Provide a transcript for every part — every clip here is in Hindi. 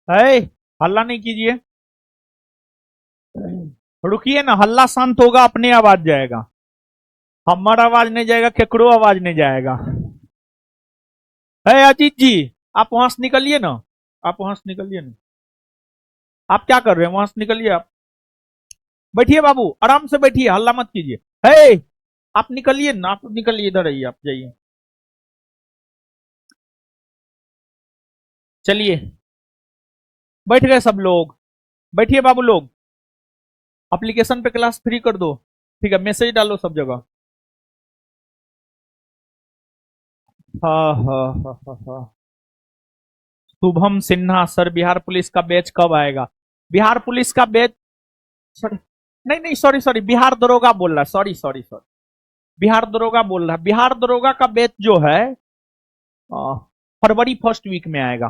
है, हल्ला नहीं कीजिए। रुकिए ना, हल्ला शांत होगा अपने आवाज जाएगा। हमारा आवाज नहीं जाएगा, केकरो आवाज नहीं जाएगा। है अजीत जी, आप वहां से निकलिए ना। आप वहां से निकलिए ना। आप क्या कर रहे हैं, वहां से निकलिए आप। बैठिए बाबू, आराम से बैठिए, हल्ला मत कीजिए। है, आप निकलिए ना, आप निकलिए, इधर आइए, आप जाइए। चलिए, बैठ गए सब लोग। बैठिए बाबू लोग। एप्लीकेशन पे क्लास फ्री कर दो। ठीक है, मैसेज डालो सब जगह। हाँ हाँ हाँ हाँ हाँ। शुभम सिन्हा सर, बिहार पुलिस का बैच कब आएगा? बिहार पुलिस का बैच, सॉरी, नहीं नहीं, सॉरी सॉरी, बिहार दरोगा बोल रहा है, सॉरी सॉरी सॉरी। बिहार दरोगा बोल रहा है, बिहार दरोगा का बैच जो है फरवरी फर्स्ट वीक में आएगा।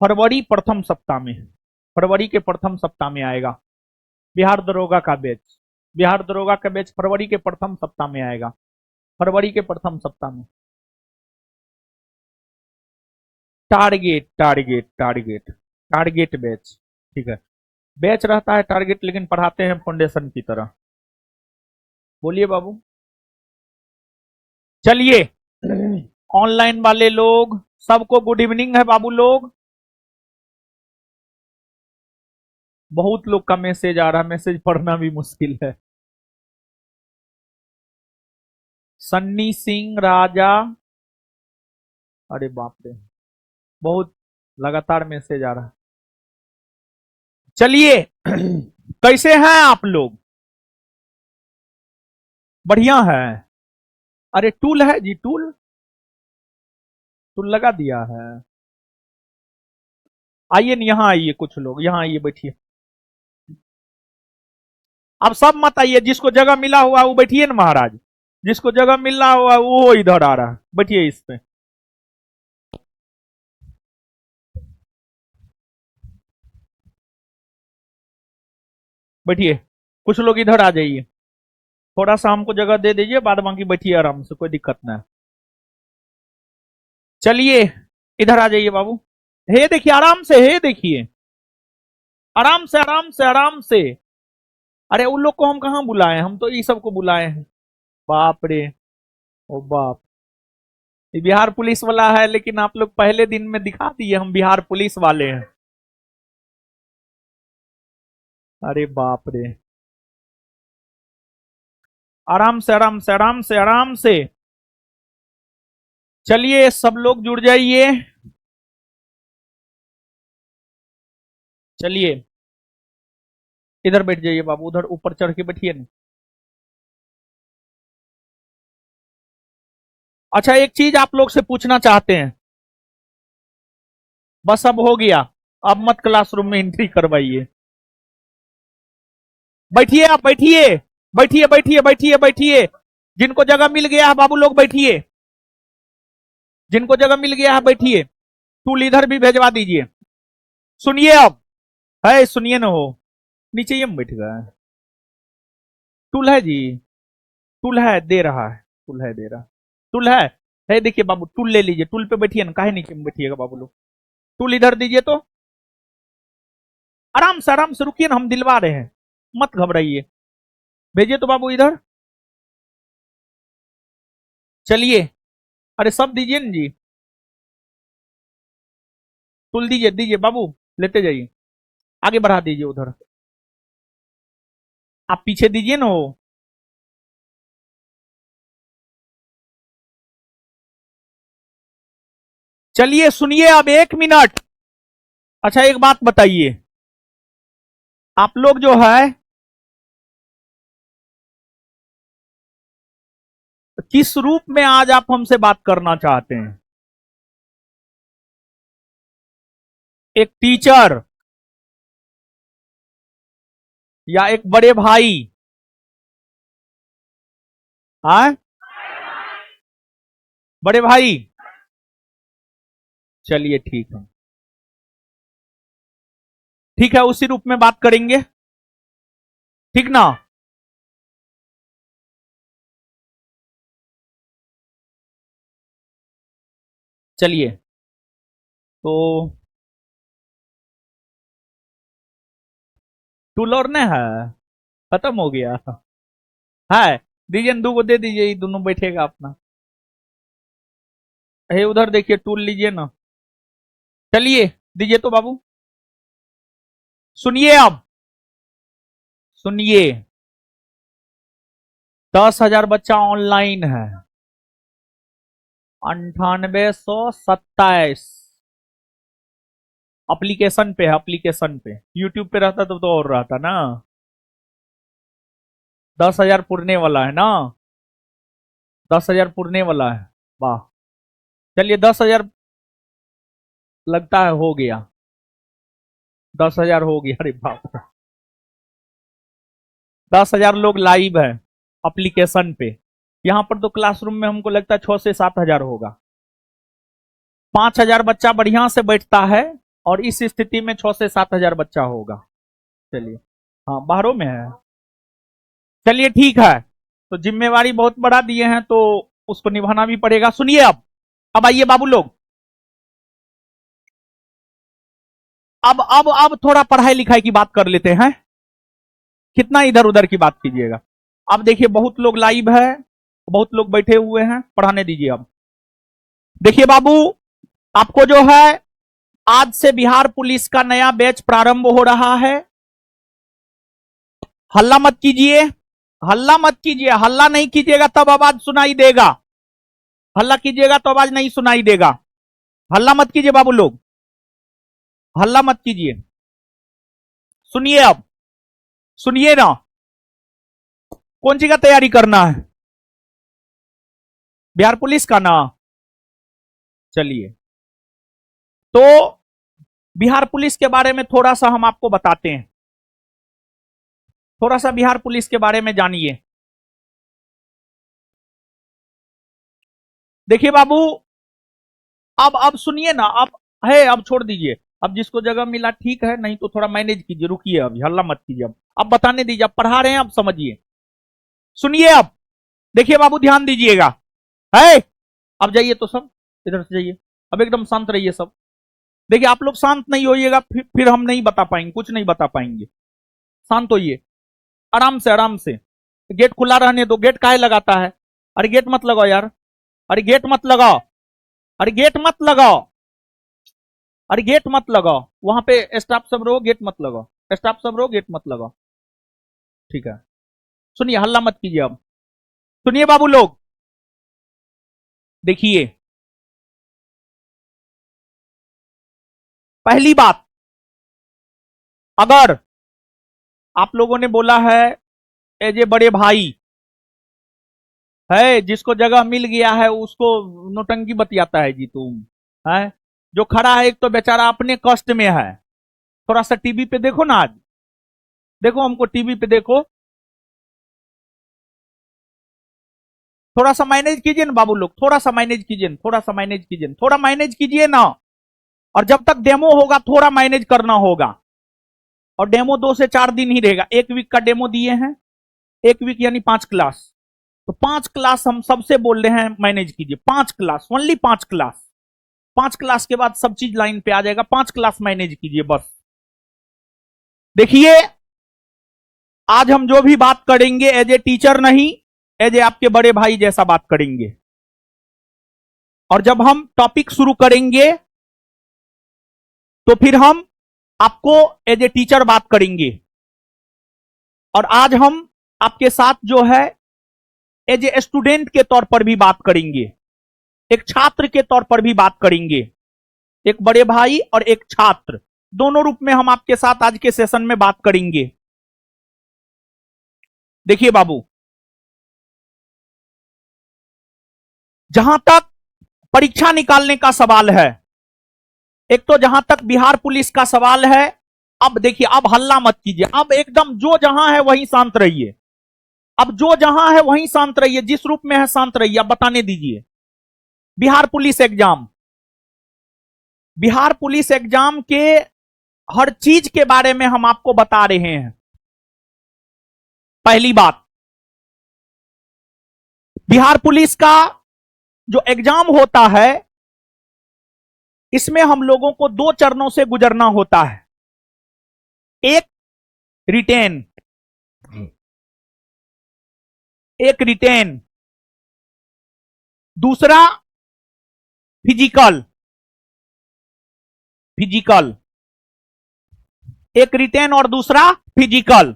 फरवरी प्रथम सप्ताह में। फरवरी के प्रथम सप्ताह में आएगा बिहार दरोगा का बैच। बिहार दरोगा का बैच फरवरी के प्रथम सप्ताह में आएगा। फरवरी के प्रथम सप्ताह में। Target target target target batch. ठीक है, बैच रहता है टारगेट, लेकिन पढ़ाते हैं फाउंडेशन की तरह। बोलिए बाबू। चलिए, ऑनलाइन वाले लोग सबको गुड इवनिंग है बाबू लोग। बहुत लोग का मैसेज आ रहा है, मैसेज पढ़ना भी मुश्किल है। सन्नी सिंह राजा, अरे बाप रे, बहुत लगातार मैसेज आ रहा है। चलिए, कैसे हैं आप लोग? बढ़िया है। अरे टूल है जी, टूल। टूल लगा दिया है। आइए न, यहाँ आइए, कुछ लोग यहाँ आइए, बैठिए। अब सब मत आइए, जिसको जगह मिला हुआ है वो बैठिए ना महाराज। जिसको जगह मिला हुआ है वो इधर आ रहा है, बैठिए इस पे। बैठिए, कुछ लोग इधर आ जाइए। थोड़ा सा हमको जगह दे दीजिए, बाद बाकी बैठिए आराम से, कोई दिक्कत ना है। चलिए, इधर आ जाइए बाबू। हे देखिए, आराम से, हे देखिए, आराम से आराम से आराम से। अरे उन लोग को हम कहाँ बुलाए, हम तो ये सबको बुलाए हैं। बाप रे, ओ बाप। ये बिहार पुलिस वाला है, लेकिन आप लोग पहले दिन में दिखा दिए हम बिहार पुलिस वाले हैं। अरे बाप रे। आराम से आराम से आराम से आराम से। चलिए, सब लोग जुड़ जाइए। चलिए, इधर बैठ जाइए बाबू, उधर ऊपर चढ़ के बैठिए ना। अच्छा, एक चीज आप लोग से पूछना चाहते हैं। बस अब हो गया, अब मत क्लासरूम में एंट्री करवाइए। बैठिए, आप बैठिए। बैठिए बैठिए बैठिए बैठिए। जिनको जगह मिल गया है बाबू लोग बैठिए। जिनको जगह मिल गया है बैठिए। टूल इधर भी भेजवा दीजिए। सुनिए अब, है सुनिए ना हो। नीचे ही हम बैठ गए। टूल है जी, टूल है, दे रहा है। टूल है, दे रहा। टूल है देखिए बाबू, टूल ले लीजिए, टूल पे बैठिए ना, काहे नीचे में बैठिएगा बाबू लोग। टूल इधर दीजिए तो। आराम से रुकिए ना, हम दिलवा रहे हैं। मत घबराइए। भेजिए तो बाबू इधर। चलिए, अरे सब दीजिए ना जी। टूल दीजिए, दीजिए बाबू, लेते जाइए। आगे बढ़ा दीजिए उधर। आप पीछे दीजिए ना वो। चलिए सुनिए, अब 1 मिनट। अच्छा, एक बात बताइए, आप लोग जो है किस रूप में आज आप हमसे बात करना चाहते हैं? एक टीचर, या एक बड़े भाई? हाँ, बड़े भाई। चलिए ठीक है, ठीक है, उसी रूप में बात करेंगे। ठीक ना? चलिए, तो टूल और नहीं है, खत्म हो गया है। दीजिए न, 2 को दे दीजिए, ये दोनों बैठेगा अपना। है उधर देखिए, टूल लीजिए ना। चलिए दीजिए तो बाबू। सुनिए अब, सुनिए। 10,000 बच्चा ऑनलाइन है। 9827 एप्लीकेशन पे है, एप्लीकेशन पे। यूट्यूब पे रहता तो और रहता ना। 10,000 पुरने वाला है ना, 10,000 पुरने वाला है। वाह, चलिए 10,000 लगता है हो गया। 10,000 हो गया, अरे बाप रे। 10,000 लोग लाइव है एप्लीकेशन पे। यहां पर तो क्लासरूम में हमको लगता है 6 से 7,000 होगा। 5,000 बच्चा बढ़िया से बैठता है, और इस स्थिति में 6 से 7,000 बच्चा होगा। चलिए, हाँ बाहरों में है। चलिए ठीक है, तो जिम्मेवारी बहुत बड़ा दिए हैं तो उसको निभाना भी पड़ेगा। सुनिए अब आइए बाबू लोग। अब थोड़ा पढ़ाई लिखाई की बात कर लेते हैं। कितना इधर उधर की बात कीजिएगा। अब देखिए, बहुत लोग लाइव है, बहुत लोग बैठे हुए हैं, पढ़ाने दीजिए। अब देखिए बाबू, आपको जो है आज से बिहार पुलिस का नया बैच प्रारंभ हो रहा है। हल्ला मत कीजिए, हल्ला मत कीजिए। हल्ला नहीं कीजिएगा तब आवाज सुनाई देगा, हल्ला कीजिएगा तो आवाज नहीं सुनाई देगा। हल्ला मत कीजिए बाबू लोग, हल्ला मत कीजिए। सुनिए अब, सुनिए ना। कौन सी का तैयारी करना है? बिहार पुलिस का ना। चलिए, तो बिहार पुलिस के बारे में थोड़ा सा हम आपको बताते हैं। थोड़ा सा बिहार पुलिस के बारे में जानिए। देखिए बाबू, अब सुनिए ना। अब है, अब छोड़ दीजिए। अब जिसको जगह मिला ठीक है, नहीं तो थोड़ा मैनेज कीजिए। रुकिए, अभी हल्ला मत कीजिए। अब बताने दीजिए, अब पढ़ा रहे हैं, अब समझिए। सुनिए अब, देखिए बाबू ध्यान दीजिएगा। है, अब जाइए तो सब इधर से जाइए। अब एकदम शांत रहिए सब। देखिए, आप लोग शांत नहीं होइएगा, फिर हम नहीं बता पाएंगे, कुछ नहीं बता पाएंगे। शांत होइए, आराम से आराम से। गेट खुला रहने दो। गेट काहे लगाता है? अरे गेट मत लगाओ यार, अरे गेट मत लगाओ, अरे गेट मत लगाओ, अरे गेट मत लगाओ। वहां पे स्टाफ सब रहो, गेट मत लगाओ। स्टाफ सब रहो, गेट मत लगाओ। ठीक है, सुनिए, हल्ला मत कीजिए। अब सुनिए बाबू लोग, देखिए। पहली बात, अगर आप लोगों ने बोला है एज ए बड़े भाई है, जिसको जगह मिल गया है उसको नोटंकी बतियाता है जी तुम, है जो खड़ा है, एक तो बेचारा अपने कष्ट में है। थोड़ा सा टीवी पे देखो ना, आज देखो, हमको टीवी पे देखो। थोड़ा सा मैनेज कीजिए ना बाबू लोग, थोड़ा सा मैनेज कीजिए, थोड़ा सा मैनेज कीजिए, थोड़ा मैनेज कीजिए ना। और जब तक डेमो होगा थोड़ा मैनेज करना होगा। और डेमो 2 से 4 दिन ही रहेगा। 1 वीक का डेमो दिए हैं, 1 वीक यानी 5 क्लास। तो 5 क्लास हम सबसे बोल रहे हैं मैनेज कीजिए। 5 क्लास, ओनली 5 क्लास। 5 क्लास के बाद सब चीज लाइन पे आ जाएगा। 5 क्लास मैनेज कीजिए बस। देखिए, आज हम जो भी बात करेंगे एज ए टीचर नहीं, एज ए आपके बड़े भाई जैसा बात करेंगे। और जब हम टॉपिक शुरू करेंगे तो फिर हम आपको एज ए टीचर बात करेंगे। और आज हम आपके साथ जो है एज ए स्टूडेंट के तौर पर भी बात करेंगे, एक छात्र के तौर पर भी बात करेंगे। एक बड़े भाई और एक छात्र, दोनों रूप में हम आपके साथ आज के सेशन में बात करेंगे। देखिए बाबू, जहां तक परीक्षा निकालने का सवाल है, एक तो जहां तक बिहार पुलिस का सवाल है, अब देखिए, अब हल्ला मत कीजिए। अब एकदम जो जहां है वहीं शांत रहिए। अब जो जहां है वहीं शांत रहिए, जिस रूप में है शांत रहिए। अब बताने दीजिए, Bihar police exam, Bihar police exam के हर चीज के बारे में हम आपको बता रहे हैं। पहली बात, बिहार पुलिस का जो एग्जाम होता है, इसमें हम लोगों को 2 चरणों से गुजरना होता है। एक रिटेन, एक रिटेन, दूसरा फिजिकल, फिजिकल, एक रिटेन और दूसरा फिजिकल।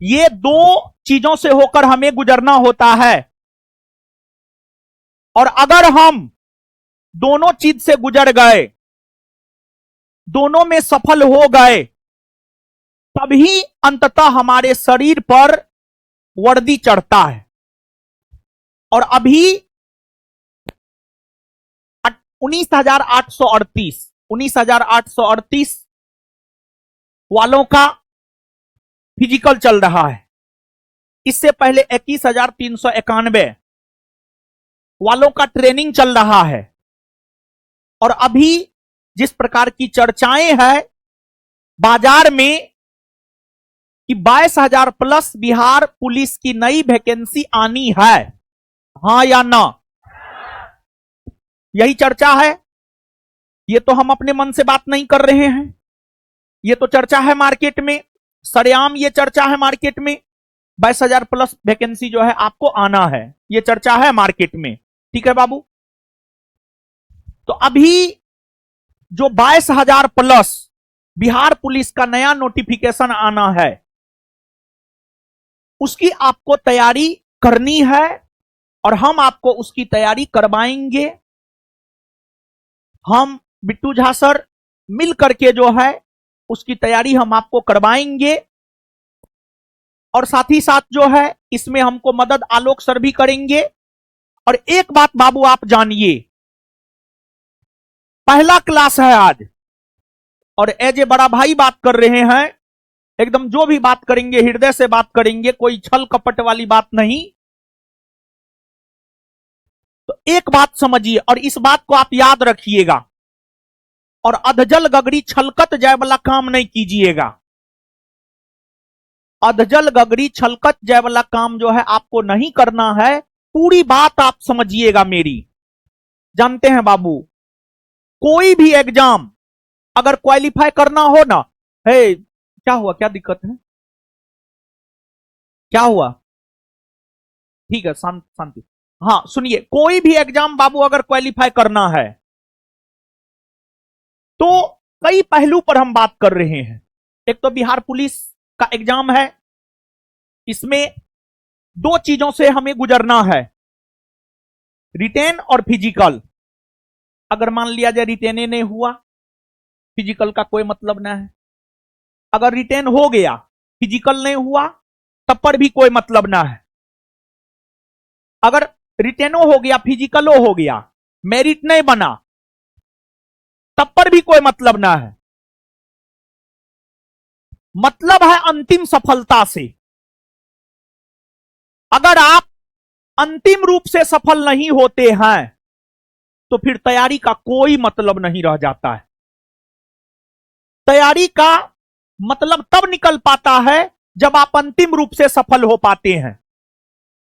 ये दो चीजों से होकर हमें गुजरना होता है, और अगर हम दोनों चीज से गुजर गए, दोनों में सफल हो गए, तभी अंततः हमारे शरीर पर वर्दी चढ़ता है। और अभी 19,838 वालों का फिजिकल चल रहा है। इससे पहले 21,391 वालों का ट्रेनिंग चल रहा है। और अभी जिस प्रकार की चर्चाएं हैं बाजार में कि 22,000 प्लस बिहार पुलिस की नई वैकेंसी आनी है, हां या ना? यही चर्चा है। ये तो हम अपने मन से बात नहीं कर रहे हैं, ये तो चर्चा है मार्केट में, सरेआम ये चर्चा है मार्केट में। 22,000 प्लस वैकेंसी जो है आपको आना है, ये चर्चा है मार्केट में। ठीक है बाबू? तो अभी जो 22,000 प्लस बिहार पुलिस का नया नोटिफिकेशन आना है, उसकी आपको तैयारी करनी है, और हम आपको उसकी तैयारी करवाएंगे। हम बिट्टू झा सर मिल करके जो है उसकी तैयारी हम आपको करवाएंगे। और साथ ही साथ जो है इसमें हमको मदद आलोक सर भी करेंगे। और एक बात बाबू आप जानिए, पहला क्लास है आज, और एज ए बड़ा भाई बात कर रहे हैं, एकदम जो भी बात करेंगे हृदय से बात करेंगे, कोई छल कपट वाली बात नहीं। तो एक बात समझिए और इस बात को आप याद रखिएगा, और अधजल गगरी छलकत जाए वाला काम नहीं कीजिएगा। अधजल गगरी छलकत जाए वाला काम जो है आपको नहीं करना है। पूरी बात आप समझिएगा मेरी। जानते हैं बाबू, कोई भी एग्जाम अगर क्वालिफाई करना हो ना, हे क्या हुआ, क्या दिक्कत है, क्या हुआ? ठीक है, शांति। हाँ सुनिए, कोई भी एग्जाम बाबू अगर क्वालिफाई करना है तो कई पहलू पर हम बात कर रहे हैं। एक तो बिहार पुलिस का एग्जाम है, इसमें दो चीजों से हमें गुजरना है, रिटेन और फिजिकल। अगर मान लिया जाए रिटेन नहीं हुआ, फिजिकल का कोई मतलब ना है। अगर रिटेन हो गया, फिजिकल नहीं हुआ, तब पर भी कोई मतलब ना है। अगर रिटेनो हो गया, फिजिकलो हो गया, मेरिट नहीं बना, तब पर भी कोई मतलब ना है। मतलब है अंतिम सफलता से। अगर आप अंतिम रूप से सफल नहीं होते हैं तो फिर तैयारी का कोई मतलब नहीं रह जाता है। तैयारी का मतलब तब निकल पाता है जब आप अंतिम रूप से सफल हो पाते हैं।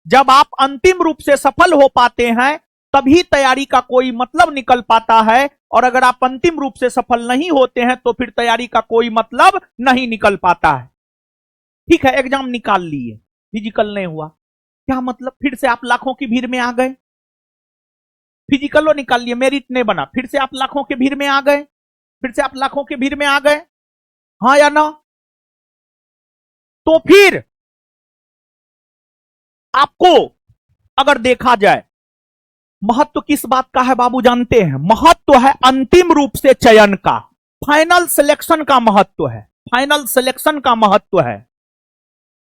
जब आप अंतिम रूप से सफल हो पाते हैं तभी तैयारी का कोई मतलब निकल पाता है, और अगर आप अंतिम रूप से सफल नहीं होते हैं तो फिर तैयारी का कोई मतलब नहीं निकल पाता है। ठीक है, एग्जाम निकाल लिए, फिजिकल नहीं हुआ, क्या मतलब? फिर से आप लाखों की भीड़ में आ गए। फिजिकलो निकाल लिए, मेरिट नहीं बना, फिर से आप लाखों के भीड़ में आ गए, फिर से आप लाखों के भीड़ में आ गए, हाँ या ना? तो फिर आपको अगर देखा जाए, महत्व किस बात का है बाबू जानते हैं? महत्व है अंतिम रूप से चयन का, फाइनल सिलेक्शन का महत्व है, फाइनल सिलेक्शन का महत्व है।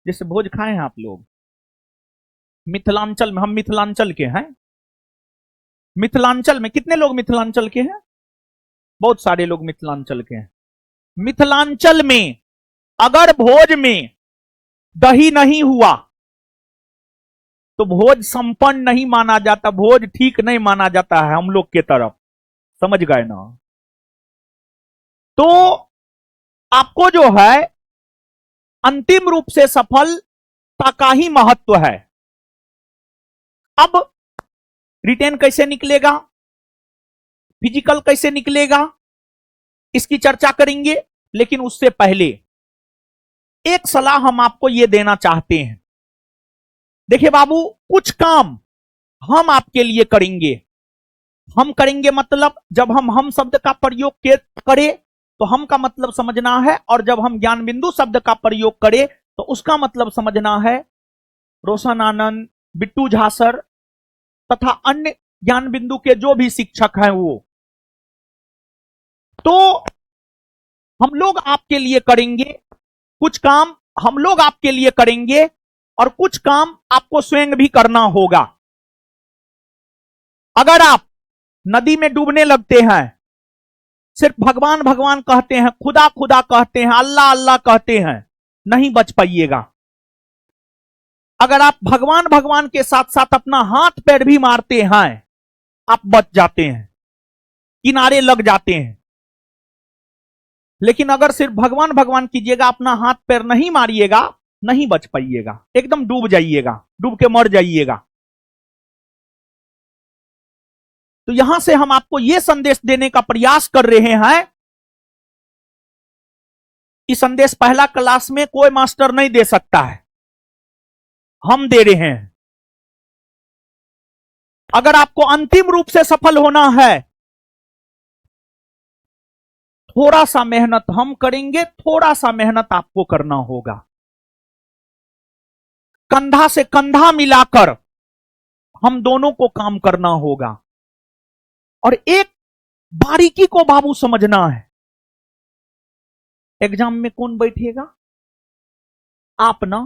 जैसे भोज खाए हैं आप लोग मिथिलांचल में, हम मिथिलांचल के हैं। मिथिलांचल में कितने लोग मिथिलांचल के हैं? बहुत सारे लोग मिथिलांचल के हैं। मिथिलांचल में अगर भोज में दही नहीं हुआ तो भोज संपन्न नहीं माना जाता, भोज ठीक नहीं माना जाता है हम लोग के तरफ, समझ गए ना? तो आपको जो है अंतिम रूप से सफलता का ही महत्व है। अब रिटेन कैसे निकलेगा, फिजिकल कैसे निकलेगा, इसकी चर्चा करेंगे। लेकिन उससे पहले एक सलाह हम आपको यह देना चाहते हैं। देखिए बाबू, कुछ काम हम आपके लिए करेंगे। हम करेंगे मतलब जब हम शब्द का प्रयोग करें तो हम का मतलब समझना है, और जब हम ज्ञान बिंदु शब्द का प्रयोग करें तो उसका मतलब समझना है। रोशन आनंद, बिट्टू झा सर तथा अन्य ज्ञान बिंदु के जो भी शिक्षक हैं वो, तो हम लोग आपके लिए करेंगे कुछ काम, हम लोग आपके लिए करेंगे और कुछ काम आपको स्वयं भी करना होगा। अगर आप नदी में डूबने लगते हैं, सिर्फ भगवान भगवान कहते हैं, खुदा खुदा कहते हैं, अल्लाह अल्लाह कहते हैं, नहीं बच पाइएगा। अगर आप भगवान भगवान के साथ साथ अपना हाथ पैर भी मारते हैं, आप बच जाते हैं, किनारे लग जाते हैं। लेकिन अगर सिर्फ भगवान भगवान कीजिएगा, अपना हाथ पैर नहीं मारिएगा, नहीं बच पाइएगा, एकदम डूब जाइएगा, डूब के मर जाइएगा। तो यहां से हम आपको यह संदेश देने का प्रयास कर रहे हैं। ये संदेश पहला क्लास में कोई मास्टर नहीं दे सकता है, हम दे रहे हैं। अगर आपको अंतिम रूप से सफल होना है, थोड़ा सा मेहनत हम करेंगे, थोड़ा सा मेहनत आपको करना होगा। कंधा से कंधा मिलाकर हम दोनों को काम करना होगा। और एक बारीकी को बाबू समझना है, एग्जाम में कौन बैठेगा? आप ना।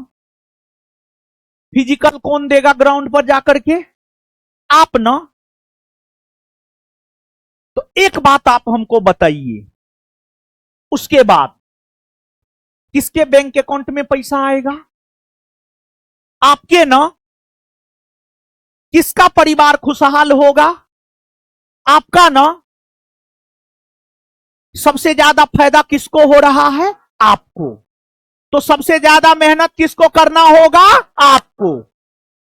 फिजिकल कौन देगा ग्राउंड पर जाकर के? आप ना। तो एक बात आप हमको बताइए, उसके बाद किसके बैंक अकाउंट में पैसा आएगा? आपके ना। किसका परिवार खुशहाल होगा? आपका ना। सबसे ज्यादा फायदा किसको हो रहा है? आपको। तो सबसे ज्यादा मेहनत किसको करना होगा? आपको।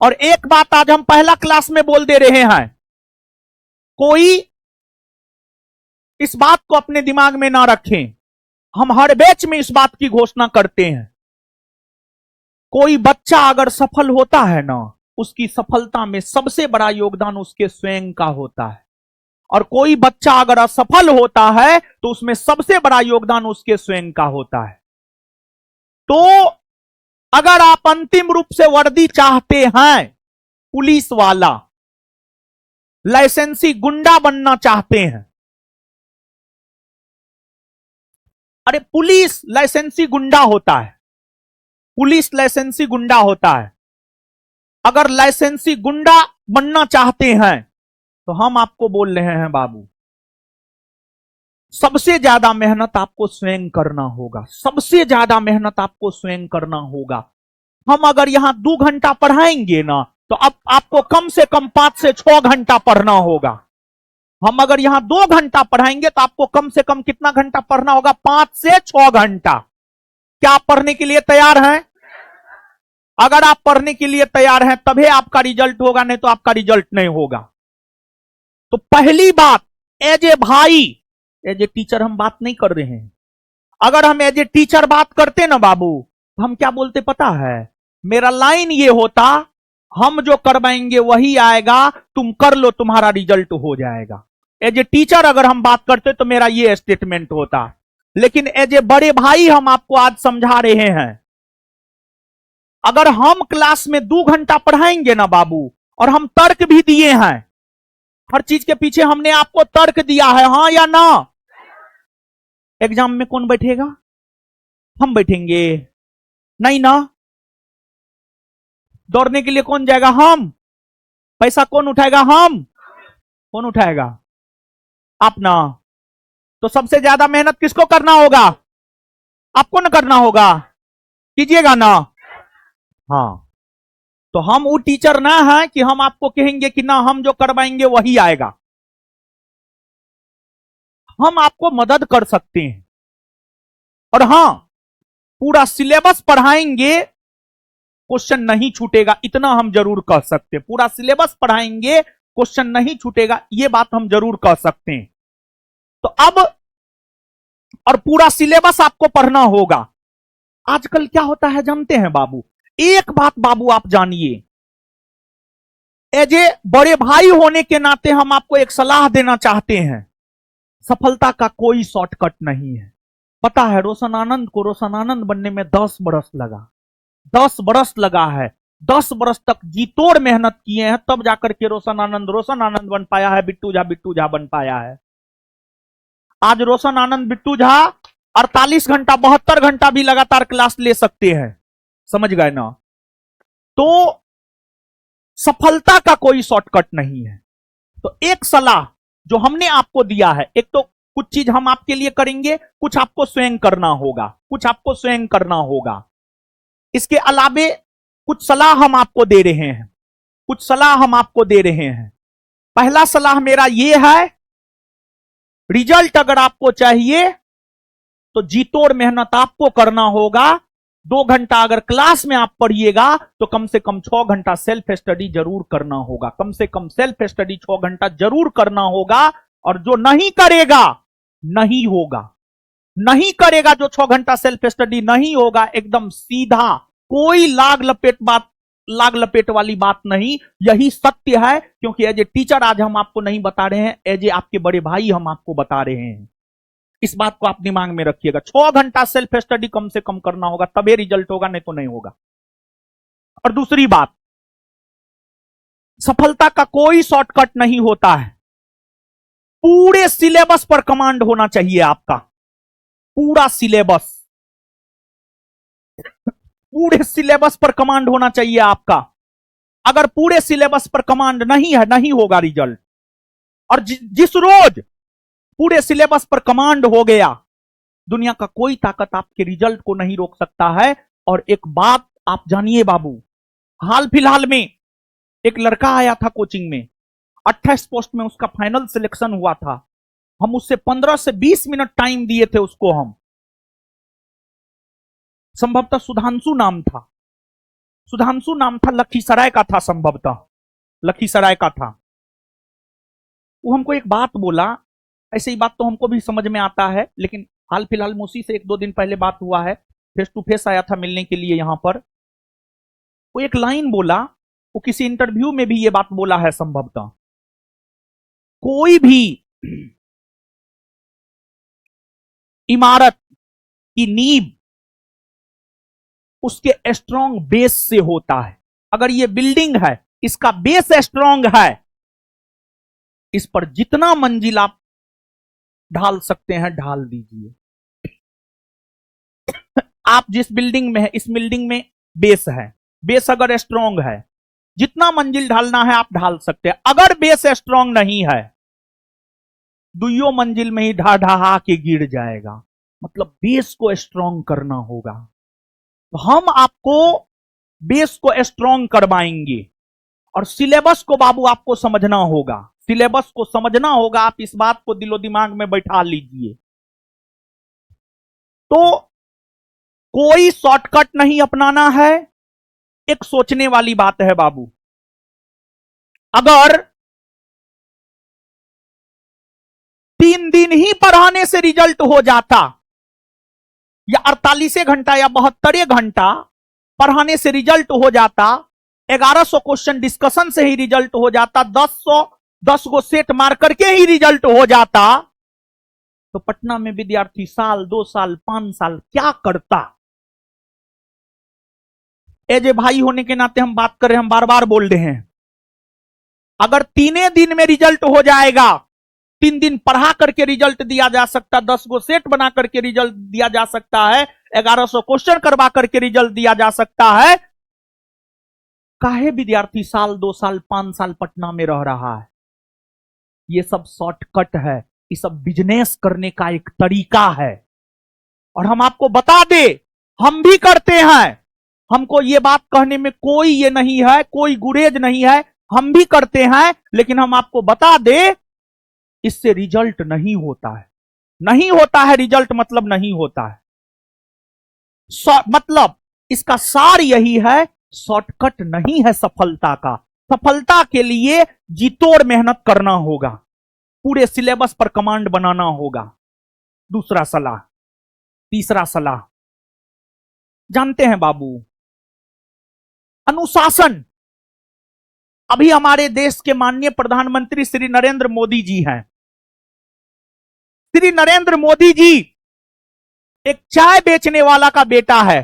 और एक बात आज हम पहला क्लास में बोल दे रहे हैं, कोई इस बात को अपने दिमाग में ना रखें, हम हर बैच में इस बात की घोषणा करते हैं, कोई बच्चा अगर सफल होता है ना, उसकी सफलता में सबसे बड़ा योगदान उसके स्वयं का होता है। और कोई बच्चा अगर असफल होता है तो उसमें सबसे बड़ा योगदान उसके स्वयं का होता है। तो अगर आप अंतिम रूप से वर्दी चाहते हैं, पुलिस वाला, लाइसेंसी गुंडा बनना चाहते हैं, अरे पुलिस लाइसेंसी गुंडा होता है, पुलिस लाइसेंसी गुंडा होता है। अगर लाइसेंसी गुंडा बनना चाहते हैं तो हम आपको बोल रहे हैं बाबू, सबसे ज्यादा मेहनत आपको स्वयं करना होगा, सबसे ज्यादा मेहनत आपको स्वयं करना होगा। हम अगर यहां 2 घंटा पढ़ाएंगे ना, तो अब आपको कम से कम 5 से 6 घंटा पढ़ना होगा। हम अगर यहां 2 घंटा पढ़ाएंगे तो आपको कम से कम कितना घंटा पढ़ना होगा? 5 से 6 घंटा। क्या आप पढ़ने के लिए तैयार हैं? अगर आप पढ़ने के लिए तैयार हैं तभी आपका रिजल्ट होगा, नहीं तो आपका रिजल्ट नहीं होगा। तो पहली बात, एज ए भाई, एज ए टीचर हम बात नहीं कर रहे हैं। अगर हम एज ए टीचर बात करते ना बाबू, तो हम क्या बोलते पता है? मेरा लाइन ये होता, हम जो करवाएंगे वही आएगा, तुम कर लो, तुम्हारा रिजल्ट हो जाएगा। एज ए टीचर अगर हम बात करते तो मेरा ये स्टेटमेंट होता। लेकिन एज ए बड़े भाई हम आपको आज समझा रहे हैं, अगर हम क्लास में 2 घंटा पढ़ाएंगे ना बाबू, और हम तर्क भी दिए हैं, हर चीज के पीछे हमने आपको तर्क दिया है, हां या ना? एग्जाम में कौन बैठेगा? हम बैठेंगे नहीं ना। दौड़ने के लिए कौन जाएगा? हम। पैसा कौन उठाएगा? हम। कौन उठाएगा? आप ना। तो सबसे ज्यादा मेहनत किसको करना होगा? आपको ना करना होगा, कीजिएगा ना। हाँ, तो हम वो टीचर ना है कि हम आपको कहेंगे कि ना हम जो करवाएंगे वही आएगा। हम आपको मदद कर सकते हैं, और हां, पूरा सिलेबस पढ़ाएंगे, क्वेश्चन नहीं छूटेगा, इतना हम जरूर कह सकते हैं। पूरा सिलेबस पढ़ाएंगे, क्वेश्चन नहीं छूटेगा, यह बात हम जरूर कह सकते हैं। तो अब, और पूरा सिलेबस आपको पढ़ना होगा। आजकल क्या होता है जानते हैं बाबू? एक बात बाबू आप जानिए, एज ए बड़े भाई होने के नाते हम आपको एक सलाह देना चाहते हैं। सफलता का कोई शॉर्टकट नहीं है। पता है रोशन आनंद को रोशन आनंद बनने में 10 बरस लगा, 10 बरस लगा है। 10 बरस तक जी तोड़ मेहनत किए हैं, तब जाकर के रोशन आनंद बन पाया है, बिट्टू झा बन पाया है। आज रोशन आनंद बिट्टू झा 48 घंटा 72 घंटा भी लगातार क्लास ले सकते हैं, समझ गए ना? तो सफलता का कोई शॉर्टकट नहीं है। तो एक सलाह जो हमने आपको दिया है, एक तो कुछ चीज हम आपके लिए करेंगे, कुछ आपको स्वयं करना होगा, कुछ आपको स्वयं करना होगा। इसके अलावे कुछ सलाह हम आपको दे रहे हैं, कुछ सलाह हम आपको दे रहे हैं। पहला सलाह मेरा यह है, रिजल्ट अगर आपको चाहिए तो जी तोड़ मेहनत आपको करना होगा। 2 घंटा अगर क्लास में आप पढ़िएगा तो कम से कम 6 घंटा सेल्फ स्टडी जरूर करना होगा, कम से कम सेल्फ स्टडी 6 घंटा जरूर करना होगा। और जो नहीं करेगा नहीं होगा, नहीं करेगा, जो 6 घंटा सेल्फ स्टडी नहीं होगा, एकदम सीधा, कोई लाग लपेट वाली बात नहीं, यही सत्य है। क्योंकि एज ए टीचर आज हम आपको नहीं बता रहे हैं, एज ए आपके बड़े भाई हम आपको बता रहे हैं। इस बात को आप दिमाग में रखिएगा, 6 घंटा सेल्फ स्टडी कम से कम करना होगा, तभी रिजल्ट होगा, नहीं तो नहीं होगा। और दूसरी बात, सफलता का कोई शॉर्टकट नहीं होता है। पूरे सिलेबस पर कमांड होना चाहिए आपका, पूरा सिलेबस, पूरे सिलेबस पर कमांड होना चाहिए आपका। अगर पूरे सिलेबस पर कमांड नहीं है, नहीं होगा रिजल्ट। और जिस रोज पूरे सिलेबस पर कमांड हो गया, दुनिया का कोई ताकत आपके रिजल्ट को नहीं रोक सकता है। और एक बात आप जानिए बाबू, हाल फिलहाल में एक लड़का आया था कोचिंग में, 28 पोस्ट में उसका फाइनल सिलेक्शन हुआ था। हम उससे 15 से 20 मिनट टाइम दिए थे उसको। हम संभवतः सुधांशु नाम था, लखीसराय का था, संभवतः लखीसराय का था। वो हमको एक बात बोला, ऐसे ही बात तो हमको भी समझ में आता है, लेकिन हाल फिलहाल में उसी से 1-2 दिन पहले बात हुआ है, फेस टू फेस आया था मिलने के लिए यहां पर। वो एक लाइन बोला, वो किसी इंटरव्यू में भी ये बात बोला है संभवतः, कोई भी इमारत की नींव उसके स्ट्रॉन्ग बेस से होता है। अगर ये बिल्डिंग है, इसका बेस स्ट्रॉन्ग है, इस पर जितना मंजिल आप ढाल सकते हैं ढाल दीजिए। आप जिस बिल्डिंग में है, इस बिल्डिंग में बेस है, बेस अगर स्ट्रॉन्ग है, जितना मंजिल ढालना है आप ढाल सकते हैं। अगर बेस स्ट्रॉन्ग नहीं है, 2 मंजिल में ही ढा के गिर जाएगा। मतलब बेस को स्ट्रॉन्ग करना होगा। तो हम आपको बेस को स्ट्रॉन्ग करवाएंगे। और सिलेबस को बाबू आपको समझना होगा, सिलेबस को समझना होगा। आप इस बात को दिलो दिमाग में बैठा लीजिए। तो कोई शॉर्टकट नहीं अपनाना है, एक सोचने वाली बात है बाबू। अगर 3 दिन ही पढ़ाने से रिजल्ट हो जाता, या 48 घंटा या 72 घंटा पढ़ाने से रिजल्ट हो जाता, 1100 क्वेश्चन डिस्कशन से ही रिजल्ट हो जाता, 10 गो सेट मार करके ही रिजल्ट हो जाता, तो पटना में विद्यार्थी साल 2 साल 5 साल क्या करता? एज ए भाई होने के नाते हम बात कर रहे हैं, हम बार बार बोल रहे हैं। अगर 3 दिन में रिजल्ट हो जाएगा, 3 दिन पढ़ा करके रिजल्ट दिया जा सकता, 10 गो सेट बना करके रिजल्ट दिया जा सकता है, 1100 क्वेश्चन करवा करके रिजल्ट दिया जा सकता है, काहे विद्यार्थी साल 2 साल 5 साल पटना में रह रहा है? ये सब शॉर्टकट है, ये सब बिजनेस करने का एक तरीका है। और हम आपको बता दे, हम भी करते हैं, हमको ये बात कहने में कोई ये नहीं है, कोई गुरेज नहीं है, हम भी करते हैं। लेकिन हम आपको बता दे, इससे रिजल्ट नहीं होता है, नहीं होता है रिजल्ट, मतलब नहीं होता है। मतलब इसका सार यही है, शॉर्टकट नहीं है सफलता का। सफलता के लिए जी तोड़ मेहनत करना होगा, पूरे सिलेबस पर कमांड बनाना होगा। दूसरा सलाह, तीसरा सलाह, जानते हैं बाबू, अनुशासन अभी हमारे देश के माननीय प्रधानमंत्री श्री नरेंद्र मोदी जी हैं। श्री नरेंद्र मोदी जी एक चाय बेचने वाला का बेटा है।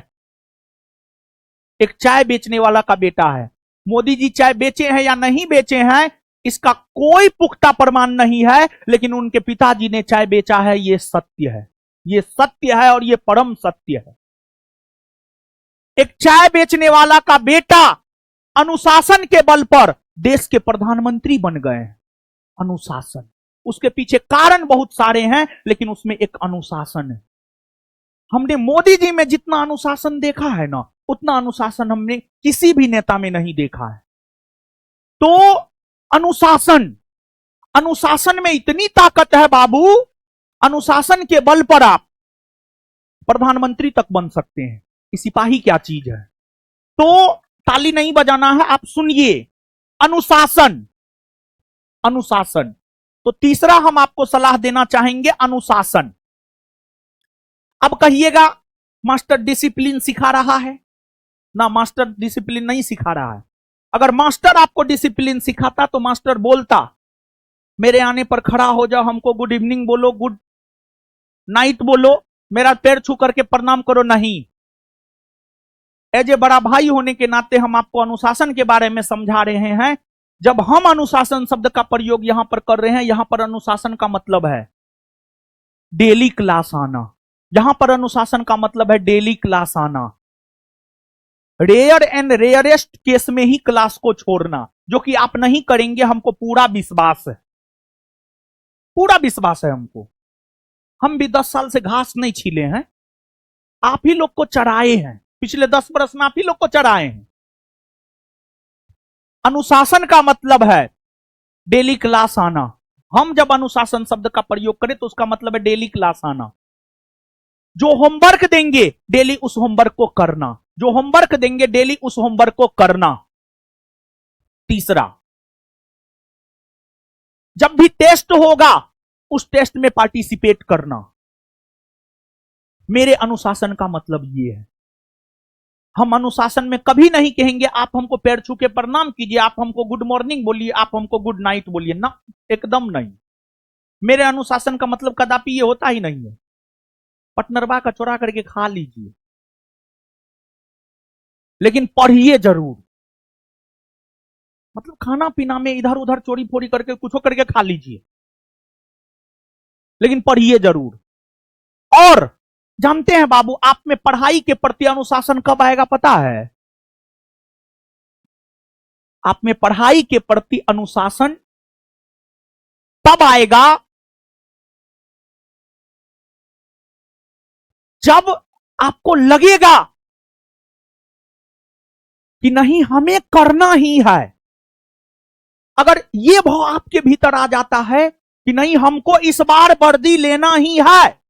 एक चाय बेचने वाला का बेटा है। मोदी जी चाय बेचे हैं या नहीं बेचे हैं इसका कोई पुख्ता प्रमाण नहीं है, लेकिन उनके पिताजी ने चाय बेचा है, यह सत्य है। यह सत्य है और यह परम सत्य है। एक चाय बेचने वाला का बेटा अनुशासन के बल पर देश के प्रधानमंत्री बन गए हैं। अनुशासन, उसके पीछे कारण बहुत सारे हैं, लेकिन उसमें एक अनुशासन है। हमने मोदी जी में जितना अनुशासन देखा है ना, उतना अनुशासन हमने किसी भी नेता में नहीं देखा है। तो अनुशासन, अनुशासन में इतनी ताकत है बाबू, अनुशासन के बल पर आप प्रधानमंत्री तक बन सकते हैं। सिपाही क्या चीज है? तो ताली नहीं बजाना है, आप सुनिए। अनुशासन, अनुशासन। तो तीसरा हम आपको सलाह देना चाहेंगे, अनुशासन। अब कहिएगा मास्टर डिसिप्लिन सिखा रहा है ना? मास्टर डिसिप्लिन नहीं सिखा रहा है। अगर मास्टर आपको डिसिप्लिन सिखाता तो मास्टर बोलता मेरे आने पर खड़ा हो जाओ, हमको गुड इवनिंग बोलो, गुड नाइट बोलो, मेरा पैर छू करके प्रणाम करो। नहीं, एज ए बड़ा भाई होने के नाते हम आपको अनुशासन के बारे में समझा रहे हैं। जब हम अनुशासन शब्द का प्रयोग यहां पर कर रहे हैं, यहां पर अनुशासन का मतलब है डेली क्लास आना। यहां पर अनुशासन का मतलब है डेली क्लास आना। रेयर एंड रेयरेस्ट केस में ही क्लास को छोड़ना, जो कि आप नहीं करेंगे, हमको पूरा विश्वास है। पूरा विश्वास है हमको। हम भी 10 साल से घास नहीं छीले हैं, आप ही लोग को चराए हैं। पिछले 10 वर्ष में आप ही लोग को चराए हैं। अनुशासन का मतलब है डेली क्लास आना। हम जब अनुशासन शब्द का प्रयोग करें तो उसका मतलब है डेली क्लास आना। जो होमवर्क देंगे डेली उस होमवर्क को करना। जो होमवर्क देंगे डेली उस होमवर्क को करना। तीसरा, जब भी टेस्ट होगा उस टेस्ट में पार्टिसिपेट करना। मेरे अनुशासन का मतलब यह है। हम अनुशासन में कभी नहीं कहेंगे आप हमको पैर छू के प्रणाम कीजिए, आप हमको गुड मॉर्निंग बोलिए, आप हमको गुड नाइट बोलिए ना, एकदम नहीं। मेरे अनुशासन का मतलब कदापि ये होता ही नहीं है पटनरवा का चोरा करके खा लीजिए, लेकिन पढ़िए जरूर। मतलब खाना पीना में इधर उधर चोरी फोरी करके कुछ करके खा लीजिए, लेकिन पढ़िए जरूर। और जानते हैं बाबू, आप में पढ़ाई के प्रति अनुशासन कब आएगा पता है? आप में पढ़ाई के प्रति अनुशासन तब आएगा जब आपको लगेगा कि नहीं हमें करना ही है। अगर यह भाव आपके भीतर आ जाता है कि नहीं हमको इस बार वर्दी लेना ही है,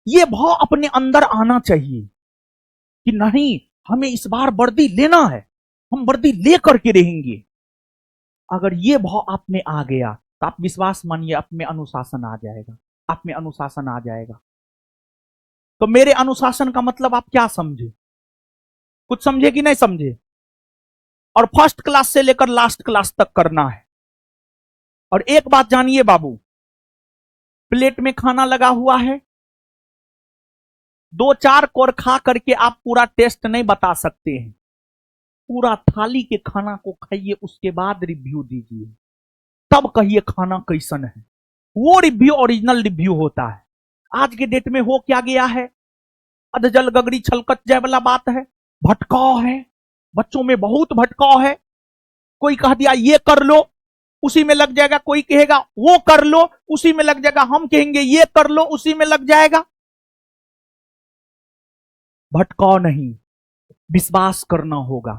यह भाव अपने अंदर आना चाहिए कि नहीं हमें इस बार वर्दी लेना है, हम वर्दी लेकर के रहेंगे। अगर यह भाव आप में आ गया तो आप विश्वास मानिए आप में अनुशासन आ जाएगा। आप में अनुशासन आ जाएगा। तो मेरे अनुशासन का मतलब आप क्या समझे? कुछ समझे कि नहीं समझे? और फर्स्ट क्लास से लेकर लास्ट क्लास तक करना है। और एक बात जानिए बाबू, प्लेट में खाना लगा हुआ है, 2-4 कोर खा करके आप पूरा टेस्ट नहीं बता सकते हैं। पूरा थाली के खाना को खाइए, उसके बाद रिव्यू दीजिए, तब कहिए खाना कैसन है। वो रिव्यू ओरिजिनल रिव्यू होता है। आज के डेट में हो क्या गया है, अधजल गगड़ी छलकत जाए वाला बात है। भटकाव है, बच्चों में बहुत भटकाव है। कोई कह दिया ये कर लो, उसी में लग जाएगा। कोई कहेगा वो कर लो, उसी में लग जाएगा। हम कहेंगे ये कर लो, उसी में लग जाएगा। भटकाव नहीं, विश्वास करना होगा।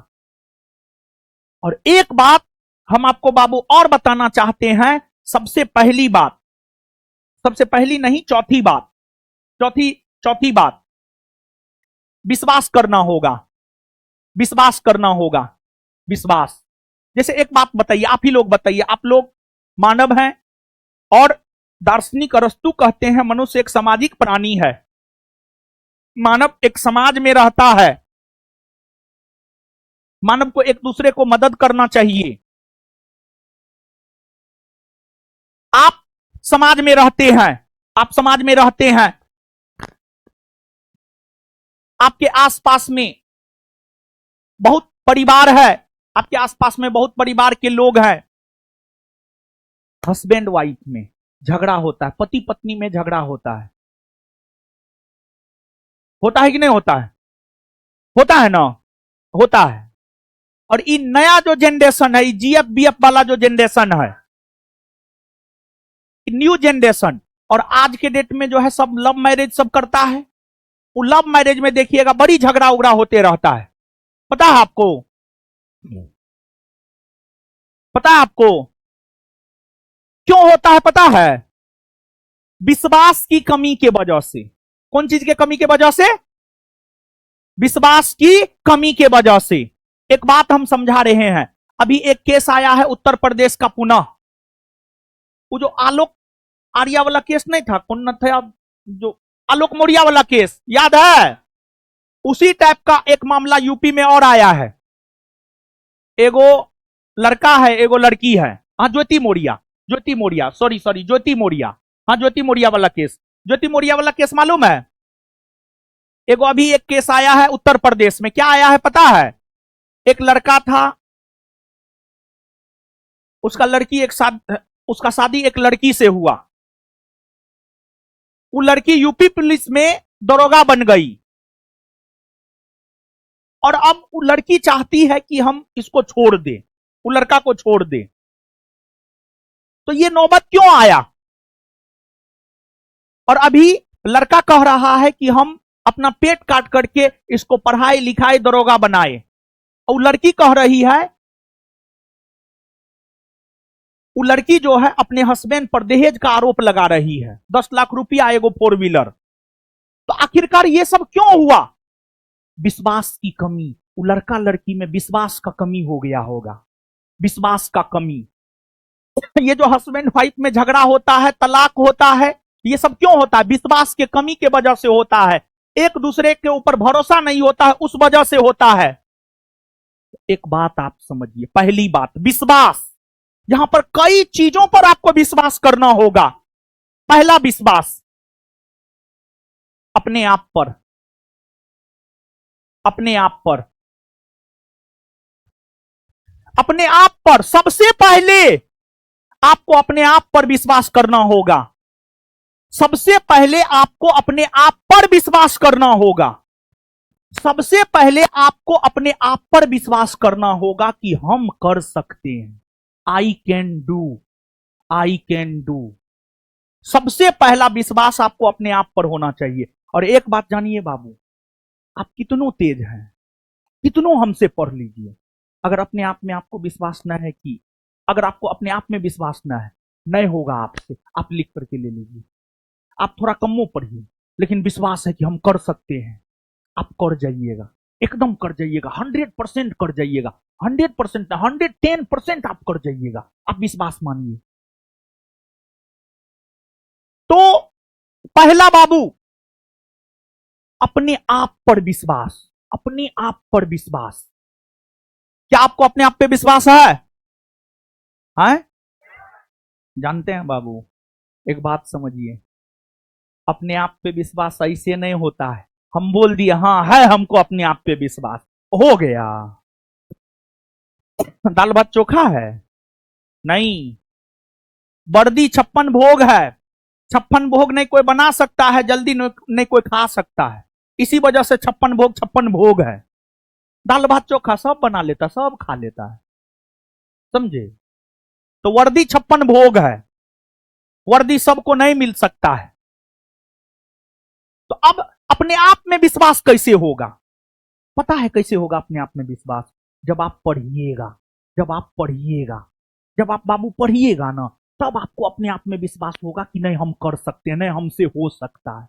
और एक बात हम आपको बाबू और बताना चाहते हैं। सबसे पहली बात, सबसे पहली नहीं चौथी बात, चौथी बात, विश्वास करना होगा। विश्वास करना होगा, विश्वास। जैसे एक बात बताइए, आप ही लोग बताइए, आप लोग मानव हैं और दार्शनिक अरस्तु कहते हैं मनुष्य एक सामाजिक प्राणी है। मानव एक समाज में रहता है, मानव को एक दूसरे को मदद करना चाहिए। आप समाज में रहते हैं, आप समाज में रहते हैं, आपके आसपास में बहुत परिवार है, आपके आसपास में बहुत परिवार के लोग हैं। हस्बैंड वाइफ में झगड़ा होता है, पति पत्नी में झगड़ा होता है कि नहीं होता है? होता है ना, होता है। और ये नया जो जनरेशन है, जीएफ बीएफ वाला जो जनरेशन है, न्यू जनरेशन, और आज के डेट में जो है सब लव मैरिज सब करता है। वो लव मैरिज में देखिएगा बड़ी झगड़ा उगड़ा होते रहता है। पता है आपको? पता है आपको क्यों होता है? पता है? विश्वास की कमी के वजह से। कौन चीज के कमी के वजह से? विश्वास की कमी के वजह से। एक बात हम समझा रहे हैं, अभी एक केस आया है उत्तर प्रदेश का पुणे, वो जो आलोक आर्या वाला केस नहीं था, कौन न था जो आलोक मौर्या वाला केस, याद है? उसी टाइप का एक मामला यूपी में और आया है। एगो लड़का है, एगो लड़की है। हाँ, ज्योति मौर्या, सॉरी ज्योति मौर्या। हाँ, ज्योति मौर्या वाला केस, ज्योति मौर्या वाला केस मालूम है? एगो अभी एक केस आया है उत्तर प्रदेश में। क्या आया है पता है? एक लड़का था, उसका शादी एक लड़की से हुआ। वो लड़की यूपी पुलिस में दरोगा बन गई, और अब वो लड़की चाहती है कि हम इसको छोड़ दें, वो लड़का को छोड़ दें। तो ये नौबत क्यों आया? और अभी लड़का कह रहा है कि हम अपना पेट काट करके इसको पढ़ाई लिखाई दरोगा बनाए, और लड़की कह रही है, वो लड़की जो है अपने हस्बैंड पर दहेज का आरोप लगा रही है, 10 लाख रुपया, एगो 4 व्हीलर। तो आखिरकार ये सब क्यों हुआ? विश्वास की कमी। वो लड़का लड़की में विश्वास का कमी हो गया होगा, विश्वास का कमी। ये जो हस्बैंड वाइफ में झगड़ा होता है, तलाक होता है, ये सब क्यों होता है? विश्वास के कमी के वजह से होता है। एक दूसरे के ऊपर भरोसा नहीं होता है, उस वजह से होता है। एक बात आप समझिए, पहली बात विश्वास। यहां पर कई चीजों पर आपको विश्वास करना होगा। पहला विश्वास अपने आप पर, अपने आप पर, अपने आप पर। सबसे पहले आपको अपने आप पर विश्वास करना होगा। सबसे पहले आपको अपने आप पर विश्वास करना होगा। सबसे पहले आपको अपने आप पर विश्वास करना होगा कि हम कर सकते हैं। I can do, I can do. सबसे पहला विश्वास आपको अपने आप पर होना चाहिए। और एक बात जानिए बाबू, आप कितनों तेज हैं, कितनों हमसे पढ़ लीजिए, अगर अपने आप में आपको विश्वास न है कि, अगर आपको अपने आप में विश्वास न है, नहीं होगा आपसे, आप लिख करके ले लीजिए। आप थोड़ा कमो पढ़िए, लेकिन विश्वास है कि हम कर सकते हैं, आप कर जाइएगा, एकदम कर जाइएगा, 100% कर जाइएगा, 100%, 110% आप कर जाइएगा। आप विश्वास मानिए। तो पहला बाबू, अपने आप पर विश्वास, अपने आप पर विश्वास। क्या आपको अपने आप पे विश्वास है? हैं? जानते हैं बाबू, एक बात समझिए, अपने आप पे विश्वास ऐसे नहीं होता है हम बोल दिए हाँ है हमको अपने आप पे विश्वास, हो गया, दाल भात चोखा है? नहीं, वर्दी 56 भोग है। 56 भोग नहीं कोई बना सकता है, जल्दी नहीं कोई खा सकता है, इसी वजह से 56 भोग है। दाल भात चोखा सब बना लेता, सब खा लेता है, समझे? तो वर्दी 56 भोग है, वर्दी सबको नहीं मिल सकता है। तो अब अपने आप में विश्वास कैसे होगा? पता है कैसे होगा अपने आप में विश्वास? जब आप पढ़िएगा, जब आप पढ़िएगा, जब आप बाबू पढ़िएगा ना, तब आपको अपने आप में विश्वास होगा कि नहीं हम कर सकते हैं, नहीं हमसे हो सकता है।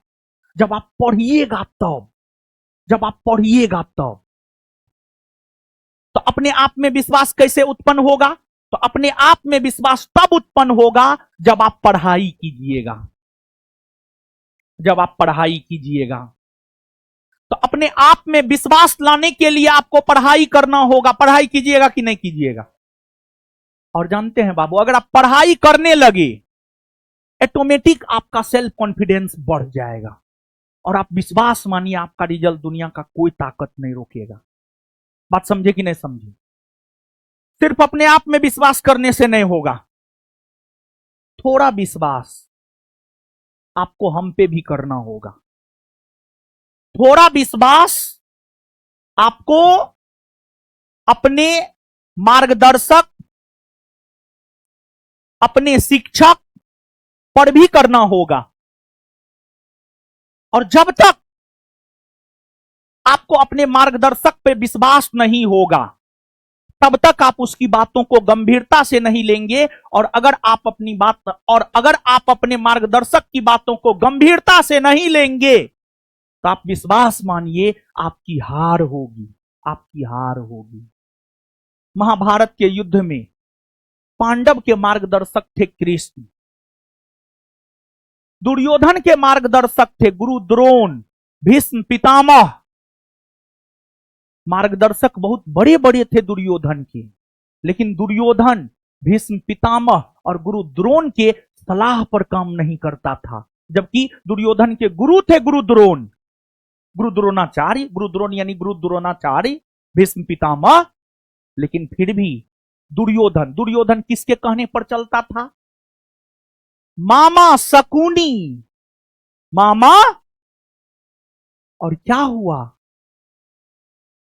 जब आप पढ़िएगा तब, जब आप पढ़िएगा तब। तो अपने आप में विश्वास कैसे उत्पन्न होगा? तो अपने आप में विश्वास तब उत्पन्न होगा जब आप पढ़ाई कीजिएगा, जब आप पढ़ाई कीजिएगा। तो अपने आप में विश्वास लाने के लिए आपको पढ़ाई करना होगा। पढ़ाई कीजिएगा कि नहीं कीजिएगा? और जानते हैं बाबू, अगर आप पढ़ाई करने लगे, ऑटोमेटिक आपका सेल्फ कॉन्फिडेंस बढ़ जाएगा और आप विश्वास मानिए, आपका रिजल्ट दुनिया का कोई ताकत नहीं रोकेगा। बात समझे कि नहीं समझे? सिर्फ अपने आप में विश्वास करने से नहीं होगा, थोड़ा विश्वास आपको हम पे भी करना होगा। थोड़ा विश्वास आपको अपने मार्गदर्शक, अपने शिक्षक पर भी करना होगा। और जब तक आपको अपने मार्गदर्शक पे विश्वास नहीं होगा, तब तक आप उसकी बातों को गंभीरता से नहीं लेंगे। और अगर आप अपने मार्गदर्शक की बातों को गंभीरता से नहीं लेंगे, तो आप विश्वास मानिए, आपकी हार होगी, आपकी हार होगी। महाभारत के युद्ध में पांडव के मार्गदर्शक थे कृष्ण, दुर्योधन के मार्गदर्शक थे गुरु द्रोण, भीष्म पितामह। मार्गदर्शक बहुत बड़े बड़े थे दुर्योधन के, लेकिन दुर्योधन भीष्म पितामह और गुरु द्रोण के सलाह पर काम नहीं करता था। जबकि दुर्योधन के गुरु थे गुरु द्रोण, गुरु द्रोणाचार्य, गुरु द्रोण यानी गुरु द्रोणाचार्य, भीष्म पितामह। लेकिन फिर भी दुर्योधन किसके कहने पर चलता था? मामा शकुनी, मामा। और क्या हुआ?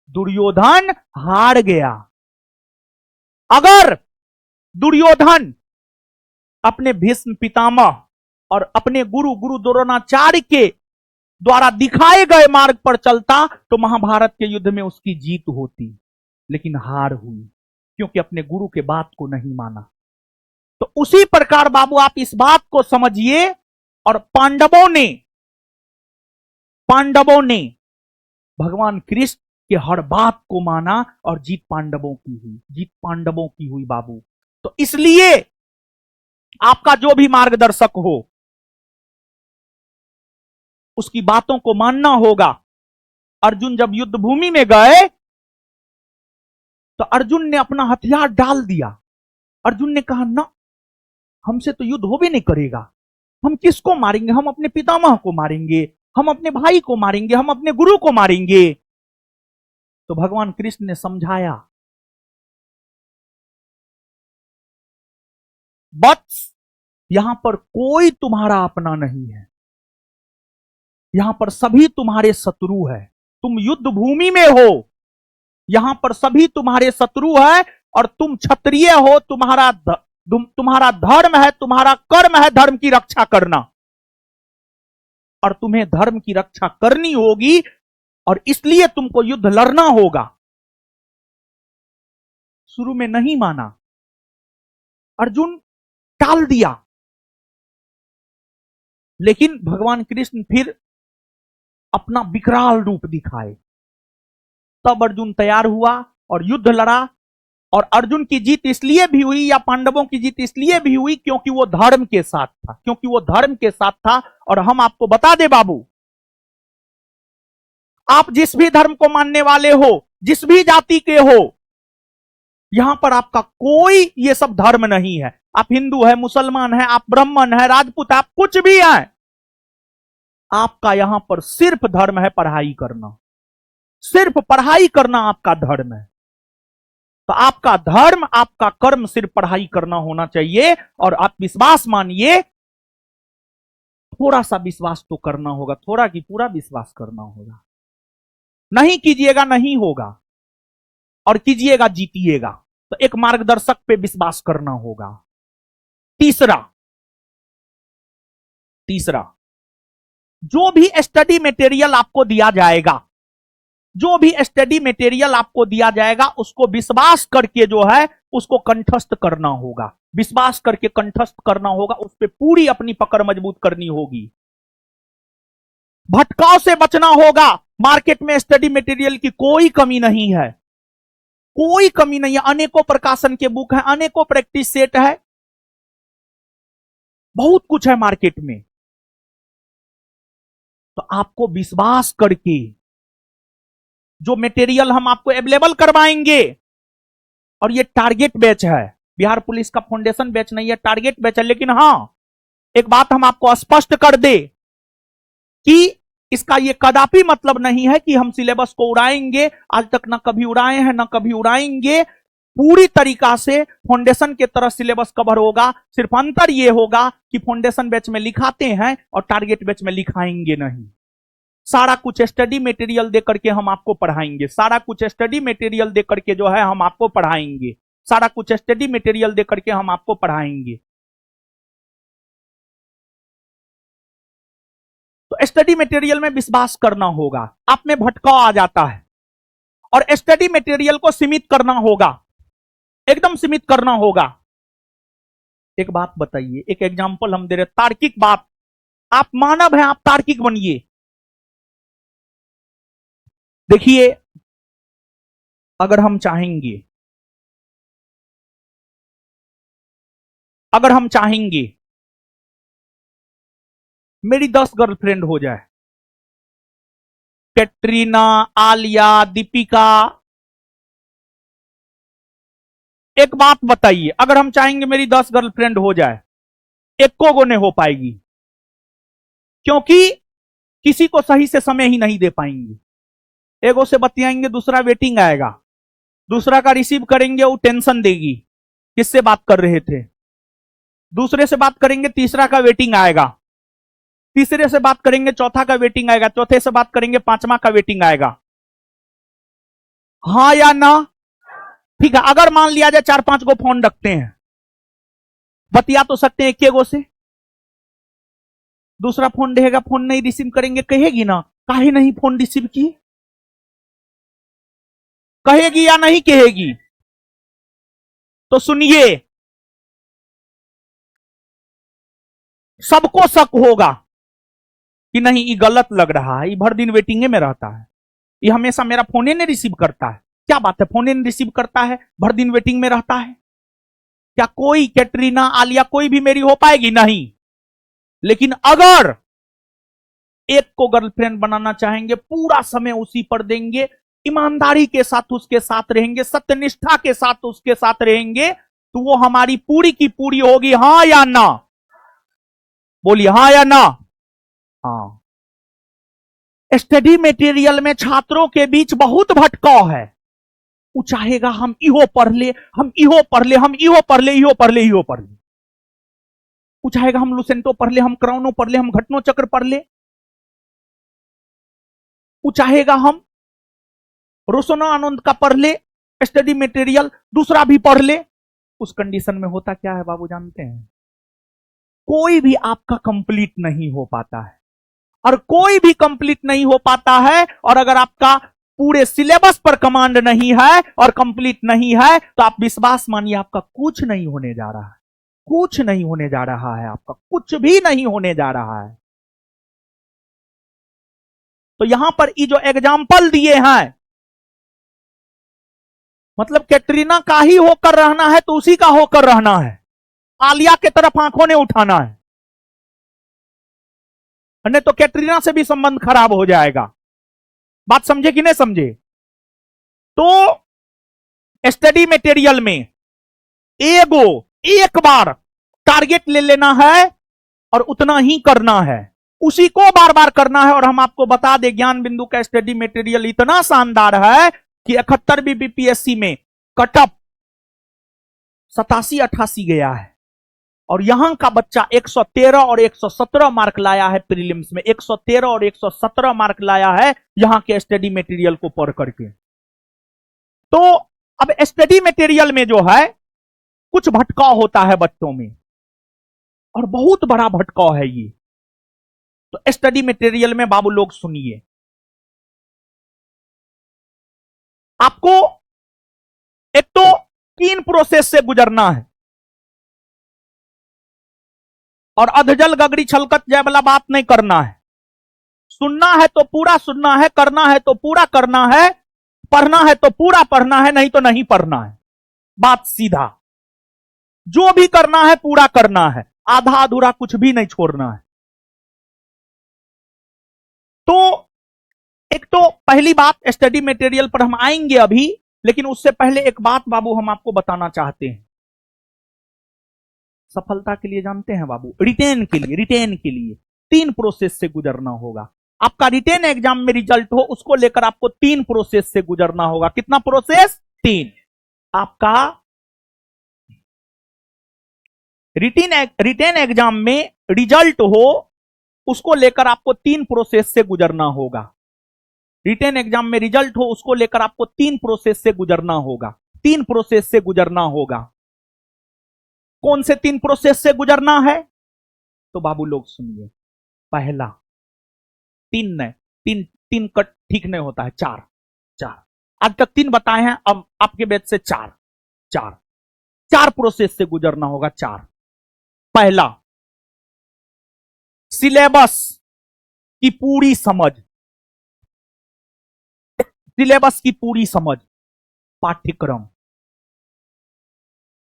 दुर्योधन हार गया। अगर दुर्योधन अपने भीष्म पितामह और अपने गुरु द्रोणाचार्य के द्वारा दिखाए गए मार्ग पर चलता, तो महाभारत के युद्ध में उसकी जीत होती। लेकिन हार हुई, क्योंकि अपने गुरु के बात को नहीं माना। तो उसी प्रकार बाबू आप इस बात को समझिए, और पांडवों ने भगवान कृष्ण के हर बात को माना और जीत पांडवों की हुई बाबू। तो इसलिए आपका जो भी मार्गदर्शक हो, उसकी बातों को मानना होगा। अर्जुन जब युद्ध भूमि में गए, तो अर्जुन ने अपना हथियार डाल दिया। अर्जुन ने कहा, ना, हमसे तो युद्ध हो भी नहीं करेगा, हम किसको मारेंगे? हम अपने पितामह को मारेंगे, हम अपने भाई को मारेंगे, हम अपने गुरु को मारेंगे। तो भगवान कृष्ण ने समझाया, बस यहां पर कोई तुम्हारा अपना नहीं है, यहां पर सभी तुम्हारे शत्रु है। तुम युद्ध भूमि में हो, यहां पर सभी तुम्हारे शत्रु है, और तुम क्षत्रिय हो, तुम्हारा धर्म है, तुम्हारा कर्म है धर्म की रक्षा करना, और तुम्हें धर्म की रक्षा करनी होगी, और इसलिए तुमको युद्ध लड़ना होगा। शुरू में नहीं माना, अर्जुन टाल दिया, लेकिन भगवान कृष्ण फिर अपना विकराल रूप दिखाए। तब अर्जुन तैयार हुआ और युद्ध लड़ा। और अर्जुन की जीत इसलिए भी हुई, या पांडवों की जीत इसलिए भी हुई, क्योंकि वो धर्म के साथ था। और हम आपको बता दे बाबू, आप जिस भी धर्म को मानने वाले हो, जिस भी जाति के हो, यहां पर आपका कोई ये सब धर्म नहीं है। आप हिंदू है, मुसलमान है, आप ब्राह्मण है, राजपूत, आप कुछ भी हैं, आपका यहां पर सिर्फ धर्म है पढ़ाई करना। सिर्फ पढ़ाई करना आपका धर्म है। तो आपका धर्म, आपका कर्म सिर्फ पढ़ाई करना होना चाहिए। और आप विश्वास मानिए, थोड़ा सा विश्वास तो करना होगा, थोड़ा की पूरा विश्वास करना होगा। नहीं कीजिएगा नहीं होगा, और कीजिएगा जीतिएगा। तो एक मार्गदर्शक पे विश्वास करना होगा। तीसरा, जो भी स्टडी मटेरियल आपको दिया जाएगा, उसको विश्वास करके जो है उसको कंठस्थ करना होगा। विश्वास करके कंठस्थ करना होगा, उस पर पूरी अपनी पकड़ मजबूत करनी होगी। भटकाव से बचना होगा। मार्केट में स्टडी मटेरियल की कोई कमी नहीं है, कोई कमी नहीं है। अनेकों प्रकाशन के बुक है, अनेकों प्रैक्टिस सेट है, बहुत कुछ है मार्केट में। तो आपको विश्वास करके जो मटेरियल हम आपको अवेलेबल करवाएंगे, और ये टारगेट बैच है, बिहार पुलिस का फाउंडेशन बैच नहीं है, टारगेट बैच है। लेकिन हां, एक बात हम आपको स्पष्ट कर दे कि इसका ये कदापि मतलब नहीं है कि हम सिलेबस को उड़ाएंगे। आज तक ना कभी उड़ाए हैं ना कभी उड़ाएंगे। पूरी तरीका से फाउंडेशन के तरह सिलेबस कवर होगा। सिर्फ अंतर यह होगा कि फाउंडेशन बैच में लिखाते हैं और टारगेट बैच में लिखाएंगे नहीं। सारा कुछ स्टडी मटेरियल दे करके हम आपको पढ़ाएंगे, सारा कुछ स्टडी मटेरियल दे करके जो है हम आपको पढ़ाएंगे, सारा कुछ स्टडी मटेरियल दे करके हम आपको पढ़ाएंगे। तो स्टडी मटेरियल में विश्वास करना होगा। आप में भटकाव आ जाता है और स्टडी मटेरियल को सीमित करना होगा, एकदम सीमित करना होगा। एक बात बताइए, एक एग्जांपल हम दे रहे, तार्किक बात। आप मानव हैं, आप तार्किक बनिए। देखिए, अगर हम चाहेंगे, अगर हम चाहेंगे मेरी 10 गर्लफ्रेंड हो जाए, कैटरीना, आलिया, दीपिका, एक बात बताइए, अगर हम चाहेंगे मेरी 10 गर्लफ्रेंड हो जाए, एको गो नहीं हो पाएगी, क्योंकि किसी को सही से समय ही नहीं दे पाएंगे। एगो से बतियाएंगे, दूसरा वेटिंग आएगा, दूसरा का रिसीव करेंगे, वो टेंशन देगी, किससे बात कर रहे थे। दूसरे से बात करेंगे, तीसरा का वेटिंग आएगा, तीसरे से बात करेंगे, चौथा का वेटिंग आएगा, चौथे से बात करेंगे, पांचवा का वेटिंग आएगा। हाँ या ना? ठीक है, अगर मान लिया जाए 4-5 गो फोन रखते हैं, बतिया तो सकते हैं एक गो से। दूसरा फोन रहेगा, फोन नहीं रिसीव करेंगे, कहेगी ना काहे नहीं फोन रिसीव की, कहेगी या नहीं कहेगी? तो सुनिए, सबको शक होगा कि नहीं ये गलत लग रहा है, ये भर दिन वेटिंग में रहता है, ये हमेशा मेरा फोन नहीं रिसीव करता है। क्या बात है, फोन नहीं रिसीव करता है, भर दिन वेटिंग में रहता है, क्या कोई कैटरीना, आलिया कोई भी मेरी हो पाएगी? नहीं। लेकिन अगर एक को गर्लफ्रेंड बनाना चाहेंगे, पूरा समय उसी पर देंगे, ईमानदारी के साथ उसके साथ रहेंगे, सत्यनिष्ठा के साथ उसके साथ रहेंगे, तो वो हमारी पूरी की पूरी होगी। हां या ना? बोलिए हां या ना? हाँ। स्टडी मटेरियल में छात्रों के बीच बहुत भटकाव है। वो चाहेगा हम इहो पढ़ ले, हम इहो पढ़ ले, हम इहो पढ़ ले, इहो पढ़ ले, इहो पढ़ ले। वो चाहेगा हम लुसेंटो पढ़ ले, हम क्राउनो पढ़ ले, हम घटनो चक्र पढ़ ले। वो चाहेगा हम रोशनो आनंद का पढ़ ले स्टडी मटेरियल, दूसरा भी पढ़ ले। उस कंडीशन में होता क्या है बाबू जानते हैं? कोई भी आपका कंप्लीट नहीं हो पाता है, और कोई भी कंप्लीट नहीं हो पाता है। और अगर आपका पूरे सिलेबस पर कमांड नहीं है और कंप्लीट नहीं है, तो आप विश्वास मानिए आपका कुछ नहीं होने जा रहा है, कुछ नहीं होने जा रहा है, आपका कुछ भी नहीं होने जा रहा है। तो यहां पर ये जो एग्जाम्पल दिए हैं, मतलब कैटरीना का ही होकर रहना है तो उसी का होकर रहना है, आलिया के तरफ आंखों ने उठाना है, नहीं तो कैटरीना से भी संबंध खराब हो जाएगा। बात समझे कि नहीं समझे? तो स्टडी मटेरियल में एक बार टारगेट ले लेना है और उतना ही करना है, उसी को बार बार करना है। और हम आपको बता दें, ज्ञान बिंदु का स्टडी मटेरियल इतना शानदार है कि 71वीं बीपीएससी में कटअप 87-88 गया है, और यहां का बच्चा 113 और 117 मार्क लाया है प्रीलिम्स में, 113 और 117 मार्क लाया है यहां के स्टडी मटेरियल को पढ़ करके। तो अब स्टडी मटेरियल में जो है कुछ भटकाव होता है बच्चों में, और बहुत बड़ा भटकाव है ये। तो स्टडी मटेरियल में बाबू लोग सुनिए, आपको एक तो 3 प्रोसेस से गुजरना है, और अधजल गगरी छलकत जय वाला बात नहीं करना है। सुनना है तो पूरा सुनना है, करना है तो पूरा करना है, पढ़ना है तो पूरा पढ़ना है, नहीं तो नहीं पढ़ना है। बात सीधा, जो भी करना है पूरा करना है, आधा अधूरा कुछ भी नहीं छोड़ना है। तो एक तो पहली बात, स्टडी मटेरियल पर हम आएंगे अभी, लेकिन उससे पहले एक बात बाबू हम आपको बताना चाहते हैं। सफलता के लिए जानते हैं बाबू, रिटेन के लिए 3 प्रोसेस से गुजरना होगा। आपका रिटेन एग्जाम में रिजल्ट हो, उसको लेकर आपको 3 प्रोसेस से गुजरना होगा। कितना प्रोसेस? 3। आपका रिटेन एग्जाम में रिजल्ट हो, उसको लेकर आपको 3 प्रोसेस से गुजरना होगा। रिटेन एग्जाम में रिजल्ट हो, उसको लेकर आपको 3 प्रोसेस से गुजरना होगा। 3 प्रोसेस से गुजरना होगा। कौन से 3 प्रोसेस से गुजरना है? तो बाबू लोग सुनिए। पहला, 3 कट ठीक नहीं होता है, 4 आज तक 3 बताए हैं, अब आपके बैच से 4 प्रोसेस से गुजरना होगा। 4। पहला, सिलेबस की पूरी समझ, सिलेबस की पूरी समझ, पाठ्यक्रम।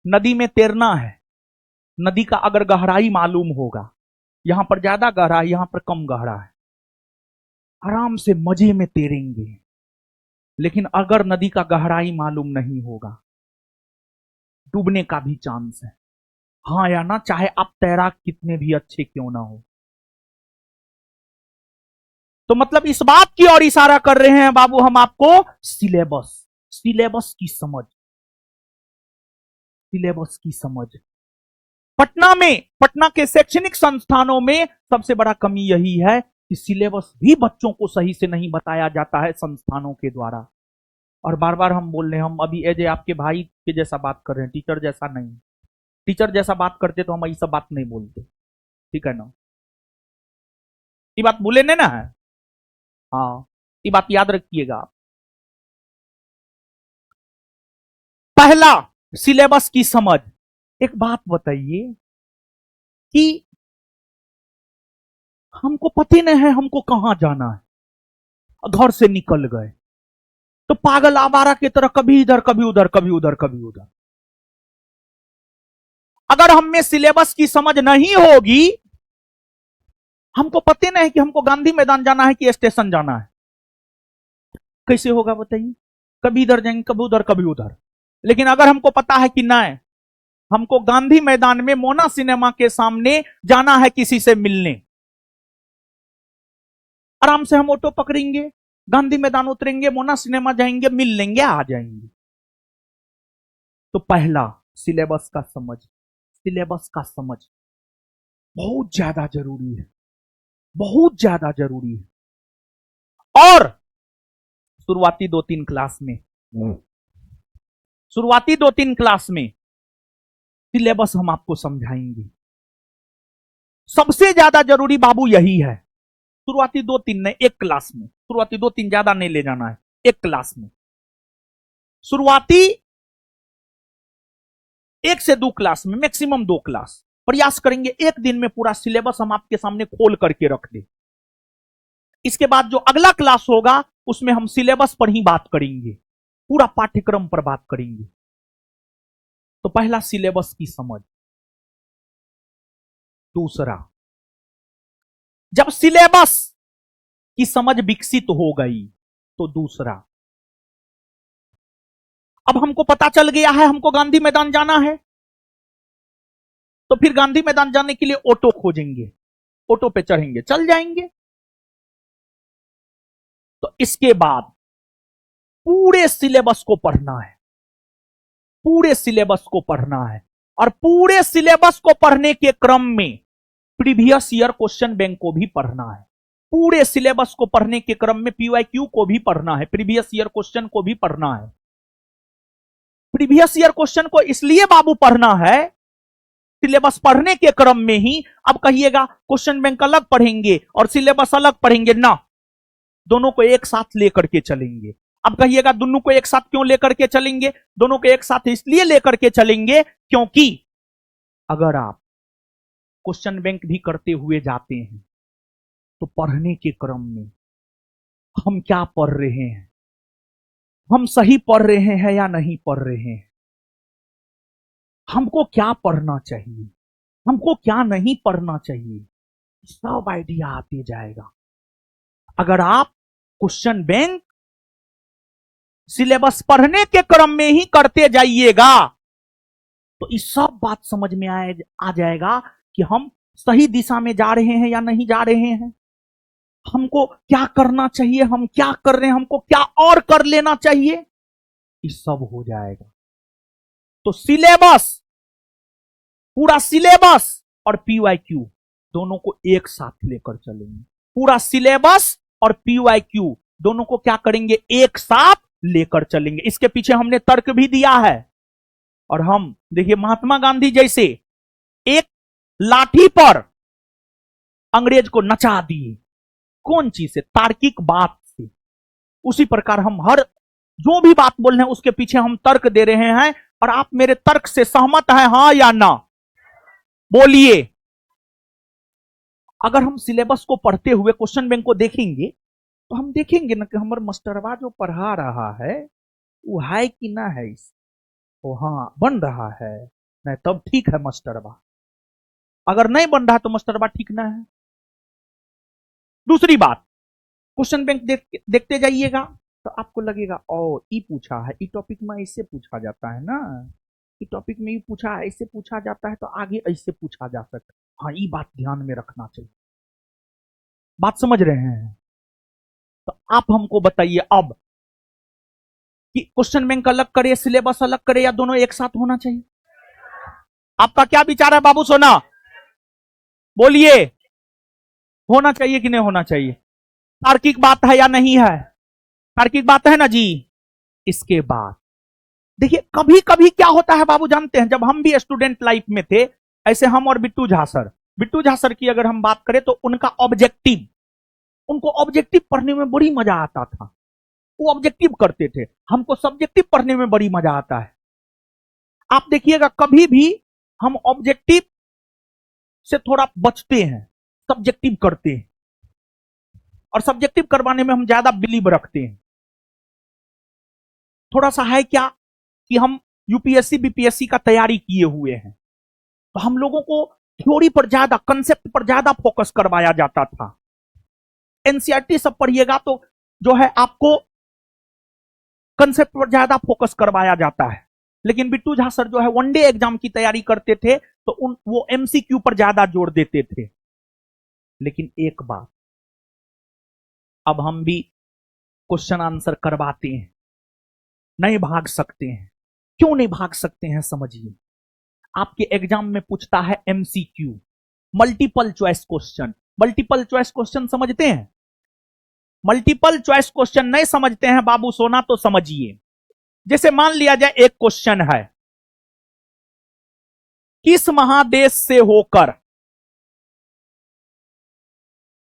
नदी में तैरना है, नदी का अगर गहराई मालूम होगा, यहां पर ज्यादा गहरा है, यहां पर कम गहरा है, आराम से मजे में तैरेंगे। लेकिन अगर नदी का गहराई मालूम नहीं होगा, डूबने का भी चांस है। हाँ या ना, चाहे आप तैराक कितने भी अच्छे क्यों ना हो। तो मतलब इस बात की ओर इशारा कर रहे हैं बाबू हम आपको, सिलेबस की समझ, सिलेबस की समझ। पटना के शैक्षणिक संस्थानों में सबसे बड़ा कमी यही है कि सिलेबस भी बच्चों को सही से नहीं बताया जाता है संस्थानों के द्वारा। और बार बार हम बोल रहे हैं, हम अभी एज आपके भाई के जैसा बात कर रहे हैं, टीचर जैसा नहीं। टीचर जैसा बात करते तो हम ऐसा बात नहीं बोलते, ठीक है ना? ये बात बोले ना है। हाँ, ये बात याद रखिएगा आप। पहला, सिलेबस की समझ। एक बात बताइए कि हमको पता नहीं है हमको कहां जाना है, घर से निकल गए तो पागल आवारा की तरह कभी इधर कभी उधर, कभी उधर कभी उधर। अगर हम में सिलेबस की समझ नहीं होगी, हमको पता नहीं कि हमको गांधी मैदान जाना है कि स्टेशन जाना है, कैसे होगा बताइए? कभी इधर जाएंगे, कभी उधर, कभी उधर। लेकिन अगर हमको पता है कि नहीं, हमको गांधी मैदान में मोना सिनेमा के सामने जाना है किसी से मिलने, आराम से हम ऑटो पकड़ेंगे, गांधी मैदान उतरेंगे, मोना सिनेमा जाएंगे, मिल लेंगे, आ जाएंगे। तो पहला, सिलेबस का समझ। सिलेबस का समझ बहुत ज्यादा जरूरी है, बहुत ज्यादा जरूरी है। और शुरुआती 2-3 क्लास में, शुरुआती 2-3 क्लास में सिलेबस हम आपको समझाएंगे। सबसे ज्यादा जरूरी बाबू यही है। शुरुआती 2-3 ने, एक क्लास में, शुरुआती 2-3 ज्यादा नहीं ले जाना है, एक क्लास में। शुरुआती 1 से 2 क्लास में, मैक्सिमम 2 क्लास प्रयास करेंगे एक दिन में पूरा सिलेबस हम आपके सामने खोल करके रख दे। इसके बाद जो अगला क्लास होगा उसमें हम सिलेबस पर ही बात करेंगे, पूरा पाठ्यक्रम पर बात करेंगे। तो पहला, सिलेबस की समझ। दूसरा, जब सिलेबस की समझ विकसित हो गई तो दूसरा, अब हमको पता चल गया है हमको गांधी मैदान जाना है, तो फिर गांधी मैदान जाने के लिए ऑटो खोजेंगे, ऑटो पे चढ़ेंगे, चल जाएंगे। तो इसके बाद पूरे सिलेबस को पढ़ना है, पूरे सिलेबस को पढ़ना है। और पूरे सिलेबस को पढ़ने के क्रम में प्रीवियस ईयर क्वेश्चन बैंक को भी पढ़ना है। पूरे सिलेबस को पढ़ने के क्रम में पीवाईक्यू को भी पढ़ना है, प्रीवियस ईयर क्वेश्चन को भी पढ़ना है। प्रीवियस ईयर क्वेश्चन को इसलिए बाबू पढ़ना है, सिलेबस पढ़ने के क्रम में ही। अब कहिएगा क्वेश्चन बैंक अलग पढ़ेंगे और सिलेबस अलग पढ़ेंगे, ना, दोनों को एक साथ लेकर के चलेंगे। अब कहिएगा दोनों को एक साथ क्यों लेकर के चलेंगे? दोनों को एक साथ इसलिए लेकर के चलेंगे क्योंकि अगर आप क्वेश्चन बैंक भी करते हुए जाते हैं तो पढ़ने के क्रम में हम क्या पढ़ रहे हैं, हम सही पढ़ रहे हैं या नहीं पढ़ रहे हैं, हमको क्या पढ़ना चाहिए, हमको क्या नहीं पढ़ना चाहिए, सब आइडिया आते जाएगा। अगर आप क्वेश्चन बैंक सिलेबस पढ़ने के क्रम में ही करते जाइएगा तो इस सब बात समझ में आ जाएगा कि हम सही दिशा में जा रहे हैं या नहीं जा रहे हैं, हमको क्या करना चाहिए, हम क्या कर रहे हैं, हमको क्या और कर लेना चाहिए, ये सब हो जाएगा। तो सिलेबस, पूरा सिलेबस और पीवाईक्यू दोनों को एक साथ लेकर चलेंगे। पूरा सिलेबस और पीवाईक्यू दोनों को क्या करेंगे, एक साथ लेकर चलेंगे। इसके पीछे हमने तर्क भी दिया है। और हम देखिए महात्मा गांधी जैसे एक लाठी पर अंग्रेज को नचा दिए, कौन चीज से, तार्किक बात से। उसी प्रकार हम हर जो भी बात बोल रहे हैं उसके पीछे हम तर्क दे रहे हैं, और आप मेरे तर्क से सहमत हैं, हां या ना, बोलिए। अगर हम सिलेबस को पढ़ते हुए क्वेश्चन बैंक को देखेंगे तो हम देखेंगे ना कि हमारे मास्टरवा जो पढ़ा रहा है वो है कि ना है, वो हाँ बन रहा है, नहीं तब ठीक है मास्टरवा, अगर नहीं बन रहा तो मास्टरवा ठीक ना है। दूसरी बात, क्वेश्चन बैंक देखते जाइएगा तो आपको लगेगा ओ ई पूछा है, ई टॉपिक में ऐसे पूछा जाता है ना, ई टॉपिक में ये पूछा है, ऐसे पूछा जाता है, तो आगे ऐसे पूछा जा सकता है, हाँ ये बात ध्यान में रखना चाहिए। बात समझ रहे हैं? तो आप हमको बताइए अब कि क्वेश्चन बैंक अलग करे, सिलेबस अलग करे, या दोनों एक साथ होना चाहिए? आपका क्या विचार है बाबू सोना, बोलिए। होना चाहिए कि नहीं होना चाहिए? तार्किक बात है या नहीं है? तार्किक बात है ना जी। इसके बाद देखिए कभी कभी क्या होता है बाबू, जानते हैं, जब हम भी स्टूडेंट लाइफ में थे, ऐसे हम और बिट्टू झा सर की अगर हम बात करें तो उनको ऑब्जेक्टिव पढ़ने में बड़ी मजा आता था। वो ऑब्जेक्टिव करते थे, हमको सब्जेक्टिव पढ़ने में बड़ी मजा आता है। आप देखिएगा कभी भी हम ऑब्जेक्टिव से थोड़ा बचते हैं, सब्जेक्टिव करते हैं, और सब्जेक्टिव करवाने में हम ज्यादा बिलीव रखते हैं। थोड़ा सा है क्या कि हम यूपीएससी बीपीएससी का तैयारी किए हुए हैं, तो हम लोगों को थ्योरी पर ज्यादा, कंसेप्ट पर ज्यादा फोकस करवाया जाता था। एनसीईआरटी सब पढ़िएगा तो जो है आपको कंसेप्ट पर ज्यादा फोकस करवाया जाता है। लेकिन बिट्टू झा सर जो है वनडे एग्जाम की तैयारी करते थे तो वो एमसीक्यू पर ज्यादा जोर देते थे। लेकिन एक बात, अब हम भी क्वेश्चन आंसर करवाते हैं, नहीं भाग सकते हैं। क्यों नहीं भाग सकते हैं समझिए। आपके एग्जाम में पूछता है MCQ, multiple choice question. Multiple choice question समझते हैं? मल्टीपल चॉइस क्वेश्चन नहीं समझते हैं बाबू सोना तो समझिए। जैसे मान लिया जाए एक क्वेश्चन है, किस महादेश से होकर,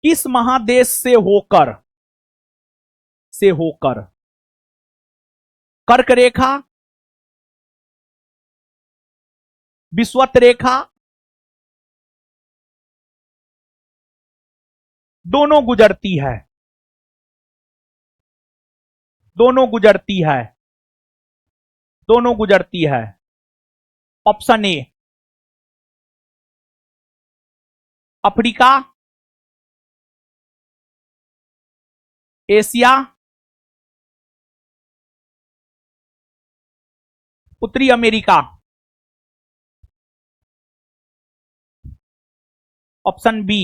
किस महादेश से होकर कर्क रेखा, विषुवत रेखा दोनों गुजरती है, दोनों गुजरती है, दोनों गुजरती है? ऑप्शन ए अफ्रीका, एशिया, उत्तरी America. Option B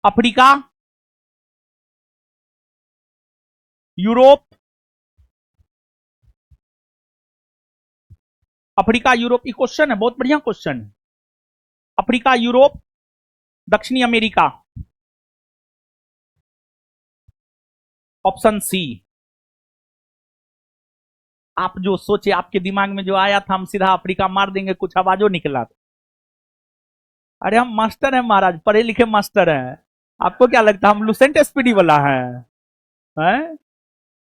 Africa, Europe, Africa Europe. ये क्वेश्चन है, बहुत बढ़िया क्वेश्चन है। अफ्रीका, यूरोप, दक्षिणी अमेरिका। Option C. आप जो सोचे, आपके दिमाग में जो आया था हम सीधा अफ्रीका मार देंगे, कुछ आवाजो निकला था। अरे हम मास्टर हैं महाराज, पढ़े लिखे मास्टर हैं। आपको क्या लगता है हम लुसेंट स्पीडी वाला है?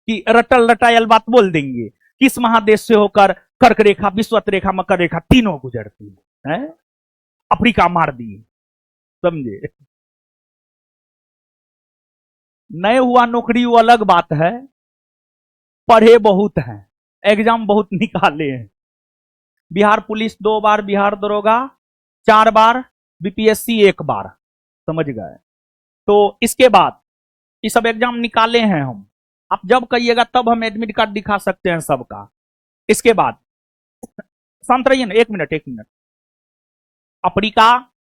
कि रटल रटायल बात बोल देंगे? किस महादेश से होकर कर्क रेखा, विषुवत रेखा, मकर रेखा तीनों गुजरती है? अफ्रीका मार दिए, समझे? नए हुआ नौकरी वो अलग बात है, पढ़े बहुत हैं, एग्जाम बहुत निकाले हैं। बिहार पुलिस 2 बार, बिहार दरोगा 4 बार, बीपीएससी 1 बार, समझ गए? तो इसके बाद ये सब एग्जाम निकाले हैं हम। आप जब कहिएगा तब हम एडमिट कार्ड दिखा सकते हैं सबका। इसके बाद शांत रहिए ना, एक मिनट। Africa,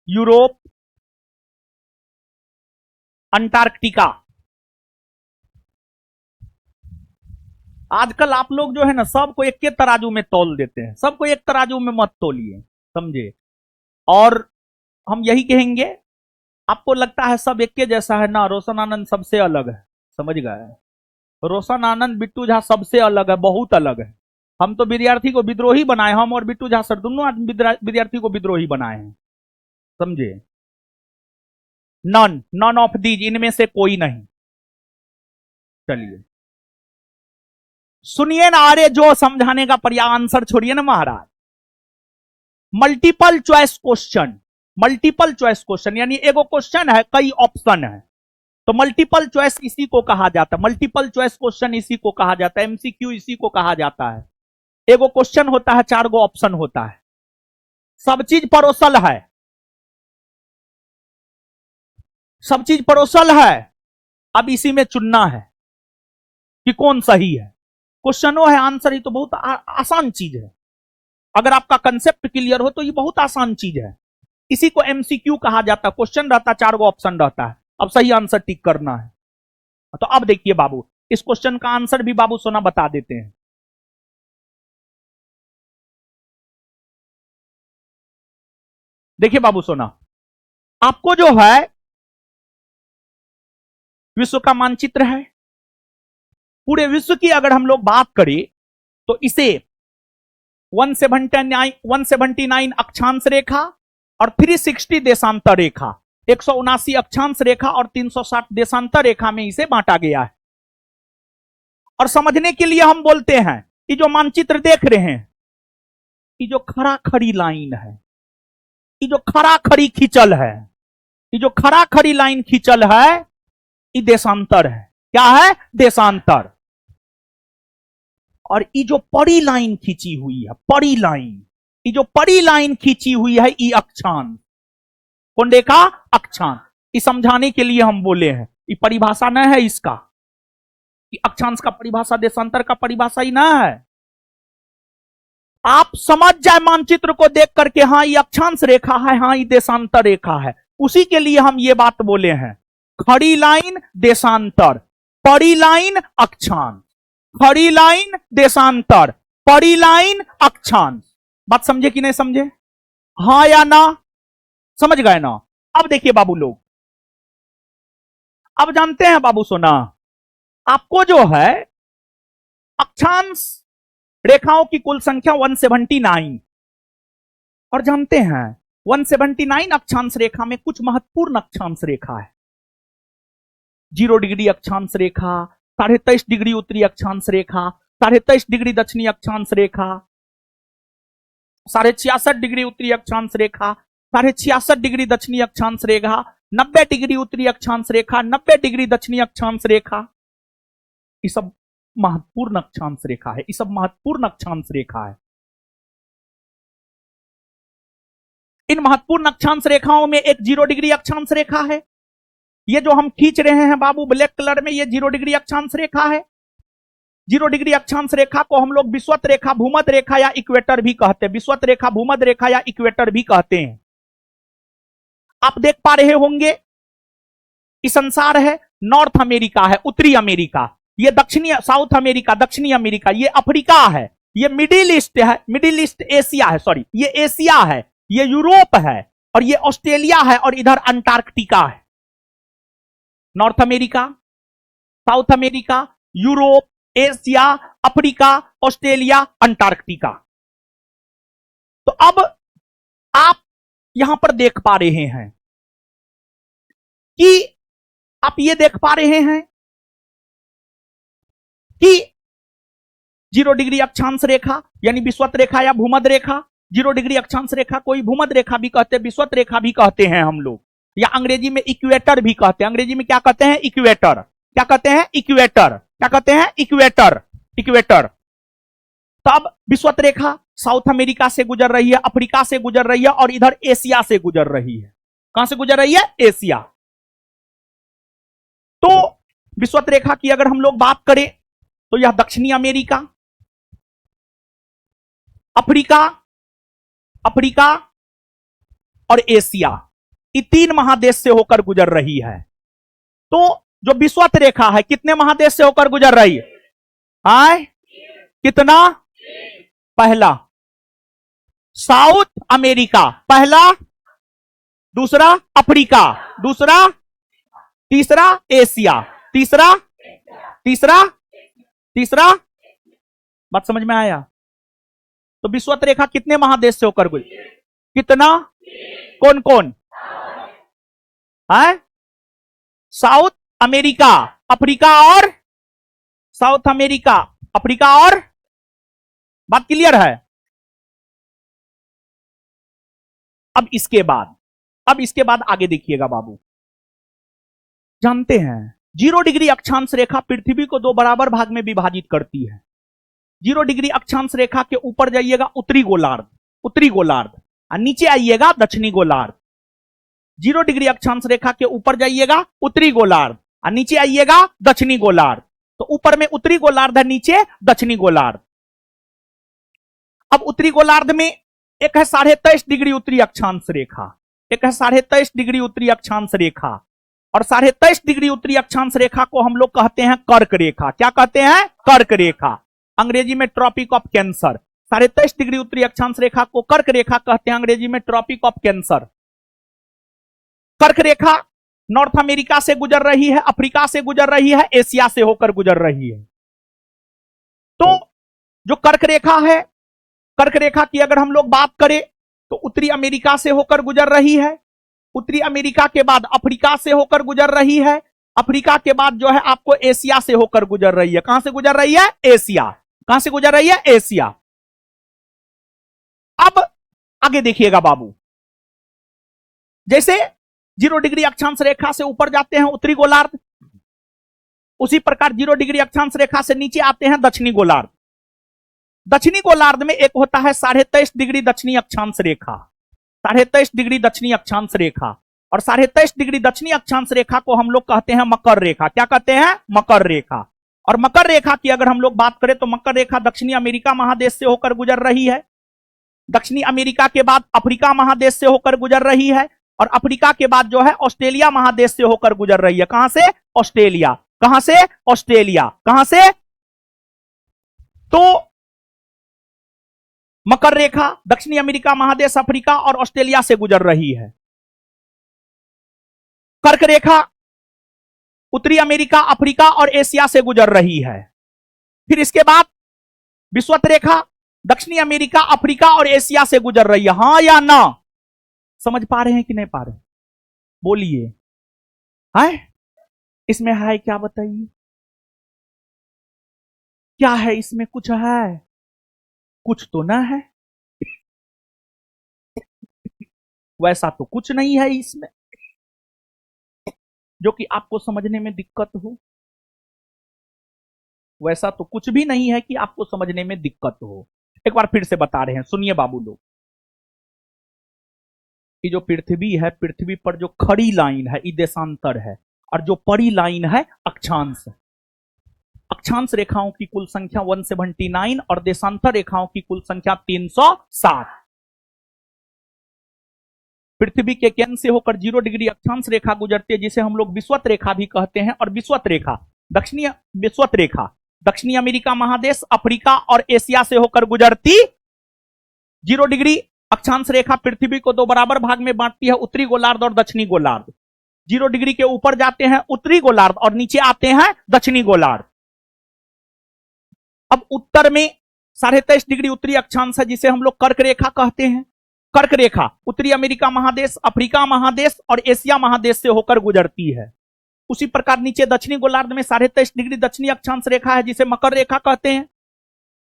Europe, Antarctica. आजकल आप लोग जो है ना सबको एक के तराजू में तौल देते हैं, सबको एक तराजू में मत तोलिए, समझे। और हम यही कहेंगे, आपको लगता है सब एक के जैसा है ना, रोशन आनंद सबसे अलग है, समझ गए। रोशन आनंद बिट्टू झा सबसे अलग है, बहुत अलग है। हम तो विद्यार्थी को विद्रोही बनाए, हम और बिट्टू झा सर दोनों विद्यार्थी को विद्रोही बनाए हैं, समझे। नन ऑफ दीज, इनमें से कोई नहीं। चलिए सुनिए ना, अरे जो समझाने का प्रयास, आंसर छोड़िए ना महाराज। Multiple choice question, multiple choice question यानी एगो क्वेश्चन है, कई ऑप्शन है, तो मल्टीपल चॉइस इसी को कहा जाता है। मल्टीपल चॉइस क्वेश्चन इसी को कहा जाता है, एमसीक्यू इसी को कहा जाता है। एगो क्वेश्चन होता है, 4 गो ऑप्शन होता है, सब चीज परोसल है, सब चीज परोसल है। अब इसी में चुनना है कि कौन सही है। क्वेश्चनों है, आंसर ही तो बहुत आसान चीज है। अगर आपका कंसेप्ट क्लियर हो तो ये बहुत आसान चीज है। इसी को एमसीक्यू कहा जाता है। क्वेश्चन रहता है, 4 गो ऑप्शन रहता है, अब सही आंसर टिक करना है। तो अब देखिए बाबू, इस क्वेश्चन का आंसर भी बाबू सोना बता देते हैं। देखिए बाबू सोना, आपको जो है विश्व का मानचित्र है। पूरे विश्व की अगर हम लोग बात करें तो इसे 179 अक्षांश रेखा और 360 देशांतर रेखा, 179 अक्षांश रेखा और 360 देशांतर रेखा में इसे बांटा गया है। और समझने के लिए हम बोलते हैं कि जो मानचित्र देख रहे हैं, ये जो खड़ा खड़ी लाइन है, ये जो खड़ा खड़ी खींचल है, ये जो खड़ा खड़ी लाइन खींचल है, ये देशांतर है। क्या है? देशांतर। और ये जो पड़ी लाइन खींची हुई है, पड़ी लाइन, ये जो पड़ी लाइन खींची हुई है, ये अक्षांश। कौन देखा? अक्षांश। ये समझाने के लिए हम बोले हैं, ये परिभाषा न है इसका, ये अक्षांश का परिभाषा देशांतर का परिभाषा ही ना है। आप समझ जाए मानचित्र को देख करके, हाँ ये अक्षांश रेखा है, हाँ ये देशांतर रेखा है, उसी के लिए हम ये बात बोले हैं। खड़ी लाइन देशांतर, पड़ी लाइन अक्षांश, खड़ी लाइन देशांतर, पड़ी लाइन अक्षांश। बात समझे कि नहीं समझे? हाँ या ना? समझ गए ना? अब देखिए बाबू लोग, अब जानते हैं बाबू सोना, आपको जो है अक्षांश रेखाओं की कुल संख्या 179, और जानते हैं 179 अक्षांश रेखा में कुछ महत्वपूर्ण अक्षांश रेखा है। 0 डिग्री अक्षांश रेखा, 23.5 डिग्री उत्तरी अक्षांश रेखा, 23.5 डिग्री दक्षिणी अक्षांश रेखा, 66.5 डिग्री उत्तरी अक्षांश रेखा, 66.5 डिग्री दक्षिणी अक्षांश रेखा, 90 डिग्री उत्तरी अक्षांश रेखा, 90 डिग्री दक्षिणी अक्षांश रेखा। ये सब महत्वपूर्ण अक्षांश रेखा है, ये सब महत्वपूर्ण अक्षांश रेखा है। इन महत्वपूर्ण अक्षांश रेखाओं में एक 0 डिग्री अक्षांश रेखा है। ये जो हम खींच रहे हैं बाबू ब्लैक कलर में, ये 0 डिग्री अक्षांश रेखा है। 0 डिग्री अक्षांश रेखा को हम लोग विषुवत रेखा, भूमध्य रेखा या इक्वेटर भी कहते हैं। विषुवत रेखा, भूमध्य रेखा या इक्वेटर भी कहते हैं। आप देख पा रहे होंगे, इस संसार है, नॉर्थ अमेरिका है, उत्तरी अमेरिका, ये दक्षिणी साउथ अमेरिका, दक्षिणी अमेरिका, ये अफ्रीका है, ये मिडिल ईस्ट है, मिडिल ईस्ट एशिया है, सॉरी ये एशिया है, ये यूरोप है, और ये ऑस्ट्रेलिया है, और इधर अंटार्कटिका है। North America, south America, Europe, Asia, Africa, Australia, Antarctica. तो अब आप यहां पर देख पा रहे हैं कि आप ये देख पा रहे हैं कि 0 डिग्री अक्षांश रेखा यानी विषुवत रेखा या भूमध्य रेखा, 0 डिग्री अक्षांश रेखा कोई भूमध्य रेखा भी कहते हैं, विषुवत रेखा भी कहते हैं हम लोग, या अंग्रेजी में इक्वेटर भी कहते हैं। अंग्रेजी में क्या कहते हैं? इक्वेटर। क्या कहते हैं? इक्वेटर। क्या कहते हैं? इक्वेटर। इक्वेटर। तब विषुवत रेखा साउथ अमेरिका से गुजर रही है, अफ्रीका से गुजर रही है, और इधर एशिया से गुजर रही है। कहां से गुजर रही है? एशिया। तो विषुवत रेखा की अगर हम लोग बात करें तो यह दक्षिणी अमेरिका, अफ्रीका, अफ्रीका और एशिया, ये 3 महादेश से होकर गुजर रही है। तो जो विषुवत रेखा है कितने महादेश से होकर गुजर रही है? आए कितना? पहला साउथ अमेरिका, पहला, दूसरा अफ्रीका, दूसरा, तीसरा एशिया, तीसरा, तीसरा, तीसरा। बात समझ में आया? तो विषुवत रेखा कितने महादेश से होकर गुजरी? कितना? कौन कौन है? साउथ अमेरिका, अफ्रीका और साउथ अमेरिका, अफ्रीका और, बात क्लियर है? अब इसके बाद आगे देखिएगा बाबू। जानते हैं 0 डिग्री अक्षांश रेखा पृथ्वी को 2 बराबर भाग में विभाजित करती है। 0 डिग्री अक्षांश रेखा के ऊपर जाइएगा उत्तरी गोलार्ध, उत्तरी गोलार्ध, और नीचे आइएगा दक्षिणी गोलार्ध। 0 डिग्री अक्षांश रेखा के ऊपर जाइएगा उत्तरी गोलार्ध और नीचे आइएगा दक्षिणी गोलार्ध। तो ऊपर में उत्तरी गोलार्ध है, नीचे दक्षिणी गोलार्ध। अब उत्तरी गोलार्ध में एक है 23.5 डिग्री उत्तरी अक्षांश रेखा, एक है 23.5 डिग्री उत्तरी अक्षांश रेखा, और 23.5 डिग्री उत्तरी अक्षांश रेखा को हम लोग कहते हैं कर्क रेखा। क्या कहते हैं? कर्क रेखा, अंग्रेजी में ट्रॉपिक ऑफ कैंसर। 23.5 डिग्री उत्तरी अक्षांश रेखा को कर्क रेखा कहते हैं, अंग्रेजी में ट्रॉपिक ऑफ कैंसर। कर्क रेखा नॉर्थ अमेरिका से गुजर रही है, अफ्रीका से गुजर रही है, एशिया से होकर गुजर रही है। तो जो कर्क रेखा है, कर्क रेखा की अगर हम लोग बात करें तो उत्तरी अमेरिका से होकर गुजर रही है, उत्तरी अमेरिका के बाद अफ्रीका से होकर गुजर रही है, अफ्रीका के बाद जो है आपको एशिया से होकर गुजर रही है। कहां से गुजर रही है? एशिया। कहां से गुजर रही है? एशिया। अब आगे देखिएगा बाबू, जैसे 0 डिग्री अक्षांश रेखा से ऊपर जाते हैं उत्तरी गोलार्ध, उसी प्रकार 0 डिग्री अक्षांश रेखा से नीचे आते हैं दक्षिणी गोलार्ध। दक्षिणी गोलार्ध में एक होता है 23.5 डिग्री दक्षिणी अक्षांश रेखा, 23.5 डिग्री दक्षिणी अक्षांश रेखा, और 23.5 डिग्री दक्षिणी अक्षांश रेखा को हम लोग कहते हैं मकर रेखा। क्या कहते हैं? मकर रेखा। और मकर रेखा की अगर हम लोग बात करें तो मकर रेखा दक्षिणी अमेरिका महादेश से होकर गुजर रही है, दक्षिणी अमेरिका के बाद अफ्रीका महादेश से होकर गुजर रही है, और अफ्रीका के बाद जो है ऑस्ट्रेलिया महादेश से होकर गुजर रही है। कहां से? ऑस्ट्रेलिया। कहां से? ऑस्ट्रेलिया। कहां से? तो मकर रेखा दक्षिणी अमेरिका महादेश, अफ्रीका और ऑस्ट्रेलिया से गुजर रही है। कर्क रेखा उत्तरी अमेरिका, अफ्रीका और एशिया से गुजर रही है। फिर इसके बाद विषुवत रेखा दक्षिणी अमेरिका, अफ्रीका और एशिया से गुजर रही है। हां या ना? समझ पा रहे हैं कि नहीं पा रहे? बोलिए। है इसमें है क्या? बताइए क्या है इसमें? कुछ है? कुछ तो ना है, वैसा तो कुछ नहीं है इसमें जो कि आपको समझने में दिक्कत हो। वैसा तो कुछ भी नहीं है कि आपको समझने में दिक्कत हो। एक बार फिर से बता रहे हैं, सुनिए बाबू लोग। ये जो पृथ्वी है, पृथ्वी पर जो खड़ी लाइन है ये देशांतर है, और जो पड़ी लाइन है अक्षांश है। अक्षांश रेखाओं की कुल संख्या 179 और देशांतर रेखाओं की कुल संख्या 360। पृथ्वी के केंद्र से होकर 0 डिग्री अक्षांश रेखा गुजरती है, जिसे हम लोग विषुवत रेखा भी कहते हैं। और विषुवत रेखा दक्षिणी अमेरिका महादेश, अफ्रीका और एशिया से होकर गुजरती। 0 डिग्री अक्षांश रेखा पृथ्वी को 2 बराबर भाग में बांटती है, उत्तरी गोलार्ध और दक्षिणी गोलार्ध। 0 डिग्री के ऊपर जाते हैं उत्तरी गोलार्ध और नीचे आते हैं दक्षिणी गोलार्ध। अब उत्तर में 23.5 डिग्री उत्तरी अक्षांश है, जिसे हम लोग कर्क रेखा कहते हैं। कर्क रेखा उत्तरी अमेरिका महादेश, अफ्रीका महादेश और एशिया महादेश से होकर गुजरती है। उसी प्रकार नीचे दक्षिणी गोलार्ध में 23.5 डिग्री दक्षिणी अक्षांश रेखा है, जिसे मकर रेखा कहते हैं।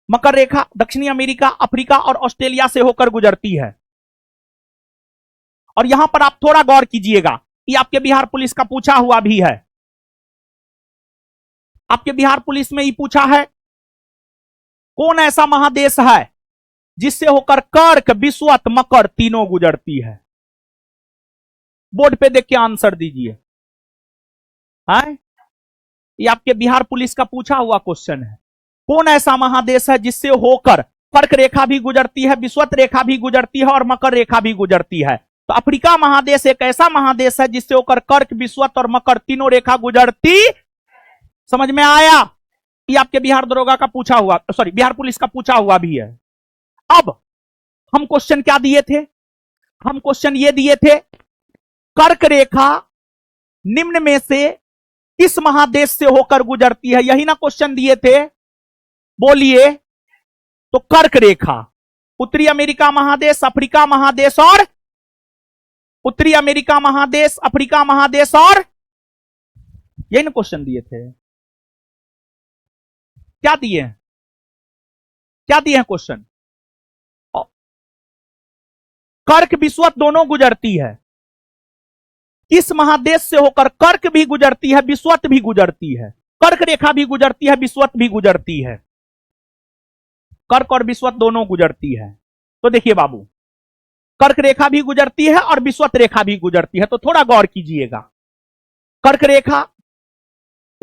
मकर रेखा दक्षिणी अमेरिका, अफ्रीका और ऑस्ट्रेलिया से होकर गुजरती है। और यहां पर आप थोड़ा गौर कीजिएगा, ये आपके बिहार पुलिस का पूछा हुआ भी है। आपके बिहार पुलिस में ये पूछा है, कौन ऐसा महादेश है जिससे होकर कर्क, विषुवत, मकर तीनों गुजरती है? बोर्ड पे देख के आंसर दीजिए। है ये आपके बिहार पुलिस का पूछा हुआ क्वेश्चन है। कौन ऐसा महादेश है जिससे होकर कर्क रेखा भी गुजरती है, विषुवत रेखा भी गुजरती है और मकर रेखा भी गुजरती है? तो अफ्रीका महादेश एक ऐसा महादेश है जिससे होकर कर्क, विषुवत और मकर तीनों रेखा गुजरती। समझ में आया? ये आपके बिहार दरोगा का पूछा हुआ, सॉरी बिहार पुलिस का पूछा हुआ भी है। अब हम क्वेश्चन क्या दिए थे? हम क्वेश्चन ये दिए थे, कर्क रेखा निम्न में से किस महादेश से होकर गुजरती है? यही ना क्वेश्चन दिए थे। बोलिए। तो कर्क रेखा उत्तरी अमेरिका महादेश, अफ्रीका महादेश और उत्तरी अमेरिका महादेश, अफ्रीका महादेश और यही ना क्वेश्चन दिए थे। क्या दिए हैं? क्या दिए हैं क्वेश्चन? कर्क विषुवत दोनों गुजरती है। किस महादेश से होकर कर्क भी गुजरती है, विषुवत भी गुजरती है? कर्क रेखा भी गुजरती है, विषुवत भी गुजरती है। कर्क और विषुवत दोनों गुजरती है। तो देखिए बाबू, कर्क रेखा भी गुजरती है और विषुवत रेखा भी गुजरती है। तो थोड़ा गौर कीजिएगा। कर्क रेखा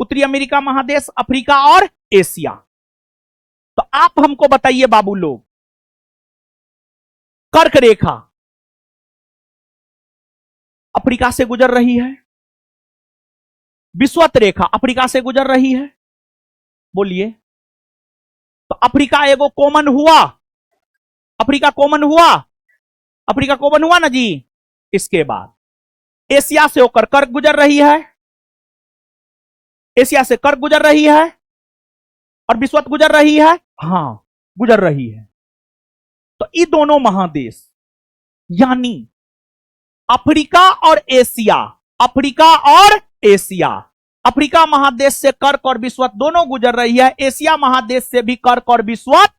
उत्तरी अमेरिका महादेश, अफ्रीका और एशिया। तो आप हमको बताइए बाबू लोग, कर्क रेखा अफ्रीका से गुजर रही है, विषुवत रेखा अफ्रीका से गुजर रही है। बोलिए। तो अफ्रीका एगो कॉमन हुआ, अफ्रीका कॉमन हुआ, अफ्रीका कॉमन हुआ ना जी। इसके बाद एशिया से होकर कर्क गुजर रही है, एशिया से कर्क गुजर रही है और विषुवत गुजर रही है। हां गुजर रही है। तो ये दोनों महादेश यानी अफ्रीका और एशिया, अफ्रीका और एशिया, अफ्रीका महादेश से कर्क और विषुवत दोनों गुजर रही है, एशिया महादेश से भी कर्क और विषुवत।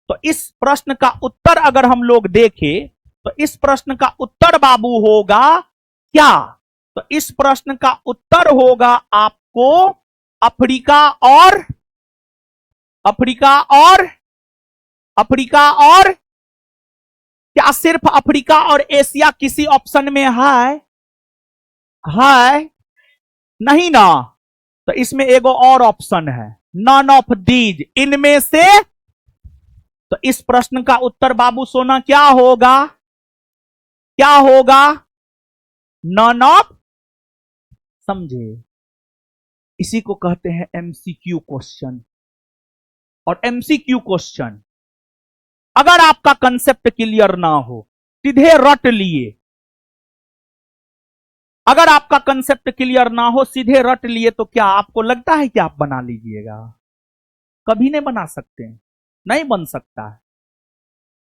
तो इस प्रश्न का उत्तर अगर हम लोग देखें तो इस प्रश्न का उत्तर बाबू होगा क्या? तो इस प्रश्न का उत्तर होगा आपको अफ्रीका और अफ्रीका और अफ्रीका और क्या सिर्फ अफ्रीका और एशिया किसी ऑप्शन में है? है नहीं ना। तो इसमें एगो और ऑप्शन है, नन ऑफ दीज, इनमें से। तो इस प्रश्न का उत्तर बाबू सोना क्या होगा? क्या होगा? None of. समझे? इसी को कहते हैं एमसीक्यू क्वेश्चन। और एमसीक्यू क्वेश्चन अगर आपका कंसेप्ट क्लियर ना हो, सीधे रट लिए। अगर आपका कंसेप्ट क्लियर ना हो, सीधे रट लिए, तो क्या आपको लगता है कि आप बना लीजिएगा? कभी नहीं बना सकते, नहीं बन सकता है।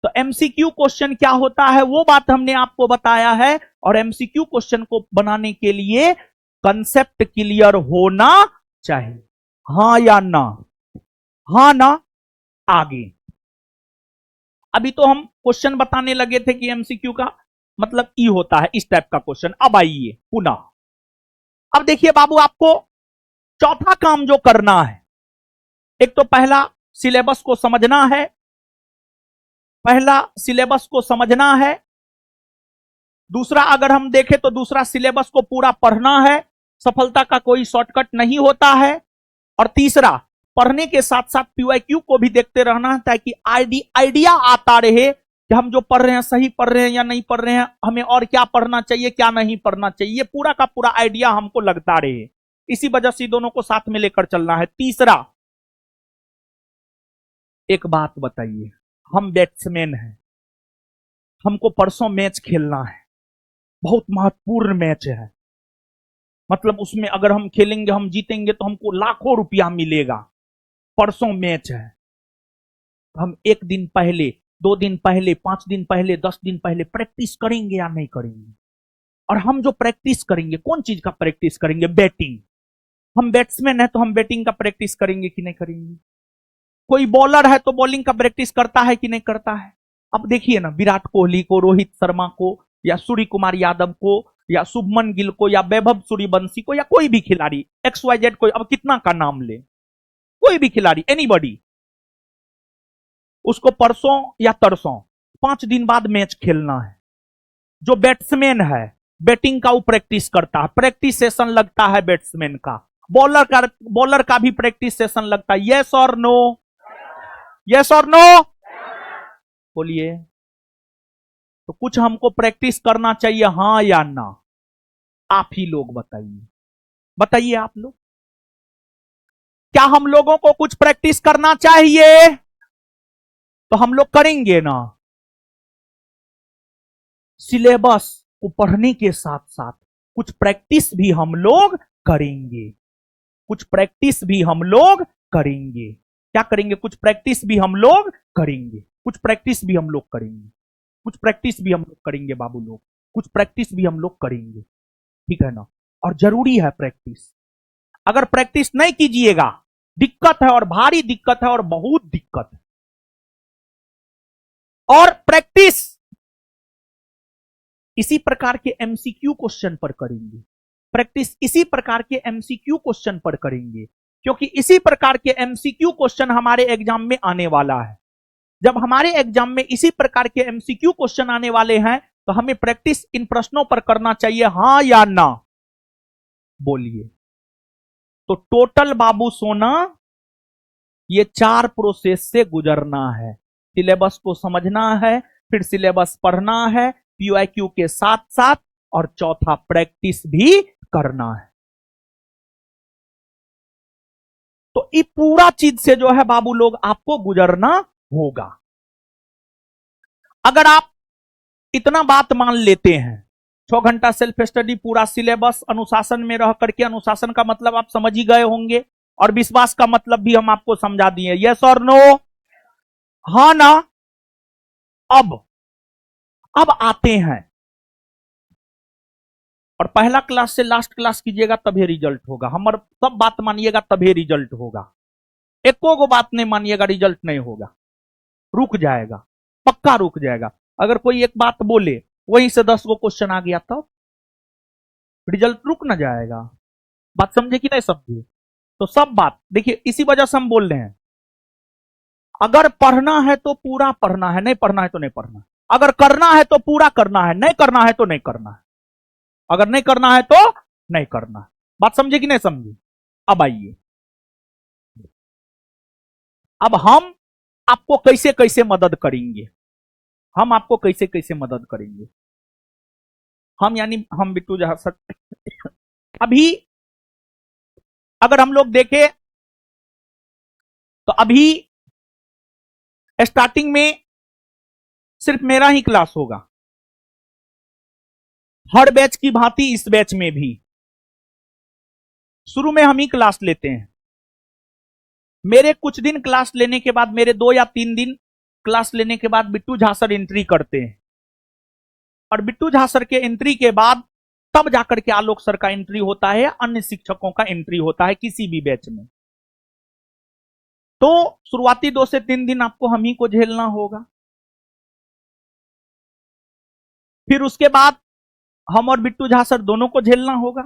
तो एमसीक्यू क्वेश्चन क्या होता है वो बात हमने आपको बताया है। और एमसीक्यू क्वेश्चन को बनाने के लिए कंसेप्ट क्लियर होना चाहिए। हां या ना? हां ना? आगे अभी तो हम क्वेश्चन बताने लगे थे कि एमसीक्यू का मतलब ई होता है, इस टाइप का क्वेश्चन। अब आइए पुनः, अब देखिए बाबू, आपको चौथा काम जो करना है, एक तो पहला सिलेबस को समझना है, पहला सिलेबस को समझना है। दूसरा अगर हम देखें तो दूसरा सिलेबस को पूरा पढ़ना है, सफलता का कोई शॉर्टकट नहीं होता है। और तीसरा पढ़ने के साथ साथ पीवाईक्यू को भी देखते रहना है, ताकि आइडिया आता रहे कि हम जो पढ़ रहे हैं सही पढ़ रहे हैं या नहीं पढ़ रहे हैं, हमें और क्या पढ़ना चाहिए क्या नहीं पढ़ना चाहिए, ये पूरा का पूरा आइडिया हमको लगता रहे। इसी वजह से दोनों को साथ में लेकर चलना है। तीसरा, एक बात बताइए, हम बैट्समैन हैं, हमको परसों मैच खेलना है, बहुत महत्वपूर्ण मैच है। मतलब उसमें अगर हम खेलेंगे, हम जीतेंगे तो हमको लाखों रुपया मिलेगा। परसों मैच है, हम एक दिन पहले, 2 दिन पहले, 5 दिन पहले, 10 दिन पहले प्रैक्टिस करेंगे या नहीं करेंगे? और हम जो प्रैक्टिस करेंगे, कौन चीज का प्रैक्टिस करेंगे? बैटिंग। हम बैट्समैन है तो हम बैटिंग का प्रैक्टिस करेंगे कि नहीं करेंगे? कोई बॉलर है तो बॉलिंग का प्रैक्टिस करता है कि नहीं करता है? अब देखिए ना, विराट कोहली को, रोहित शर्मा को, या सूर्य कुमार यादव को, या शुभमन गिल को, या वैभव सूर्यवंशी को, या कोई भी खिलाड़ी XYZ को, अब कितना का नाम ले, कोई भी खिलाड़ी, एनीबॉडी, उसको परसों या तरसों 5 दिन बाद मैच खेलना है। जो बैट्समैन है बैटिंग का वो प्रैक्टिस करता है, प्रैक्टिस सेशन लगता है बैट्समैन का, बॉलर का भी प्रैक्टिस सेशन लगता है। यस और नो? यस और नो? बोलिए। तो कुछ हमको प्रैक्टिस करना चाहिए, हां या ना? आप ही लोग बताइए, बताइए आप लोग, क्या हम लोगों को कुछ प्रैक्टिस करना चाहिए? तो हम लोग करेंगे ना। सिलेबस को पढ़ने के साथ साथ कुछ प्रैक्टिस भी हम लोग करेंगे, कुछ प्रैक्टिस भी हम लोग करेंगे। क्या करेंगे? कुछ प्रैक्टिस भी हम लोग करेंगे, कुछ प्रैक्टिस भी हम लोग करेंगे, कुछ प्रैक्टिस भी हम लोग करेंगे बाबू लोग, कुछ प्रैक्टिस भी हम लोग करेंगे, ठीक है ना? और जरूरी है प्रैक्टिस। अगर प्रैक्टिस नहीं कीजिएगा दिक्कत है, और भारी दिक्कत है, और बहुत दिक्कत है। और प्रैक्टिस इसी प्रकार के एमसीक्यू क्वेश्चन पर करेंगे, प्रैक्टिस इसी प्रकार के एमसीक्यू क्वेश्चन पर करेंगे, क्योंकि इसी प्रकार के एमसीक्यू क्वेश्चन हमारे एग्जाम में आने वाला है। जब हमारे एग्जाम में इसी प्रकार के एमसीक्यू क्वेश्चन आने वाले हैं, तो हमें प्रैक्टिस इन प्रश्नों पर करना चाहिए, हां या ना? बोलिए। तो टोटल बाबू सोना ये 4 प्रोसेस से गुजरना है। सिलेबस को समझना है, फिर सिलेबस पढ़ना है पीवाईक्यू के साथ साथ, और चौथा प्रैक्टिस भी करना है। तो ये पूरा चीज से जो है बाबू लोग आपको गुजरना होगा। अगर आप इतना बात मान लेते हैं, 6 घंटा सेल्फ स्टडी, पूरा सिलेबस, अनुशासन में रह करके, अनुशासन का मतलब आप समझ ही गए होंगे, और विश्वास का मतलब भी हम आपको समझा दिए। यस और नो? हाँ ना? अब आते हैं, और पहला क्लास से लास्ट क्लास कीजिएगा तभी रिजल्ट होगा। हमारे सब बात मानिएगा तभी रिजल्ट होगा। एको को बात नहीं मानिएगा रिजल्ट नहीं होगा, रुक जाएगा, पक्का रुक जाएगा। अगर कोई एक बात बोले वहीं से 10 गो क्वेश्चन आ गया तो रिजल्ट रुक ना जाएगा। बात समझे कि नहीं समझे? तो सब बात देखिए, इसी वजह से हम बोल रहे हैं, अगर पढ़ना है तो पूरा पढ़ना है, नहीं पढ़ना है तो नहीं पढ़ना है। अगर करना है तो पूरा करना है, नहीं करना है तो नहीं करना है। अगर नहीं करना है तो नहीं करना है। बात समझे कि नहीं समझे? अब आइए, अब हम आपको कैसे कैसे मदद करेंगे, हम आपको कैसे कैसे मदद करेंगे। हम यानी हम बिट्टू जहां सर, अभी अगर हम लोग देखें तो अभी स्टार्टिंग में सिर्फ मेरा ही क्लास होगा, हर बैच की भांति इस बैच में भी शुरू में हम ही क्लास लेते हैं। मेरे कुछ दिन क्लास लेने के बाद, मेरे 2 या 3 दिन क्लास लेने के बाद बिट्टू झा सर एंट्री करते हैं, और बिट्टू झा सर के एंट्री के बाद तब जाकर के आलोक सर का एंट्री होता है, अन्य शिक्षकों का एंट्री होता है किसी भी बैच में। तो शुरुआती 2 से 3 दिन आपको हम ही को झेलना होगा, फिर उसके बाद हम और बिट्टू झा सर दोनों को झेलना होगा,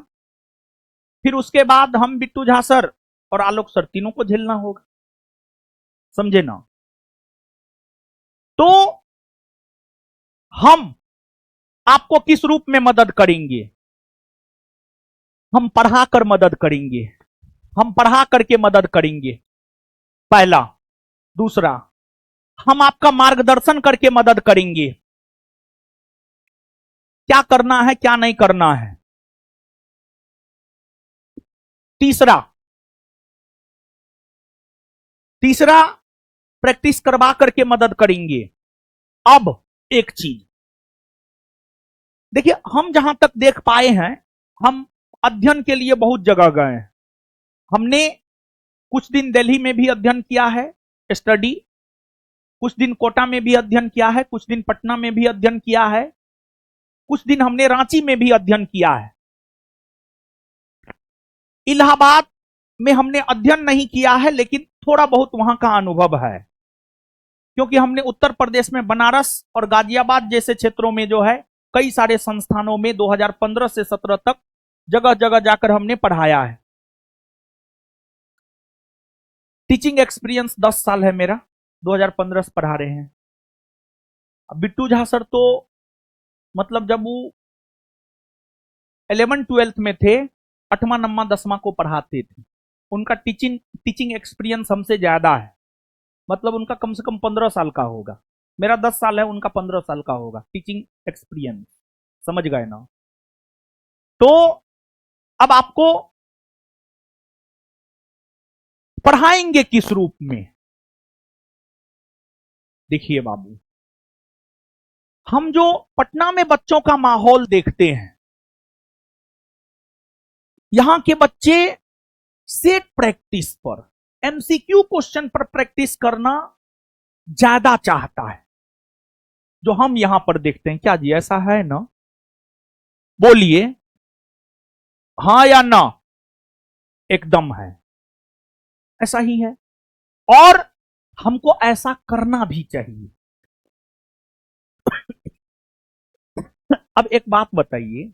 फिर उसके बाद हम बिट्टू झा सर और आलोक सर तीनों को झेलना होगा। समझे ना? तो हम आपको किस रूप में मदद करेंगे? हम पढ़ाकर मदद करेंगे, हम पढ़ा करके मदद करेंगे, पहला। दूसरा, हम आपका मार्गदर्शन करके मदद करेंगे, क्या करना है क्या नहीं करना है। तीसरा, प्रैक्टिस करवा करके मदद करेंगे। अब एक चीज देखिए, हम जहां तक देख पाए हैं, हम अध्ययन के लिए बहुत जगह गए हैं। हमने कुछ दिन दिल्ली में भी अध्ययन किया है स्टडी, कुछ दिन कोटा में भी अध्ययन किया है, कुछ दिन पटना में भी अध्ययन किया है, कुछ दिन हमने रांची में भी अध्ययन किया है। इलाहाबाद में हमने अध्ययन नहीं किया है, लेकिन थोड़ा बहुत वहां का अनुभव है, क्योंकि हमने उत्तर प्रदेश में बनारस और गाजियाबाद जैसे क्षेत्रों में जो है कई सारे संस्थानों में 2015 से 17 तक जगह जगह जाकर हमने पढ़ाया है। टीचिंग एक्सपीरियंस 10 साल है मेरा, 2015 से पढ़ा रहे हैं। अब बिट्टू झा सर तो मतलब जब वो 11 12th में थे, 8वां 9वां 10वां को पढ़ाते थे। उनका टीचिंग एक्सपीरियंस हमसे ज्यादा है, मतलब उनका कम से कम 15 साल का होगा। मेरा 10 साल है, उनका 15 साल का होगा टीचिंग एक्सपीरियंस। समझ गए ना? तो अब आपको पढ़ाएंगे किस रूप में? देखिए बाबू, हम जो पटना में बच्चों का माहौल देखते हैं, यहां के बच्चे सेट प्रैक्टिस पर, एमसीक्यू क्वेश्चन पर प्रैक्टिस करना ज्यादा चाहता है, जो हम यहां पर देखते हैं। क्या जी ऐसा है ना? बोलिए हां या ना। एकदम है, ऐसा ही है, और हमको ऐसा करना भी चाहिए। अब एक बात बताइए,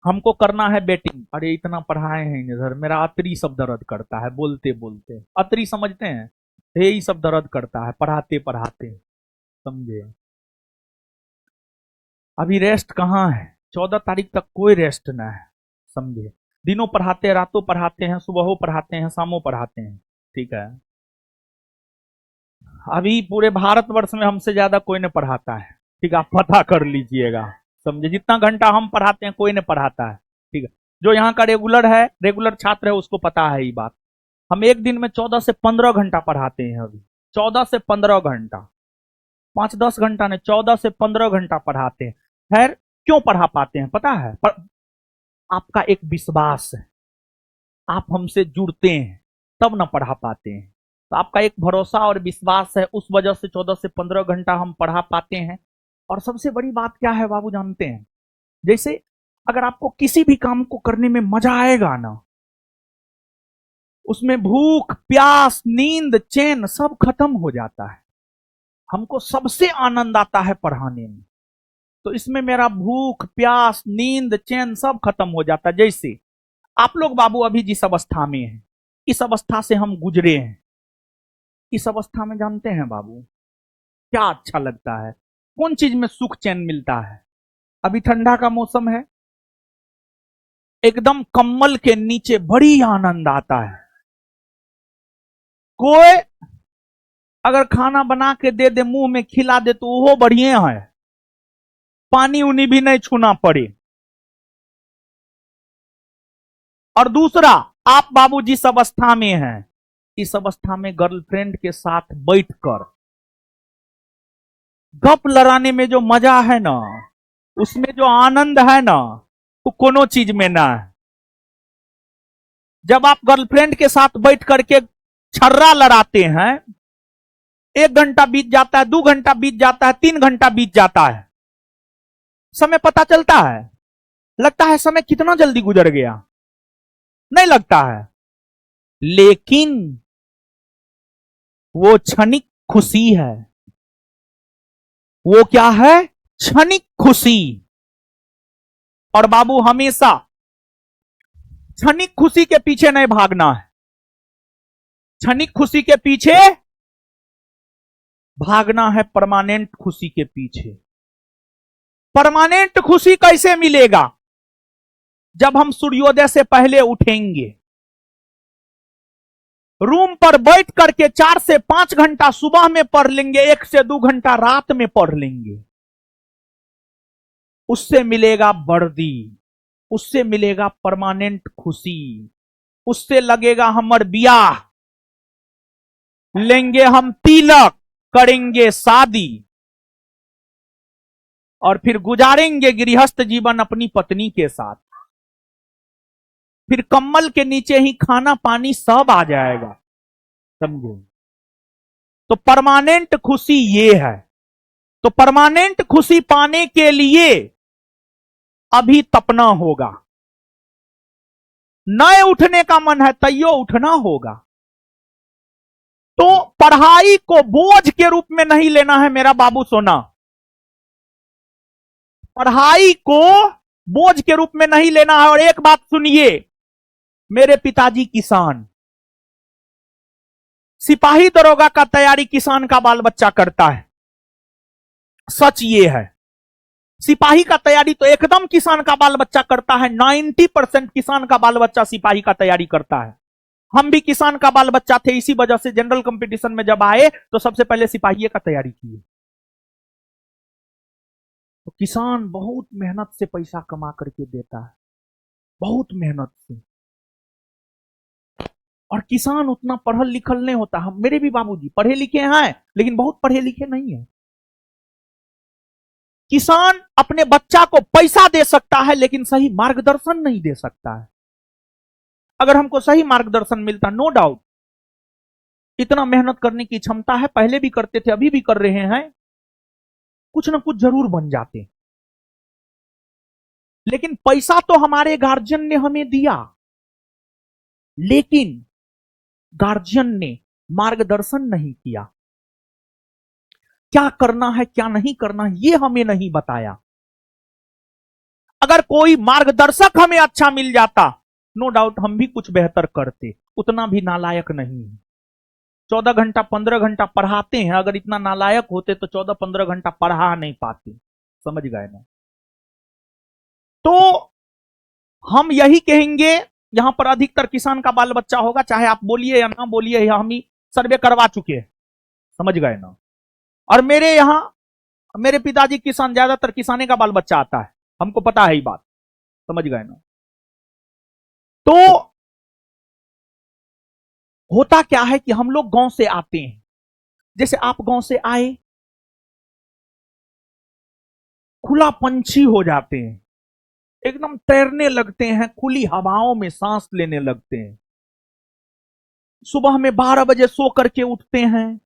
हमको करना है बैटिंग, अरे इतना पढ़ाए हैं इधर, मेरा अतरी सब दर्द करता है बोलते बोलते। अतरी समझते हैं? यही सब दर्द करता है पढ़ाते पढ़ाते, समझे? अभी रेस्ट कहाँ है? 14 तारीख तक कोई रेस्ट ना है, समझे? दिनों पढ़ाते हैं, रातों पढ़ाते हैं, सुबहों पढ़ाते हैं, शामों पढ़ाते हैं, ठीक है? अभी पूरे भारतवर्ष में हमसे ज्यादा कोई नहीं पढ़ाता है, ठीक है? आप पता कर लीजिएगा, समझे? जितना घंटा हम पढ़ाते हैं कोई नहीं पढ़ाता है, ठीक है? जो यहाँ का रेगुलर छात्र है उसको पता है ये बात। हम एक दिन में 14 से 15 घंटा पढ़ाते हैं। अभी 14 से 15 घंटा, 5-10 घंटा ने 14 से 15 घंटा पढ़ाते हैं। खैर, क्यों पढ़ा पाते हैं पता है? आपका एक विश्वास है, आप हमसे जुड़ते हैं तब ना पढ़ा पाते हैं। तो आपका एक भरोसा और विश्वास है, उस वजह से 14 से 15 घंटा हम पढ़ा पाते हैं। और सबसे बड़ी बात क्या है बाबू जानते हैं? जैसे अगर आपको किसी भी काम को करने में मजा आएगा ना, उसमें भूख प्यास नींद चैन सब खत्म हो जाता है। हमको सबसे आनंद आता है पढ़ाने में, तो इसमें मेरा भूख प्यास नींद चैन सब खत्म हो जाता है। जैसे आप लोग बाबू अभी जिस अवस्था में हैं, इस अवस्था से हम गुजरे हैं। इस अवस्था में जानते हैं बाबू क्या अच्छा लगता है? कौन चीज में सुख चैन मिलता है? अभी ठंडा का मौसम है, एकदम कम्बल के नीचे बड़ी आनंद आता है। कोई अगर खाना बना के दे दे, मुंह में खिला दे, तो वो बढ़िया है, पानी उनी भी नहीं छूना पड़े। और दूसरा, आप बाबू जिस अवस्था में हैं, इस अवस्था में गर्लफ्रेंड के साथ बैठकर गप लड़ाने में जो मजा है ना, उसमें जो आनंद है ना, वो कोनो चीज में ना है। जब आप गर्लफ्रेंड के साथ बैठ करके छर्रा लड़ाते हैं, 1 घंटा बीत जाता है, 2 घंटा बीत जाता है, 3 घंटा बीत जाता है, समय पता चलता है? लगता है समय कितना जल्दी गुजर गया, नहीं लगता है। लेकिन वो क्षणिक खुशी है। वो क्या है? क्षणिक खुशी। और बाबू हमेशा क्षणिक खुशी के पीछे नहीं भागना है। क्षणिक खुशी के पीछे भागना है परमानेंट खुशी के पीछे। परमानेंट खुशी कैसे मिलेगा? जब हम सूर्योदय से पहले उठेंगे, रूम पर बैठ करके 4 से 5 घंटा सुबह में पढ़ लेंगे, 1 से 2 घंटा रात में पढ़ लेंगे, उससे मिलेगा वर्दी, उससे मिलेगा परमानेंट खुशी, उससे लगेगा हमर ब्याह, लेंगे हम तिलक, करेंगे शादी, और फिर गुजारेंगे गृहस्थ जीवन अपनी पत्नी के साथ। फिर कम्बल के नीचे ही खाना पानी सब आ जाएगा, समझो? तो परमानेंट खुशी ये है। तो परमानेंट खुशी पाने के लिए अभी तपना होगा। नए उठने का मन है, तैयो उठना होगा। तो पढ़ाई को बोझ के रूप में नहीं लेना है मेरा बाबू सोना। पढ़ाई को बोझ के रूप में नहीं लेना है। और एक बात सुनिए, मेरे पिताजी किसान, सिपाही दरोगा का तैयारी किसान का बाल बच्चा करता है, सच ये है। सिपाही का तैयारी तो एकदम किसान का बाल बच्चा करता है। 90% किसान का बाल बच्चा सिपाही का तैयारी करता है। हम भी किसान का बाल बच्चा थे, इसी वजह से जनरल कंपटीशन में जब आए तो सबसे पहले सिपाही का तैयारी किए। तो किसान बहुत मेहनत से पैसा कमा करके देता है, बहुत मेहनत से। और किसान उतना पढ़ल लिखल नहीं होता। हम, मेरे भी बाबूजी पढ़े लिखे हैं, लेकिन बहुत पढ़े लिखे नहीं है। किसान अपने बच्चा को पैसा दे सकता है, लेकिन सही मार्गदर्शन नहीं दे सकता है। अगर हमको सही मार्गदर्शन मिलता, नो डाउट इतना मेहनत करने की क्षमता है, पहले भी करते थे, अभी भी कर रहे हैं, कुछ ना कुछ जरूर बन जाते। लेकिन पैसा तो हमारे गार्जियन ने हमें दिया, लेकिन गार्जियन ने मार्गदर्शन नहीं किया। क्या करना है क्या नहीं करना ये हमें नहीं बताया। अगर कोई मार्गदर्शक हमें अच्छा मिल जाता, नो डाउट हम भी कुछ बेहतर करते। उतना भी नालायक नहीं है। 14 घंटा 15 घंटा पढ़ाते हैं, अगर इतना नालायक होते तो 14-15 घंटा पढ़ा नहीं पाते। समझ गए ना? तो हम यही कहेंगे, यहां पर अधिकतर किसान का बाल बच्चा होगा, चाहे आप बोलिए या ना बोलिए, या हम ही सर्वे करवा चुके हैं। समझ गए ना? और मेरे यहां मेरे पिताजी किसान, ज्यादातर किसाने का बाल बच्चा आता है, हमको पता है ये बात। समझ गए ना? तो होता क्या है कि हम लोग गांव से आते हैं, जैसे आप गांव से आए, खुला पंछी हो जाते हैं, एकदम तैरने लगते हैं, खुली हवाओं में सांस लेने लगते हैं। सुबह में 12 बजे सो करके उठते हैं,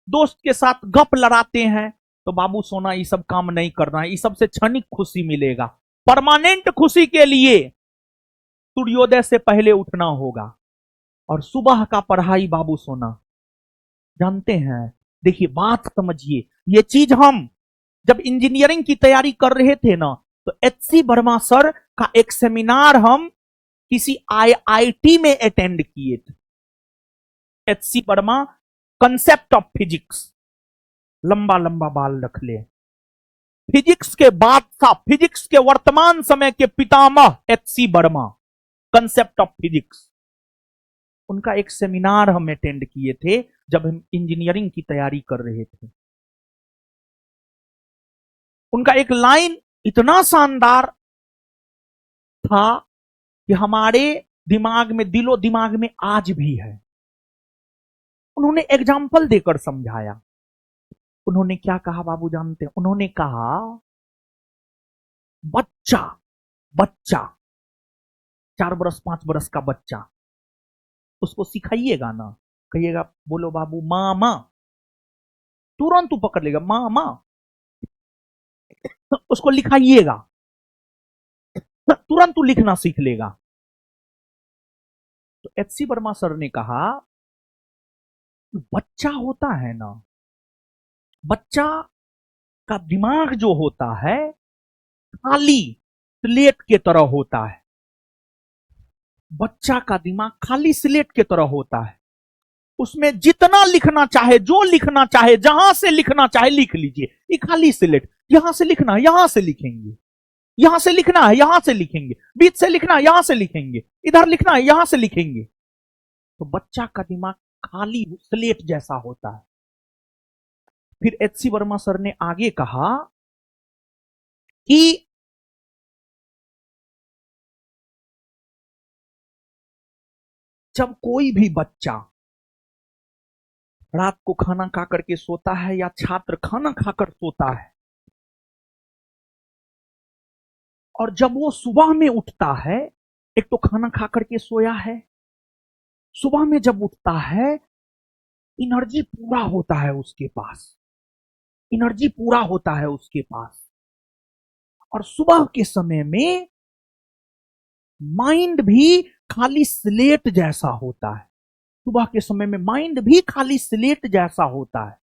दोस्त के साथ गप लड़ाते हैं। तो बाबू सोना ये सब काम नहीं करना है, ये सबसे क्षणिक खुशी मिलेगा। परमानेंट खुशी के लिए सूर्योदय से पहले उठना होगा। और सुबह का पढ़ाई बाबू सोना, जानते हैं, देखिए बात समझिए, ये चीज हम जब इंजीनियरिंग की तैयारी कर रहे थे ना, तो एचसी वर्मा सर का एक सेमिनार हम किसी आईआईटी में अटेंड किए थे। HC Verma, concept of physics, लंबा लंबा बाल रख ले, फिजिक्स के बादशाह, फिजिक्स के वर्तमान समय के पितामह H C Verma, concept of physics. उनका एक सेमिनार हम अटेंड किए थे जब हम इंजीनियरिंग की तैयारी कर रहे थे। उनका एक लाइन इतना शानदार था कि हमारे दिमाग में, दिलो दिमाग में आज भी है। उन्होंने एग्जाम्पल देकर समझाया। उन्होंने क्या कहा बाबू जानते हैं? उन्होंने कहा, बच्चा बच्चा 4 बरस 5 बरस का बच्चा, उसको सिखाइएगा ना, कहिएगा बोलो बाबू मामा, तुरंत वो पकड़ लेगा मामा। उसको लिखाइएगा, तुरंत वो लिखना सीख लेगा। तो एचसी वर्मा सर ने कहा, बच्चा होता है ना, बच्चा का दिमाग जो होता है खाली स्लेट के तरह होता है। बच्चा का दिमाग खाली स्लेट के तरह होता है, उसमें जितना लिखना चाहे, जो लिखना चाहे, जहां से लिखना चाहे लिख लीजिए। ये खाली स्लेट, यहां से लिखना है यहां से लिखेंगे, यहां से लिखना है यहां से लिखेंगे, बीच से लिखना है यहां से लिखेंगे, इधर लिखना है यहां से लिखेंगे। तो बच्चा का दिमाग खाली स्लेट जैसा होता है। फिर एचसी वर्मा सर ने आगे कहा कि जब कोई भी बच्चा रात को खाना खा करके सोता है, या छात्र खाना खाकर सोता है, और जब वो सुबह में उठता है, एक तो खाना खा करके सोया है, सुबह में जब उठता है, एनर्जी पूरा होता है उसके पास, एनर्जी पूरा होता है उसके पास। और सुबह के समय में माइंड भी खाली स्लेट जैसा होता है, सुबह के समय में माइंड भी खाली स्लेट जैसा होता है।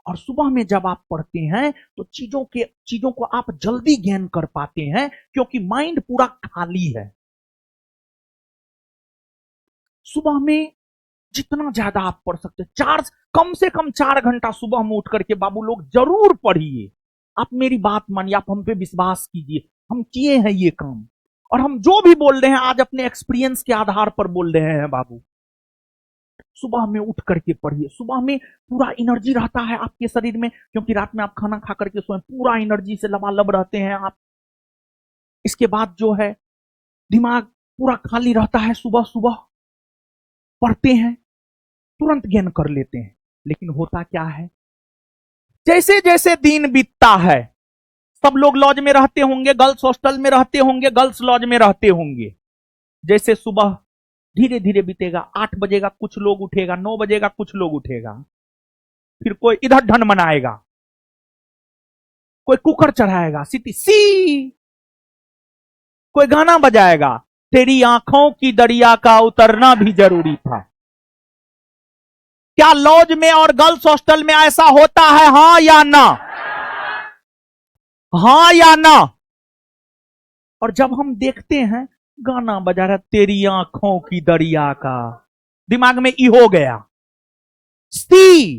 और सुबह में जब आप पढ़ते हैं तो चीजों को आप जल्दी गेन कर पाते हैं, क्योंकि माइंड पूरा खाली है। सुबह में जितना ज्यादा आप पढ़ सकते, कम से कम 4 घंटा सुबह में उठ करके बाबू लोग जरूर पढ़िए। आप मेरी बात मानिए, आप हम पे विश्वास कीजिए, हम किए हैं ये काम, और हम जो भी बोल रहे हैं आज अपने एक्सपीरियंस के आधार पर बोल रहे हैं बाबू। सुबह में उठ करके पढ़िए, सुबह में पूरा एनर्जी रहता है आपके शरीर में, क्योंकि रात में आप खाना खा करके सोए, पूरा एनर्जी से लबालब रहते हैं आप। इसके बाद जो है दिमाग पूरा खाली रहता है, सुबह सुबह पढ़ते हैं, तुरंत ज्ञान कर लेते हैं। लेकिन होता क्या है, जैसे जैसे दिन बीतता है, सब लोग लॉज में रहते होंगे, गर्ल्स हॉस्टल में रहते होंगे, गर्ल्स लॉज में रहते होंगे, जैसे सुबह धीरे धीरे बीतेगा, 8 बजेगा कुछ लोग उठेगा, 9 बजेगा कुछ लोग उठेगा, फिर कोई इधर ढन मनाएगा, कोई कुकर चढ़ाएगा सीटी सी, कोई गाना बजाएगा, तेरी आंखों की दरिया का उतरना भी जरूरी था। क्या लॉज में और गर्ल्स हॉस्टल में ऐसा होता है, हां या ना? हां या ना? और जब हम देखते हैं गाना बजा रहा तेरी आंखों की दरिया का, दिमाग में ई हो गया, सी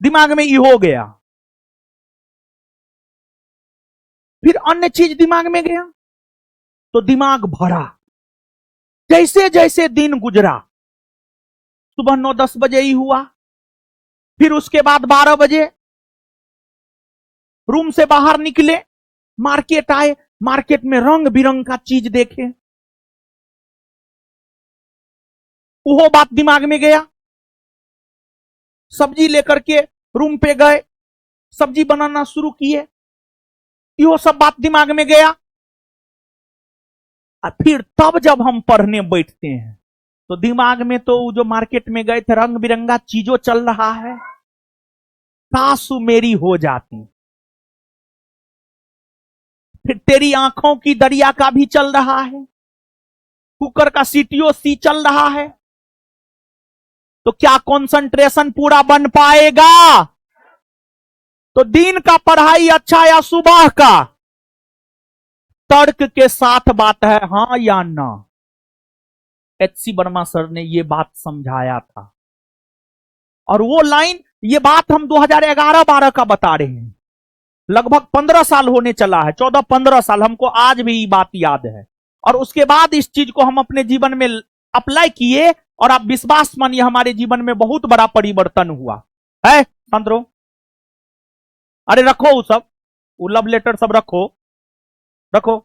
दिमाग में ई हो गया, फिर अन्य चीज दिमाग में गया तो दिमाग भरा। जैसे जैसे दिन गुजरा, सुबह 9-10 बजे ही हुआ, फिर उसके बाद 12 बजे रूम से बाहर निकले, मार्केट आए, मार्केट में रंग बिरंग का चीज देखे, वो बात दिमाग में गया। सब्जी लेकर के रूम पे गए, सब्जी बनाना शुरू किए, यो सब बात दिमाग में गया। और फिर तब जब हम पढ़ने बैठते हैं तो दिमाग में तो जो मार्केट में गए थे रंग बिरंगा चीजों चल रहा है, काश मेरी हो जाती। फिर तेरी आंखों की दरिया का भी चल रहा है, कुकर का सीटीओ सी चल रहा है, तो क्या कंसंट्रेशन पूरा बन पाएगा? तो दिन का पढ़ाई अच्छा या सुबह का? तर्क के साथ बात है, हां या ना। एचसी वर्मा सर ने यह बात समझाया था, और वो लाइन, ये बात हम 2011-12 का बता रहे हैं, लगभग 15 साल होने चला है, 14-15 साल, हमको आज भी ये बात याद है। और उसके बाद इस चीज को हम अपने जीवन में अप्लाई किए, और आप विश्वास मानिए हमारे जीवन में बहुत बड़ा परिवर्तन हुआ है। संतरो, अरे रखो वो सब, वो लव लेटर सब रखो, रखो।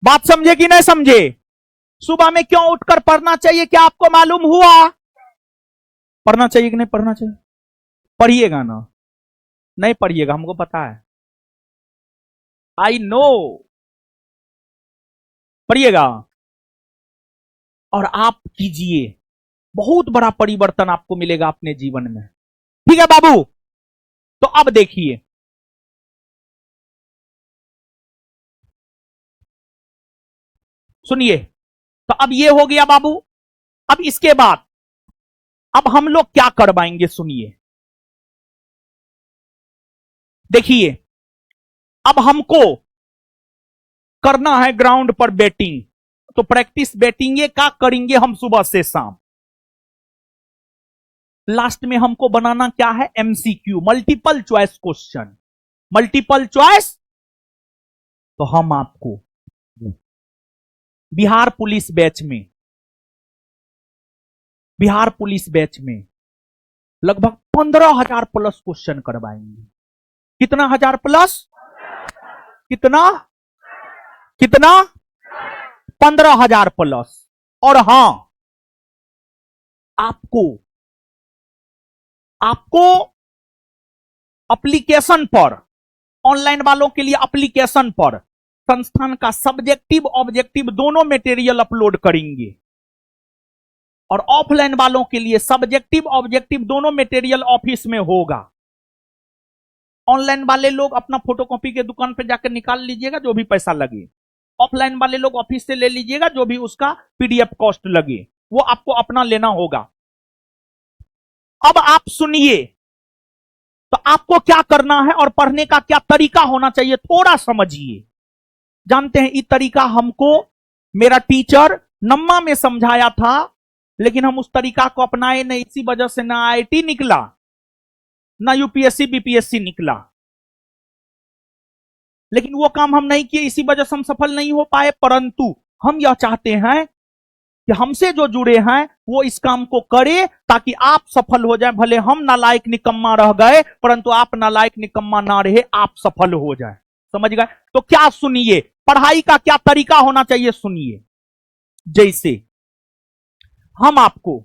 बात समझे कि नहीं समझे? सुबह में क्यों उठकर पढ़ना चाहिए, क्या आपको मालूम हुआ? पढ़ना चाहिए कि नहीं पढ़ना चाहिए? पढ़िएगा ना? नहीं पढ़िएगा, हमको पता है, आई नो। पढ़िएगा और आप कीजिए, बहुत बड़ा परिवर्तन आपको मिलेगा अपने जीवन में। ठीक है बाबू? तो अब देखिए, सुनिए, तो अब ये हो गया बाबू। अब इसके बाद अब हम लोग क्या करवाएंगे, सुनिए। देखिए, अब हमको करना है ग्राउंड पर बैटिंग, तो प्रैक्टिस बैटिंग का करेंगे हम सुबह से शाम। लास्ट में हमको बनाना क्या है, MCQ, multiple choice question, multiple choice. तो हम आपको बिहार पुलिस बैच में लगभग 15,000 प्लस क्वेश्चन करवाएंगे। कितना हजार प्लस? कितना? कितना? 15,000 प्लस। और हां, आपको एप्लीकेशन पर, ऑनलाइन वालों के लिए एप्लीकेशन पर संस्थान का सब्जेक्टिव ऑब्जेक्टिव दोनों मटेरियल अपलोड करेंगे, और ऑफलाइन वालों के लिए सब्जेक्टिव ऑब्जेक्टिव दोनों मटेरियल ऑफिस में होगा। ऑनलाइन वाले लोग अपना फोटोकॉपी के दुकान पे जाकर निकाल लीजिएगा जो भी पैसा लगे, ऑफलाइन वाले लोग ऑफिस से ले लीजिएगा जो भी उसका पीडीएफ कॉस्ट लगे, वो आपको अपना लेना होगा। अब आप सुनिए, तो आपको क्या करना है और पढ़ने का क्या तरीका होना चाहिए, थोड़ा समझिए। जानते हैं, ये तरीका हमको मेरा टीचर नम्मा में समझाया था, लेकिन हम उस तरीका को अपनाए नहीं, इसी वजह से ना आईआईटी निकला, ना यूपीएससी बीपीएससी निकला। लेकिन वो काम हम नहीं किए, इसी वजह से हम सफल नहीं हो पाए। परंतु हम यह चाहते हैं कि हमसे जो जुड़े हैं वो इस काम को करे ताकि आप सफल हो जाए। भले हम नालायक निकम्मा रह गए, परंतु आप नालायक निकम्मा ना रहे, आप सफल हो जाए। समझ गए? तो क्या सुनिए, पढ़ाई का क्या तरीका होना चाहिए सुनिए। जैसे हम आपको,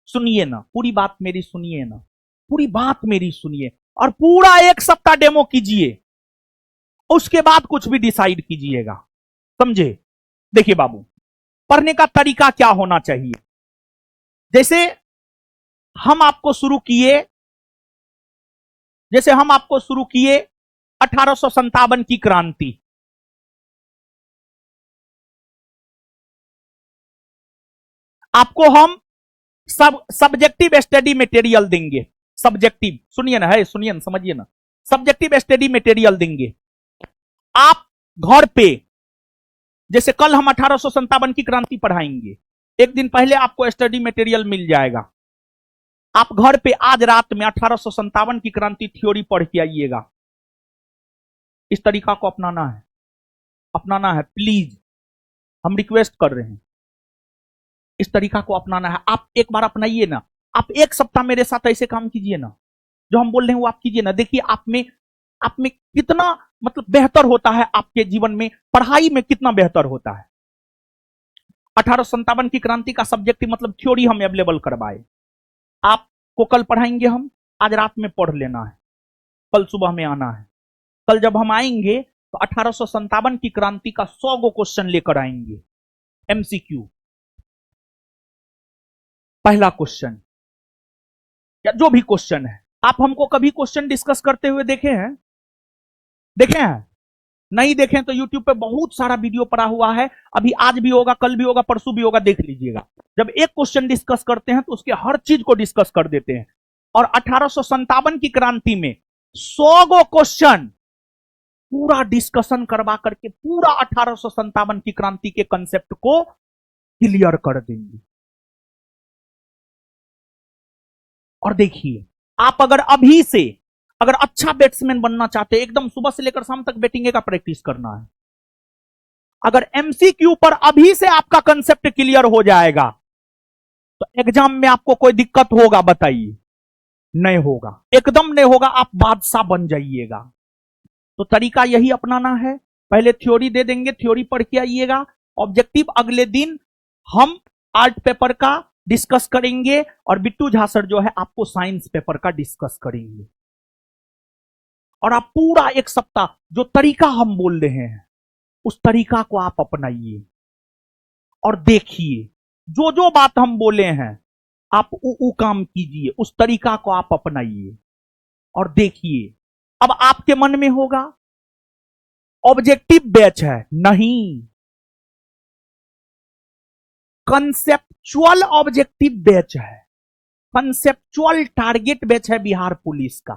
सुनिए ना, पूरी बात मेरी सुनिए ना, पूरी बात मेरी सुनिए, और पूरा 1 सप्ताह डेमो कीजिए, उसके बाद कुछ भी डिसाइड कीजिएगा। समझे? देखिए बाबू, पढ़ने का तरीका क्या होना चाहिए। जैसे हम आपको शुरू किए, 1857 की क्रांति। आपको हम सब्जेक्टिव स्टडी मटेरियल देंगे। सब्जेक्टिव, सुनिए ना, है सुनिए ना, समझिए ना, सब्जेक्टिव स्टडी मटेरियल देंगे। आप घर पे, जैसे कल हम 1857 की क्रांति पढ़ाएंगे, एक दिन पहले आपको स्टडी मटेरियल मिल जाएगा। आप घर पे आज रात में 1857 की क्रांति थ्योरी पढ़ के आइएगा। इस तरीका को अपनाना है, अपनाना है, प्लीज, हम रिक्वेस्ट कर रहे हैं, इस तरीका को अपनाना है। आप एक बार अपनाइए ना, आप 1 सप्ताह मेरे साथ ऐसे काम कीजिए ना, जो हम बोल रहे हैं वो आप कीजिए ना। देखिए आप में कितना मतलब बेहतर होता है, आपके जीवन में पढ़ाई में कितना बेहतर होता है। 1857 की क्रांति का सब्जेक्टिव मतलब थ्योरी हम अवेलेबल करवाए, आपको कल पढ़ाएंगे हम, आज रात में पढ़ लेना है, कल सुबह में आना है। कल जब हम आएंगे तो 1857 की क्रांति का 100 गो क्वेश्चन लेकर आएंगे, एमसीक्यू। पहला क्वेश्चन या जो भी क्वेश्चन है, आप हमको कभी क्वेश्चन डिस्कस करते हुए देखे हैं? देखे हैं? नहीं देखें तो YouTube पे बहुत सारा वीडियो पड़ा हुआ है, अभी आज भी होगा, कल भी होगा, परसों भी होगा, देख लीजिएगा। जब एक क्वेश्चन डिस्कस करते हैं तो उसके हर चीज को डिस्कस कर देते हैं। और 1857 की क्रांति में 100 गो क्वेश्चन पूरा डिस्कशन करवा करके पूरा 1857 की क्रांति के कंसेप्ट को क्लियर कर देंगे। और देखिए, आप अगर अभी से अगर अच्छा बैट्समैन बनना चाहते हैं, एकदम सुबह से लेकर शाम तक बैटिंग का प्रैक्टिस करना है, अगर एमसीक्यू पर अभी से आपका कंसेप्ट क्लियर हो जाएगा तो एग्जाम में आपको कोई दिक्कत होगा? बताइए। नहीं होगा, एकदम नहीं होगा, आप बादशाह बन जाइएगा। तो तरीका यही अपनाना है, पहले थ्योरी दे देंगे, थ्योरी पढ़ के आइएगा। ऑब्जेक्टिव अगले दिन हम आर्ट पेपर का डिस्कस करेंगे और बिट्टू झा सर जो है आपको साइंस पेपर का डिस्कस करेंगे। और आप पूरा 1 सप्ताह जो तरीका हम बोल रहे हैं उस तरीका को आप अपनाइए और देखिए, जो जो बात हम बोले हैं आप ऊ काम कीजिए, उस तरीका को आप अपनाइए और देखिए। अब आपके मन में होगा ऑब्जेक्टिव बैच है, नहीं, कंसेप्चुअल ऑब्जेक्टिव बैच है, कंसेप्चुअल टारगेट बैच है बिहार पुलिस का,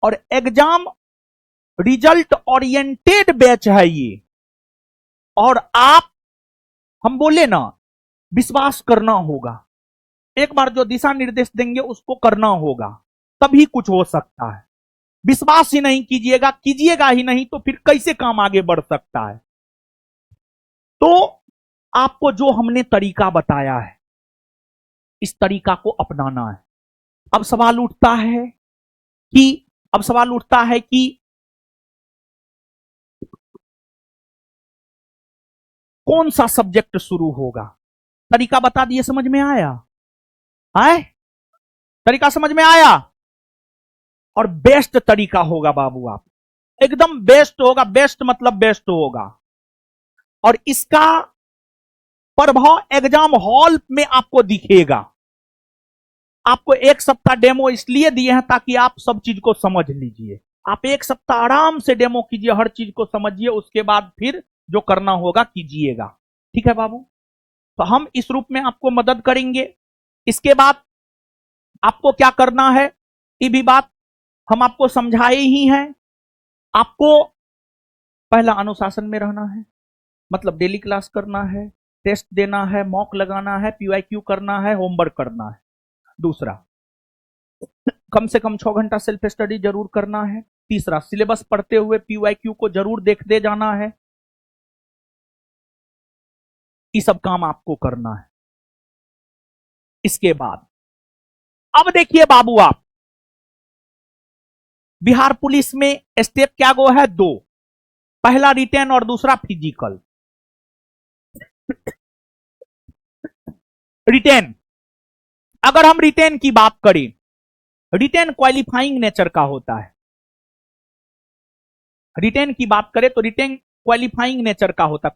और एग्जाम रिजल्ट ओरिएंटेड बैच है ये। और आप, हम बोले ना, विश्वास करना होगा, एक बार जो दिशा निर्देश देंगे उसको करना होगा, तभी कुछ हो सकता है। विश्वास ही नहीं कीजिएगा, कीजिएगा ही नहीं तो फिर कैसे काम आगे बढ़ सकता है? तो आपको जो हमने तरीका बताया है इस तरीका को अपनाना है। अब सवाल उठता है कि कौन सा सब्जेक्ट शुरू होगा? तरीका बता दिए, समझ में आया? आए? तरीका समझ में आया? और बेस्ट तरीका होगा बाबू, आप एकदम बेस्ट होगा, बेस्ट मतलब बेस्ट होगा। और इसका प्रभाव एग्जाम हॉल में आपको दिखेगा। आपको 1 सप्ताह डेमो इसलिए दिए हैं ताकि आप सब चीज को समझ लीजिए। आप 1 सप्ताह आराम से डेमो कीजिए, हर चीज को समझिए, उसके बाद फिर जो करना होगा कीजिएगा। ठीक है बाबू? तो हम इस रूप में आपको मदद करेंगे। इसके बाद आपको क्या करना है, ये भी बात हम आपको समझाए ही हैं। आपको पहला अनुशासन में रहना है, मतलब डेली क्लास करना है, टेस्ट देना है, मॉक लगाना है, पीवाईक्यू करना है, होमवर्क करना है। दूसरा, कम से कम 6 घंटा सेल्फ स्टडी जरूर करना है। तीसरा, सिलेबस पढ़ते हुए पीवाईक्यू को जरूर देखते जाना है। ये सब काम आपको करना है। इसके बाद अब देखिए बाबू, आप बिहार पुलिस में स्टेप क्या गो है? 2। पहला रिटेन और दूसरा फिजिकल। रिटेन, अगर हम रिटेन की बात करें, रिटेन क्वालिफाइंग नेचर का होता है। रिटेन की बात करें तो रिटेन क्वालिफाइंग नेचर का होता है।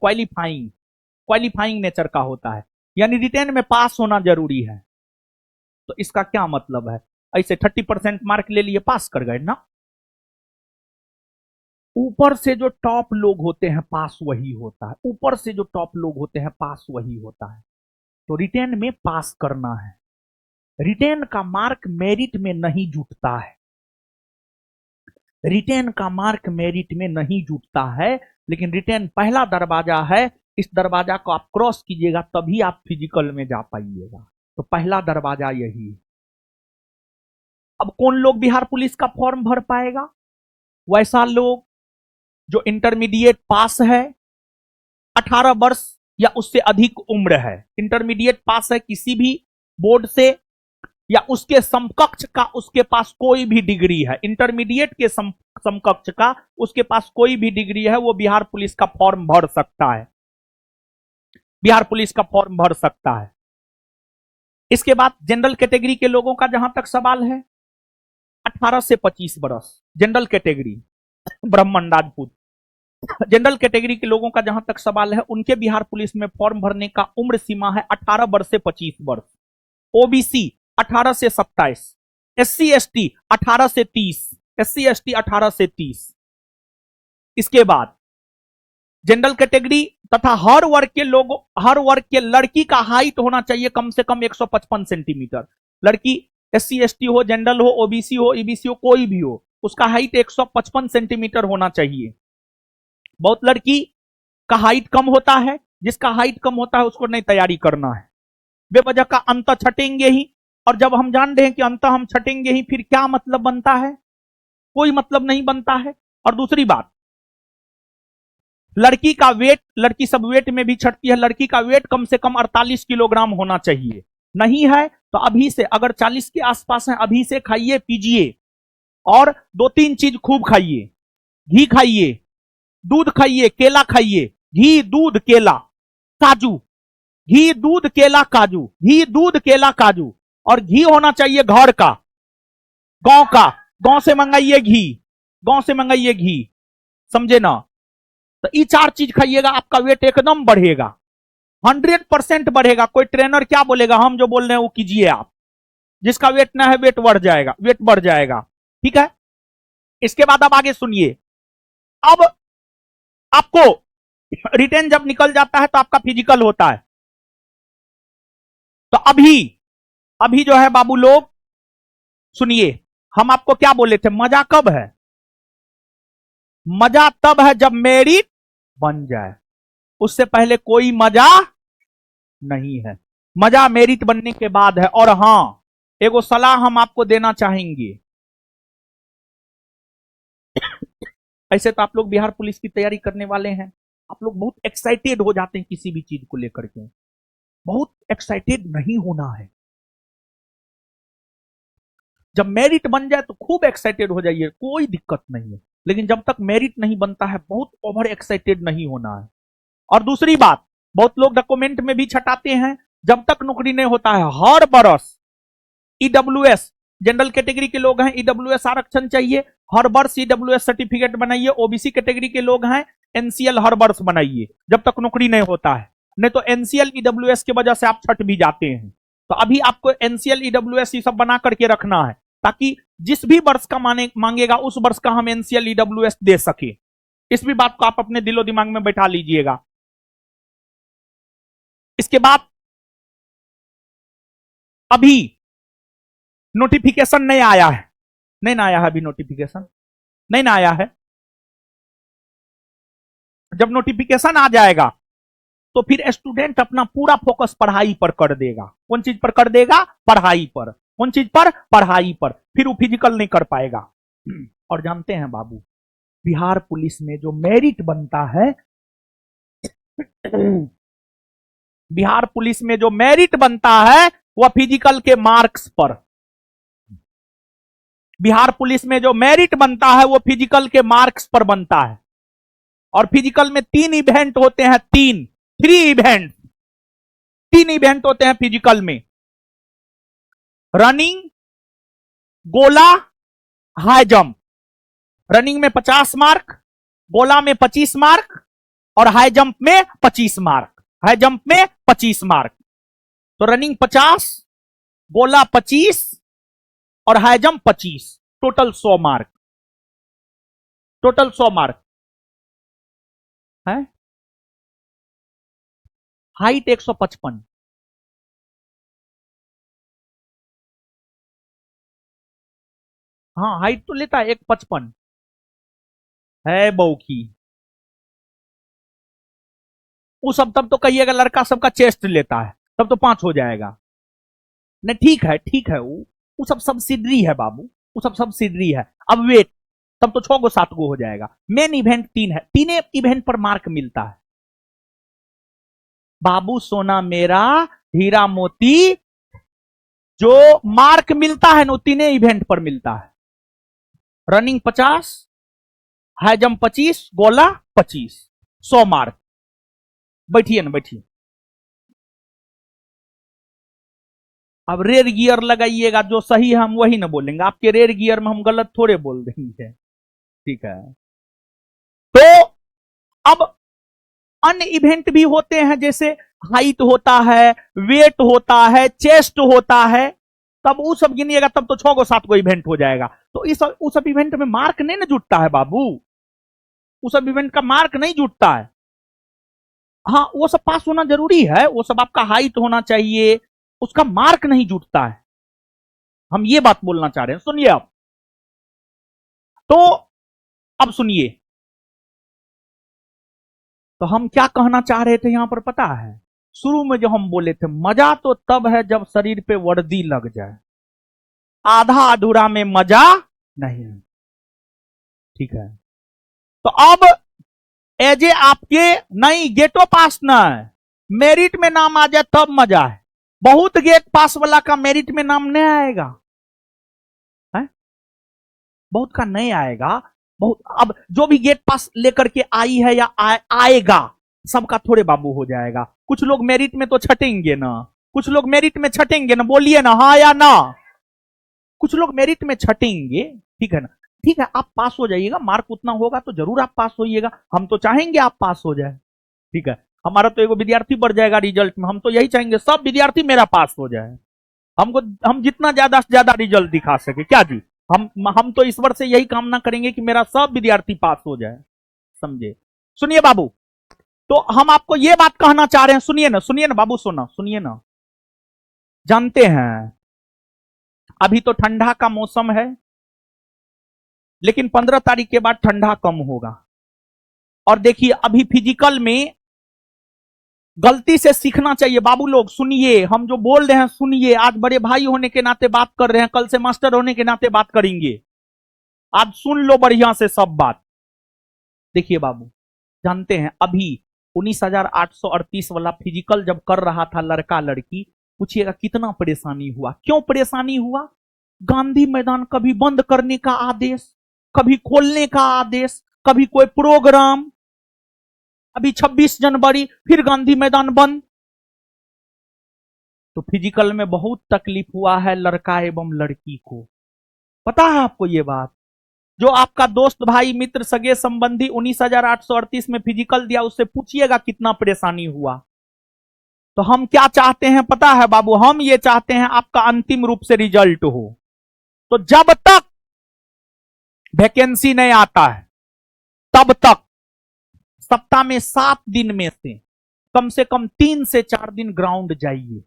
क्वालिफाइंग नेचर का होता है, यानी रिटेन में पास होना जरूरी है। तो इसका क्या मतलब है? ऐसे 30% मार्क ले लिए, पास कर गए ना। ऊपर से जो टॉप लोग होते हैं पास वही होता है। ऊपर से जो टॉप लोग होते हैं पास वही होता है। तो रिटेन में पास करना है। रिटेन का मार्क मेरिट में नहीं जुटता है। रिटेन का मार्क मेरिट में नहीं जुटता है, लेकिन रिटेन पहला दरवाजा है। इस दरवाजा को आप क्रॉस कीजिएगा तभी आप फिजिकल में जा पाइएगा। तो पहला दरवाजा यही है। अब कौन लोग बिहार पुलिस का फॉर्म भर पाएगा? वैसा लोग जो इंटरमीडिएट पास है, 18 वर्ष या उससे अधिक उम्र है, इंटरमीडिएट पास है किसी भी बोर्ड से, या उसके समकक्ष का उसके पास कोई भी डिग्री है, इंटरमीडिएट के समकक्ष का उसके पास कोई भी डिग्री है, वो बिहार पुलिस का फॉर्म भर सकता है। बिहार पुलिस का फॉर्म भर सकता है। इसके बाद जनरल कैटेगरी के लोगों का जहां तक सवाल है, 18 से 25 वर्ष जनरल कैटेगरी, ब्राह्मण राजपूत, जनरल कैटेगरी के लोगों का जहां तक सवाल है, उनके बिहार पुलिस में फॉर्म भरने का उम्र सीमा है 18 वर्ष से 25 वर्ष। ओबीसी 18 से 27, एससी एसटी 18 से 30, एससी एसटी 18 से 30। इसके बाद जनरल कैटेगरी तथा हर वर्ग के लोगों, हर वर्ग के लड़की का हाइट होना चाहिए कम से कम 155 सेंटीमीटर। लड़की एससी एसटी हो, जनरल हो, ओबीसी हो, ईबीसी हो, कोई भी हो, उसका हाइट 155 सेंटीमीटर होना चाहिए। बहुत लड़की का हाइट कम होता है, जिसका हाइट कम होता है उसको नहीं तैयारी करना है। बेवजह का अंत छटेंगे ही, और जब हम जान रहे हैं कि अंत हम छटेंगे ही, फिर क्या मतलब बनता है? कोई मतलब नहीं बनता है। और दूसरी बात, लड़की का वेट, लड़की सब वेट में भी छटती है, लड़की का वेट कम से कम 48 किलोग्राम होना चाहिए। नहीं है तो अभी से, अगर 40 के आसपास है, अभी से खाइए पीजिए, और 2-3 चीज खूब खाइए। घी खाइए, दूध खाइए, केला खाइए। घी दूध केला काजू, घी दूध केला काजू, घी दूध केला काजू। और घी होना चाहिए घर का, गांव का। गांव से मंगाइए घी, गांव से मंगाइए घी, समझे ना। तो ये 4 चीज खाइएगा, आपका वेट एकदम बढ़ेगा, 100% बढ़ेगा। कोई ट्रेनर क्या बोलेगा, हम जो बोल रहे हैं वो कीजिए आप। जिसका वेट ना है वेट बढ़ जाएगा, वेट बढ़ जाएगा। ठीक है। इसके बाद अब आगे सुनिए। अब आपको रिटेन जब निकल जाता है तो आपका फिजिकल होता है। तो अभी जो है बाबू लोग सुनिए, हम आपको क्या बोले थे, मजा कब है? मजा तब है जब मेरिट बन जाए, उससे पहले कोई मजा नहीं है। मजा मेरिट बनने के बाद है। और हां, एगो सलाह हम आपको देना चाहेंगे। ऐसे तो आप लोग बिहार पुलिस की तैयारी करने वाले हैं, आप लोग बहुत एक्साइटेड हो जाते हैं किसी भी चीज को लेकर के। बहुत एक्साइटेड नहीं होना है। जब मेरिट बन जाए तो खूब एक्साइटेड हो जाइए, कोई दिक्कत नहीं है। लेकिन जब तक मेरिट नहीं बनता है, बहुत ओवर एक्साइटेड नहीं होना है। और दूसरी बात, बहुत लोग डॉक्यूमेंट में भी छटाते हैं, जब तक नौकरी नहीं होता है, हर बरस ईडब्ल्यूएस, जनरल कैटेगरी के लोग हैं, ईडब्ल्यूएस आरक्षण चाहिए, हर वर्ष ईडब्ल्यूएस सर्टिफिकेट बनाइए। ओबीसी कैटेगरी के लोग हैं, एनसीएल हर वर्ष बनाइए, जब तक नौकरी नहीं होता है। नहीं तो एनसीएल ईडब्ल्यूएस की वजह से आप छट भी जाते हैं। तो अभी आपको एनसीएल ईडब्ल्यूएस ये सब बना करके रखना है, ताकि जिस भी वर्ष का मांगेगा उस वर्ष का हम एनसीएल ईडब्ल्यूएस दे सके। इस भी बात को आप अपने दिलो दिमाग में बैठा लीजिएगा। इसके बाद अभी नोटिफिकेशन नहीं आया है, नहीं ना आया है अभी, नोटिफिकेशन नहीं ना आया है। जब नोटिफिकेशन आ जाएगा तो फिर स्टूडेंट अपना पूरा फोकस पढ़ाई पर कर देगा। कौन चीज पर कर देगा? पढ़ाई पर। कौन चीज पर? पढ़ाई पर। फिर वो फिजिकल नहीं कर पाएगा। और जानते हैं बाबू, बिहार पुलिस में जो मेरिट बनता है, बिहार पुलिस में जो मेरिट बनता है वह फिजिकल के मार्क्स पर। बिहार पुलिस में जो मेरिट बनता है वो फिजिकल के मार्क्स पर बनता है। और फिजिकल में 3 इवेंट होते हैं, 3 इवेंट, 3 इवेंट होते हैं फिजिकल में। रनिंग, गोला, हाई जंप। रनिंग में 50 मार्क, गोला में 25 मार्क और हाई जंप में 25 मार्क। हाई जंप में 25 मार्क। तो रनिंग 50, गोला 25 और high jump 25, total 100 mark. Total 100 mark है। हाइट 155। हाँ, हाइट तो लेता है 155 है बऊ की। वो सब तब तो कहिएगा लड़का सबका चेस्ट लेता है, तब तो 5 हो जाएगा। नहीं ठीक है, ठीक है, वो सब सब्सिडरी है बाबू, वो सब सब्सिडरी है। अब वेट, तब तो 6 गो 7 गो हो जाएगा। मेन इवेंट 3 है, 3 इवेंट पर मार्क मिलता है बाबू। सोना मेरा हीरा मोती, जो मार्क मिलता है ना 3 इवेंट पर मिलता है। रनिंग 50, हाई जंप 25, गोला 25, 100 मार्क। बैठिए ना, बैठिए। अब रेयर गियर लगाइएगा, जो सही है हम वही ना बोलेंगे, आपके रेयर गियर में हम गलत थोड़े बोल देंगे। ठीक है। तो अब अन्य इवेंट भी होते हैं, जैसे हाइट होता है, वेट होता है, चेस्ट होता है। तब वो सब गिनिएगा, तब तो 6 गो 7 गो इवेंट हो जाएगा। तो उस सब इवेंट में मार्क नहीं ना जुटता है बाबू, उस सब इवेंट का मार्क नहीं जुटता है। हाँ, वो सब पास होना जरूरी है, वो सब आपका हाइट होना चाहिए, उसका मार्क नहीं जुटता है। हम ये बात बोलना चाह रहे हैं, सुनिए आप। तो अब सुनिए, तो हम क्या कहना चाह रहे थे यहां पर पता है? शुरू में जो हम बोले थे, मजा तो तब है जब शरीर पे वर्दी लग जाए, आधा अधूरा में मजा नहीं। ठीक है। तो अब एजे आपके नहीं, गेटो पास ना है, मेरिट में नाम आ जाए तब मजा है। बहुत गेट पास वाला का मेरिट में नाम नहीं आएगा है? बहुत का नहीं आएगा। बहुत, अब जो भी गेट पास लेकर के आई है या आएगा, सबका थोड़े बाबू हो जाएगा। कुछ लोग मेरिट में तो छटेंगे ना, कुछ लोग मेरिट में छटेंगे ना, बोलिए ना हाँ या ना। कुछ लोग मेरिट में छटेंगे, ठीक है ना। ठीक है, आप पास हो जाइएगा, मार्क उतना होगा तो जरूर आप पास होइएगा, हम तो चाहेंगे आप पास हो जाए। ठीक है, हमारा तो एगो विद्यार्थी बढ़ जाएगा रिजल्ट में, हम तो यही चाहेंगे सब विद्यार्थी मेरा पास हो जाए। हमको, हम जितना ज्यादा से ज्यादा रिजल्ट दिखा सके, क्या जी, हम तो ईश्वर से यही कामना करेंगे कि मेरा सब विद्यार्थी पास हो जाए। समझे? सुनिए बाबू, तो हम आपको यह बात कहना चाह रहे हैं, सुनिए ना बाबू, सुनिए ना। जानते हैं अभी तो ठंडा का मौसम है, लेकिन 15 तारीख के बाद ठंडा कम होगा। और देखिए अभी फिजिकल में गलती से सीखना चाहिए बाबू लोग। सुनिए, हम जो बोल रहे हैं सुनिए, आज बड़े भाई होने के नाते बात कर रहे हैं, कल से मास्टर होने के नाते बात करेंगे। आज सुन लो बढ़िया से सब बात। देखिए बाबू, जानते हैं अभी 19,838 वाला फिजिकल जब कर रहा था लड़का लड़की, पूछिएगा कितना परेशानी हुआ। क्यों परेशानी हुआ? गांधी मैदान कभी बंद करने का आदेश, कभी खोलने का आदेश, कभी कोई प्रोग्राम, अभी 26 जनवरी फिर गांधी मैदान बंद। तो फिजिकल में बहुत तकलीफ हुआ है लड़का एवं लड़की को। पता है आपको ये बात? जो आपका दोस्त भाई मित्र सगे संबंधी 19,838 में फिजिकल दिया, उससे पूछिएगा कितना परेशानी हुआ। तो हम क्या चाहते हैं पता है बाबू? हम ये चाहते हैं आपका अंतिम रूप से रिजल्ट हो। तो जब तक वैकेंसी नहीं आता है तब तक सप्ताह में 7 दिन में से कम 3 से 4 दिन ग्राउंड जाइए।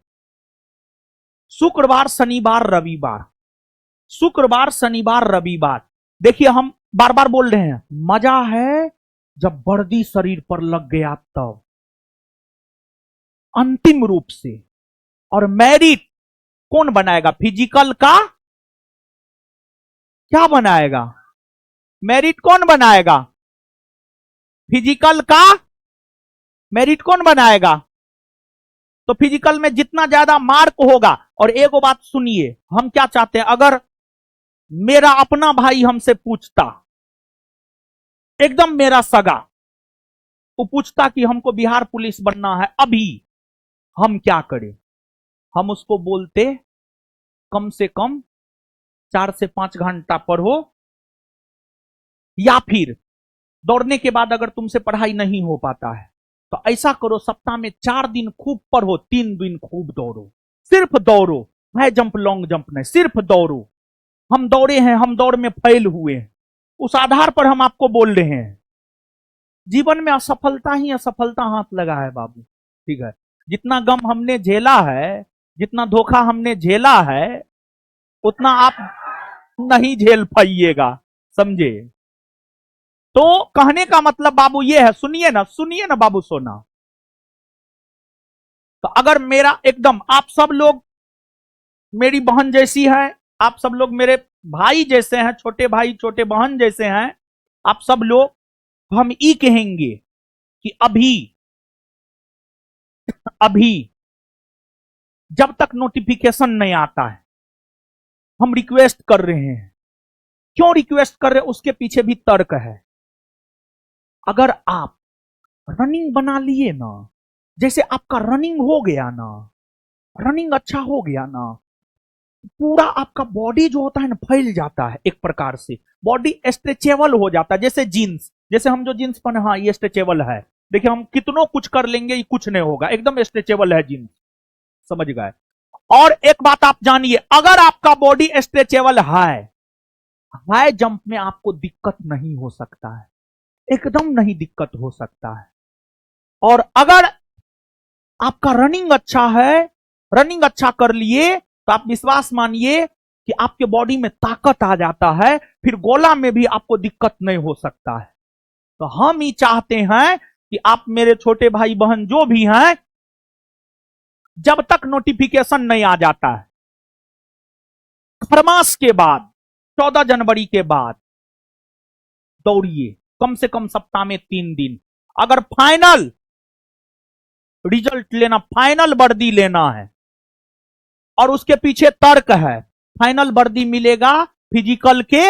शुक्रवार शनिवार रविवार, शुक्रवार शनिवार रविवार। देखिए हम बार बार बोल रहे हैं, मजा है जब वर्दी शरीर पर लग गया तब, अंतिम रूप से। और मेरिट कौन बनाएगा? फिजिकल का क्या बनाएगा? मेरिट कौन बनाएगा? फिजिकल का मेरिट कौन बनाएगा? तो फिजिकल में जितना ज्यादा मार्क होगा, और एक बात सुनिए, हम क्या चाहते हैं, अगर मेरा अपना भाई हमसे पूछता, एकदम मेरा सगा, वो पूछता कि हमको बिहार पुलिस बनना है अभी, हम क्या करें? हम उसको बोलते कम से कम 4 से 5 घंटा पढ़ो, या फिर दौड़ने के बाद अगर तुमसे पढ़ाई नहीं हो पाता है तो ऐसा करो, सप्ताह में 4 दिन खूब पढ़ो, 3 दिन खूब दौड़ो, सिर्फ दौड़ो, हाई जंप लॉन्ग जंप नहीं, सिर्फ दौड़ो। हम दौड़े हैं, हम दौड़ में फेल हुए हैं, उस आधार पर हम आपको बोल रहे हैं। जीवन में असफलता ही असफलता हाथ लगा है बाबू, ठीक है? जितना गम हमने झेला है, जितना धोखा हमने झेला है, उतना आप नहीं झेल पाइएगा, समझे? तो कहने का मतलब बाबू ये है, सुनिए ना बाबू सोना। तो अगर मेरा एकदम, आप सब लोग मेरी बहन जैसी है, आप सब लोग मेरे भाई जैसे हैं, छोटे भाई छोटे बहन जैसे हैं आप सब लोग, तो हम ये कहेंगे कि अभी अभी जब तक नोटिफिकेशन नहीं आता है, हम रिक्वेस्ट कर रहे हैं। क्यों रिक्वेस्ट कर रहे हैं? उसके पीछे भी तर्क है। अगर आप रनिंग बना लिए ना, जैसे आपका रनिंग हो गया ना, रनिंग अच्छा हो गया ना, पूरा आपका बॉडी जो होता है ना फैल जाता है, एक प्रकार से बॉडी स्ट्रेचेबल हो जाता है। जैसे जीन्स, जैसे हम जो जीन्स पहने, हाँ ये स्ट्रेचेबल है, देखिए हम कितनों कुछ कर लेंगे, ये कुछ नहीं होगा, एकदम स्ट्रेचेबल है जीन्स, समझ गए? और एक बात आप जानिए, अगर आपका बॉडी स्ट्रेचेबल है, हाई जंप में आपको दिक्कत नहीं हो सकता है, एकदम नहीं दिक्कत हो सकता है। और अगर आपका रनिंग अच्छा है, रनिंग अच्छा कर लिए, तो आप विश्वास मानिए कि आपके बॉडी में ताकत आ जाता है, फिर गोला में भी आपको दिक्कत नहीं हो सकता है। तो हम ही चाहते हैं कि आप मेरे छोटे भाई बहन जो भी हैं, जब तक नोटिफिकेशन नहीं आ जाता है, खरमास के बाद 14 जनवरी के बाद दौड़िए, कम से कम सप्ताह में 3 दिन। अगर फाइनल रिजल्ट लेना, फाइनल वर्दी लेना है, और उसके पीछे तर्क है, फाइनल वर्दी मिलेगा फिजिकल के,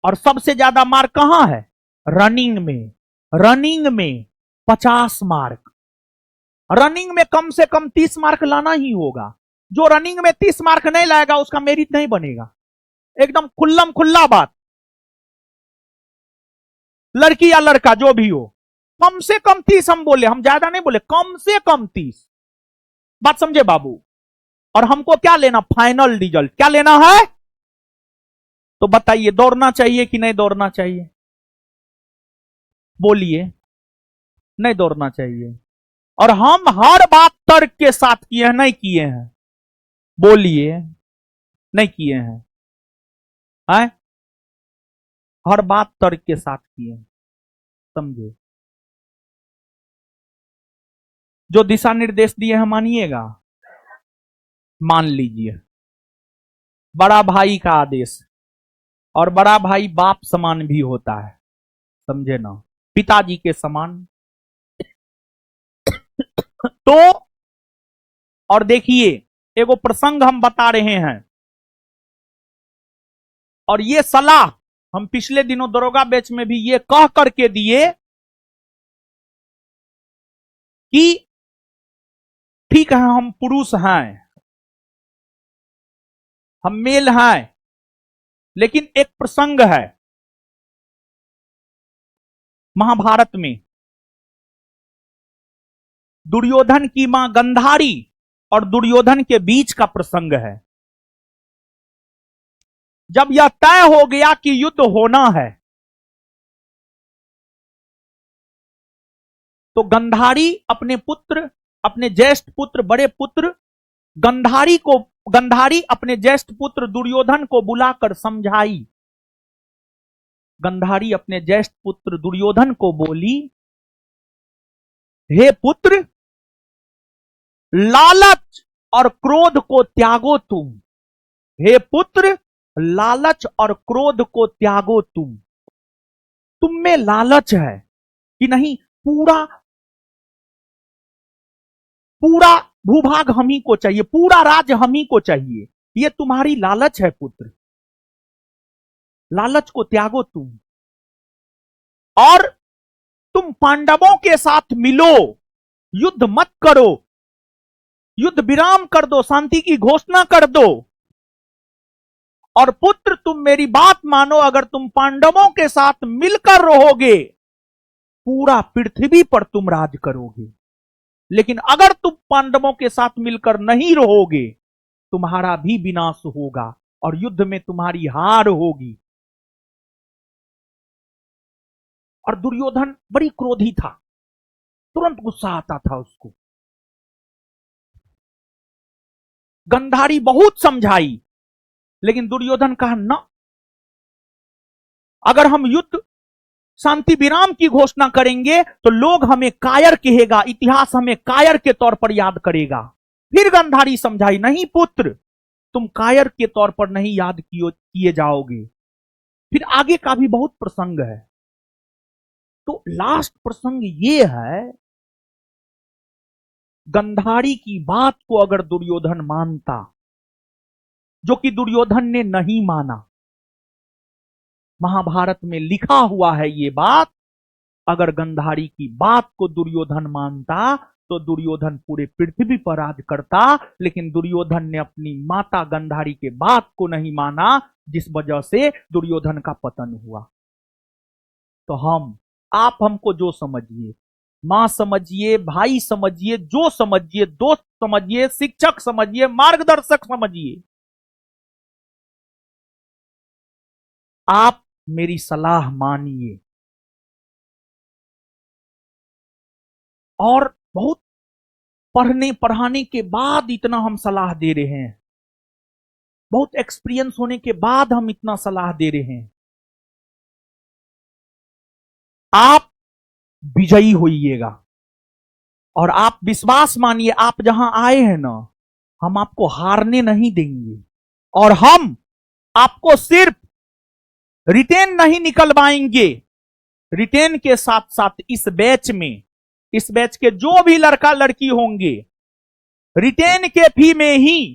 और सबसे ज्यादा मार्क कहां है? रनिंग में। रनिंग में 50 मार्क, रनिंग में कम से कम 30 मार्क लाना ही होगा। जो रनिंग में 30 मार्क नहीं लाएगा उसका मेरिट नहीं बनेगा, एकदम खुल्लम खुल्ला बात, लड़की या लड़का जो भी हो, कम से कम 30 हम बोले, हम ज्यादा नहीं बोले, कम से कम 30। बात समझे बाबू? और हमको क्या लेना? Final result. क्या लेना है? तो बताइए, दौड़ना चाहिए कि नहीं दौड़ना चाहिए? बोलिए, नहीं दौड़ना चाहिए। और हम हर बात तर्क के साथ किए हैं, नहीं किए हैं? बोलिए, नहीं किए हैं? है? हर बात तर्क के साथ किए हैं, समझे? जो दिशा निर्देश दिए हैं मानिएगा, मान लीजिए, बड़ा भाई का आदेश, और बड़ा भाई बाप समान भी होता है, समझे ना, पिताजी के समान। तो और देखिए, एगो प्रसंग हम बता रहे हैं, और ये सलाह हम पिछले दिनों दरोगा बैच में भी ये कह करके दिए कि ठीक है, हम पुरुष हैं, हम मेल हैं, लेकिन एक प्रसंग है महाभारत में, दुर्योधन की मां गंधारी और दुर्योधन के बीच का प्रसंग है। जब यह तय हो गया कि युद्ध होना है, तो गंधारी अपने पुत्र, अपने ज्येष्ठ पुत्र, बड़े पुत्र गंधारी अपने ज्येष्ठ पुत्र दुर्योधन को बुलाकर समझाई। गंधारी अपने ज्येष्ठ पुत्र दुर्योधन को बोली, हे पुत्र, लालच और क्रोध को त्यागो तुम। हे पुत्र, लालच और क्रोध को त्यागो तुम। तुम में लालच है कि नहीं, पूरा पूरा भूभाग हम ही को चाहिए, पूरा राज्य हम ही को चाहिए, ये तुम्हारी लालच है पुत्र। लालच को त्यागो तुम, और तुम पांडवों के साथ मिलो, युद्ध मत करो, युद्ध विराम कर दो, शांति की घोषणा कर दो। और पुत्र, तुम मेरी बात मानो, अगर तुम पांडवों के साथ मिलकर रहोगे, पूरा पृथ्वी पर तुम राज करोगे। लेकिन अगर तुम पांडवों के साथ मिलकर नहीं रहोगे, तुम्हारा भी विनाश होगा और युद्ध में तुम्हारी हार होगी। और दुर्योधन बड़ी क्रोधी था, तुरंत गुस्सा आता था उसको। गंधारी बहुत समझाई, लेकिन दुर्योधन कहा ना, अगर हम युद्ध शांति विराम की घोषणा करेंगे तो लोग हमें कायर कहेगा, इतिहास हमें कायर के तौर पर याद करेगा। फिर गंधारी समझाई, नहीं पुत्र, तुम कायर के तौर पर नहीं याद किए जाओगे। फिर आगे का भी बहुत प्रसंग है। तो लास्ट प्रसंग ये है, गंधारी की बात को अगर दुर्योधन मानता, जो कि दुर्योधन ने नहीं माना, महाभारत में लिखा हुआ है ये बात, अगर गंधारी की बात को दुर्योधन मानता तो दुर्योधन पूरे पृथ्वी पर राज करता। लेकिन दुर्योधन ने अपनी माता गंधारी के बात को नहीं माना, जिस वजह से दुर्योधन का पतन हुआ। तो आप हमको जो समझिए, मां समझिए, भाई समझिए, जो समझिए, दोस्त समझिए, शिक्षक समझिए, मार्गदर्शक समझिए, आप मेरी सलाह मानिए। और बहुत पढ़ने पढ़ाने के बाद इतना हम सलाह दे रहे हैं, बहुत एक्सपीरियंस होने के बाद हम इतना सलाह दे रहे हैं। आप विजयी होइएगा और आप विश्वास मानिए, आप जहां आए हैं ना, हम आपको हारने नहीं देंगे। और हम आपको सिर्फ रिटेन नहीं निकलवाएंगे, रिटेन के साथ साथ इस बैच के जो भी लड़का लड़की होंगे, रिटेन के फी में ही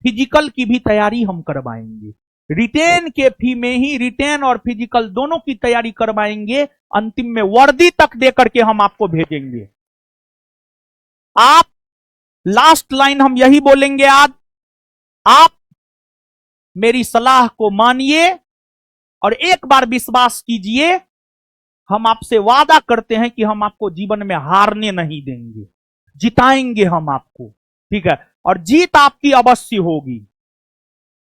फिजिकल की भी तैयारी हम करवाएंगे। रिटेन के फी में ही रिटेन और फिजिकल दोनों की तैयारी करवाएंगे। अंतिम में वर्दी तक देकर के हम आपको भेजेंगे। आप लास्ट लाइन हम यही बोलेंगे आज, आप मेरी सलाह को मानिए और एक बार विश्वास कीजिए, हम आपसे वादा करते हैं कि हम आपको जीवन में हारने नहीं देंगे, जिताएंगे हम आपको, ठीक है। और जीत आपकी अवश्य होगी।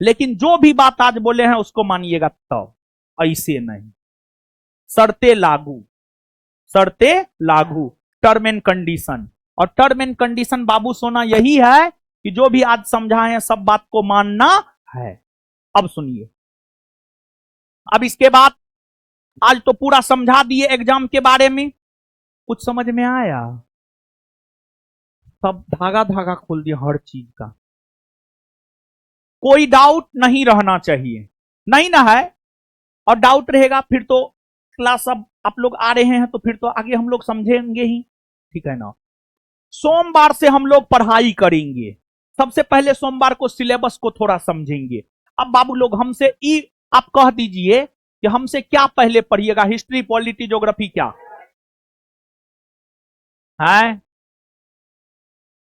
लेकिन जो भी बात आज बोले हैं उसको मानिएगा, तब ऐसे नहीं। शर्तें लागू, टर्म एंड कंडीशन। और टर्म एंड कंडीशन बाबू सोना यही है कि जो भी आज समझाए हैं सब बात को मानना है। अब सुनिए, अब इसके बाद आज तो पूरा समझा दिए एग्जाम के बारे में, कुछ समझ में आया? सब धागा धागा खोल दिया हर चीज का, कोई डाउट नहीं रहना चाहिए, नहीं ना है। और डाउट रहेगा फिर तो क्लास, अब आप लोग आ रहे हैं तो फिर तो आगे हम लोग समझेंगे ही, ठीक है ना। सोमवार से हम लोग पढ़ाई करेंगे। सबसे पहले सोमवार को सिलेबस को थोड़ा समझेंगे। अब बाबू लोग हमसे आप कह दीजिए कि हमसे क्या पहले पढ़िएगा, हिस्ट्री, पॉलिटी, ज्योग्राफी, क्या है?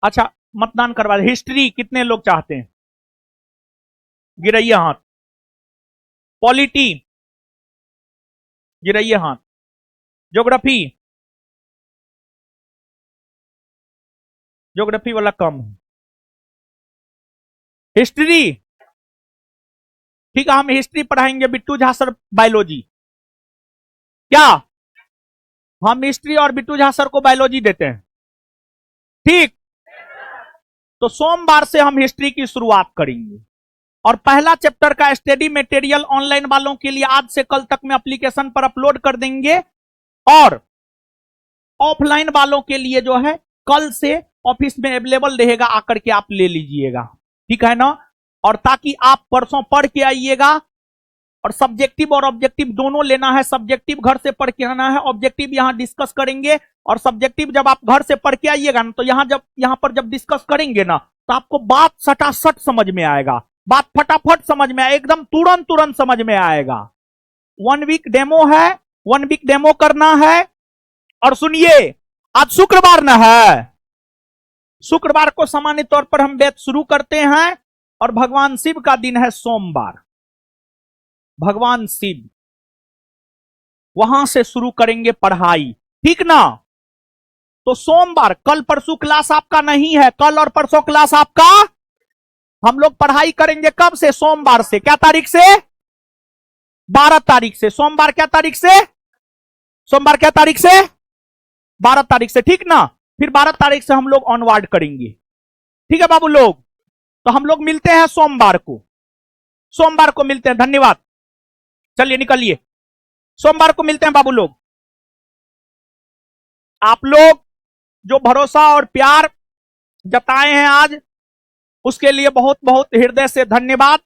अच्छा, मतदान करवा, हिस्ट्री कितने लोग चाहते हैं? गिराइए हाथ। पॉलिटी गिराइए हाथ। ज्योग्राफी, ज्योग्राफी वाला कम है। हिस्ट्री, ठीक है, हम हिस्ट्री पढ़ाएंगे। बिट्टू झा सर बायोलॉजी, क्या हम हिस्ट्री और बिट्टू झा सर को बायोलॉजी देते हैं? ठीक, तो सोमवार से हम हिस्ट्री की शुरुआत करेंगे। और पहला चैप्टर का स्टडी मटेरियल ऑनलाइन वालों के लिए आज से कल तक में एप्लीकेशन पर अपलोड कर देंगे, और ऑफलाइन वालों के लिए जो है कल से ऑफिस में अवेलेबल रहेगा, आकर के आप ले लीजिएगा, ठीक है ना। और ताकि आप परसों पढ़ के आइएगा, और सब्जेक्टिव और ऑब्जेक्टिव दोनों लेना है। सब्जेक्टिव घर से पढ़ के आना है, ऑब्जेक्टिव यहां डिस्कस करेंगे। और सब्जेक्टिव जब आप घर से पढ़ के आइएगा ना, तो यहां पर जब डिस्कस करेंगे ना, तो आपको बात सटासट समझ में आएगा, बात फटाफट समझ में आएगा, एकदम तुरंत तुरंत समझ में आएगा। 1 वीक डेमो है, 1 वीक डेमो करना है। और सुनिए, आज शुक्रवार न है, शुक्रवार को सामान्य तौर पर हम बैच शुरू करते हैं, और भगवान शिव का दिन है सोमवार। भगवान शिव, वहां से शुरू करेंगे पढ़ाई, ठीक ना। तो सोमवार, कल परसों क्लास आपका नहीं है, कल और परसों क्लास आपका, हम लोग पढ़ाई करेंगे कब से? सोमवार से। क्या तारीख से? 12 तारीख से। सोमवार क्या तारीख से? सोमवार क्या तारीख से? 12 तारीख से, ठीक ना। फिर 12 तारीख से हम लोग ऑनवर्ड करेंगे, ठीक है बाबू लोग। तो हम लोग मिलते हैं सोमवार को, सोमवार को मिलते हैं। धन्यवाद, चलिए निकलिए, सोमवार को मिलते हैं बाबू लोग। आप लोग जो भरोसा और प्यार जताए हैं आज, उसके लिए बहुत बहुत हृदय से धन्यवाद।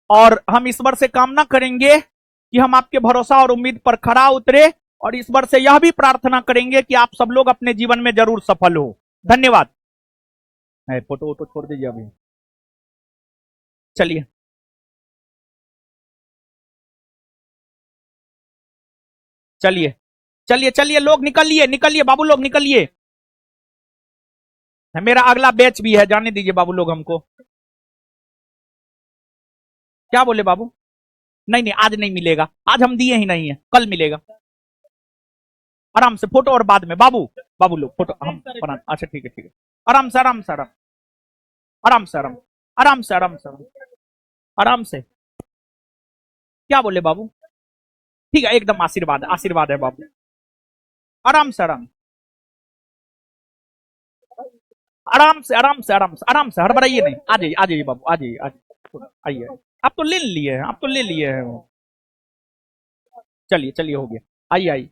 और हम ईश्वर से कामना करेंगे कि हम आपके भरोसा और उम्मीद पर खरा उतरे, और ईश्वर से यह भी प्रार्थना करेंगे कि आप सब लोग अपने जीवन में जरूर सफल हो। धन्यवाद। फोटो वोटो छोड़ दीजिए अभी, चलिए चलिए चलिए चलिए, लोग निकलिए निकलिए, बाबू लोग निकलिए। मेरा अगला बैच भी है, जाने दीजिए बाबू लोग हमको। क्या बोले बाबू? नहीं नहीं, आज नहीं मिलेगा, आज हम दिए ही नहीं है, कल मिलेगा। आराम से फोटो, और बाद में बाबू, बाबू लोग फोटो हम बना। अच्छा ठीक है ठीक है, आराम से आराम से आराम, आराम से आराम, आराम से आराम से आराम से। क्या बोले बाबू? ठीक है, एकदम आशीर्वाद, आशीर्वाद है बाबू। आराम से आराम, आराम से आराम से आराम से आराम से, हड़बड़ाइए नहीं। आ जाइए आ जाइए बाबू, आ जाइए आ जाइए, आइए। आप तो ले लिए हैं, आप तो ले लिए हैं वो। चलिए चलिए, हो गया, आइए आइए,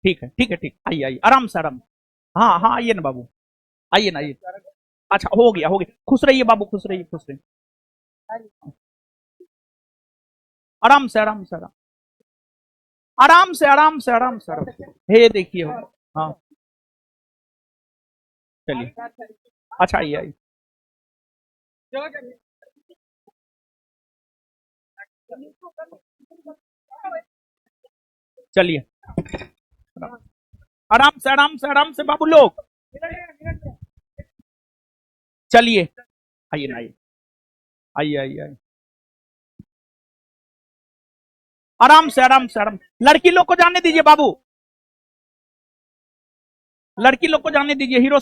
ठीक है ठीक है ठीक, आइए आइए, आराम से आराम। हाँ हाँ, आइए ना बाबू, आइए ना आइए। अच्छा हो गया हो गया, खुश रहिए बाबू, खुश रहिए खुश रहिए। आराम से आराम से आराम, आराम से आराम से आराम से आराम। हे देखिए, हाँ चलिए, अच्छा आइए आइए। चलिए, आराम से आराम से आराम से बाबू लोग, चलिए आइए ना, आइए आइए आइए आइए, आराम से आराम से आराम। लड़की लोग को जाने दीजिए बाबू, लड़की लोग को जाने दीजिए। हीरो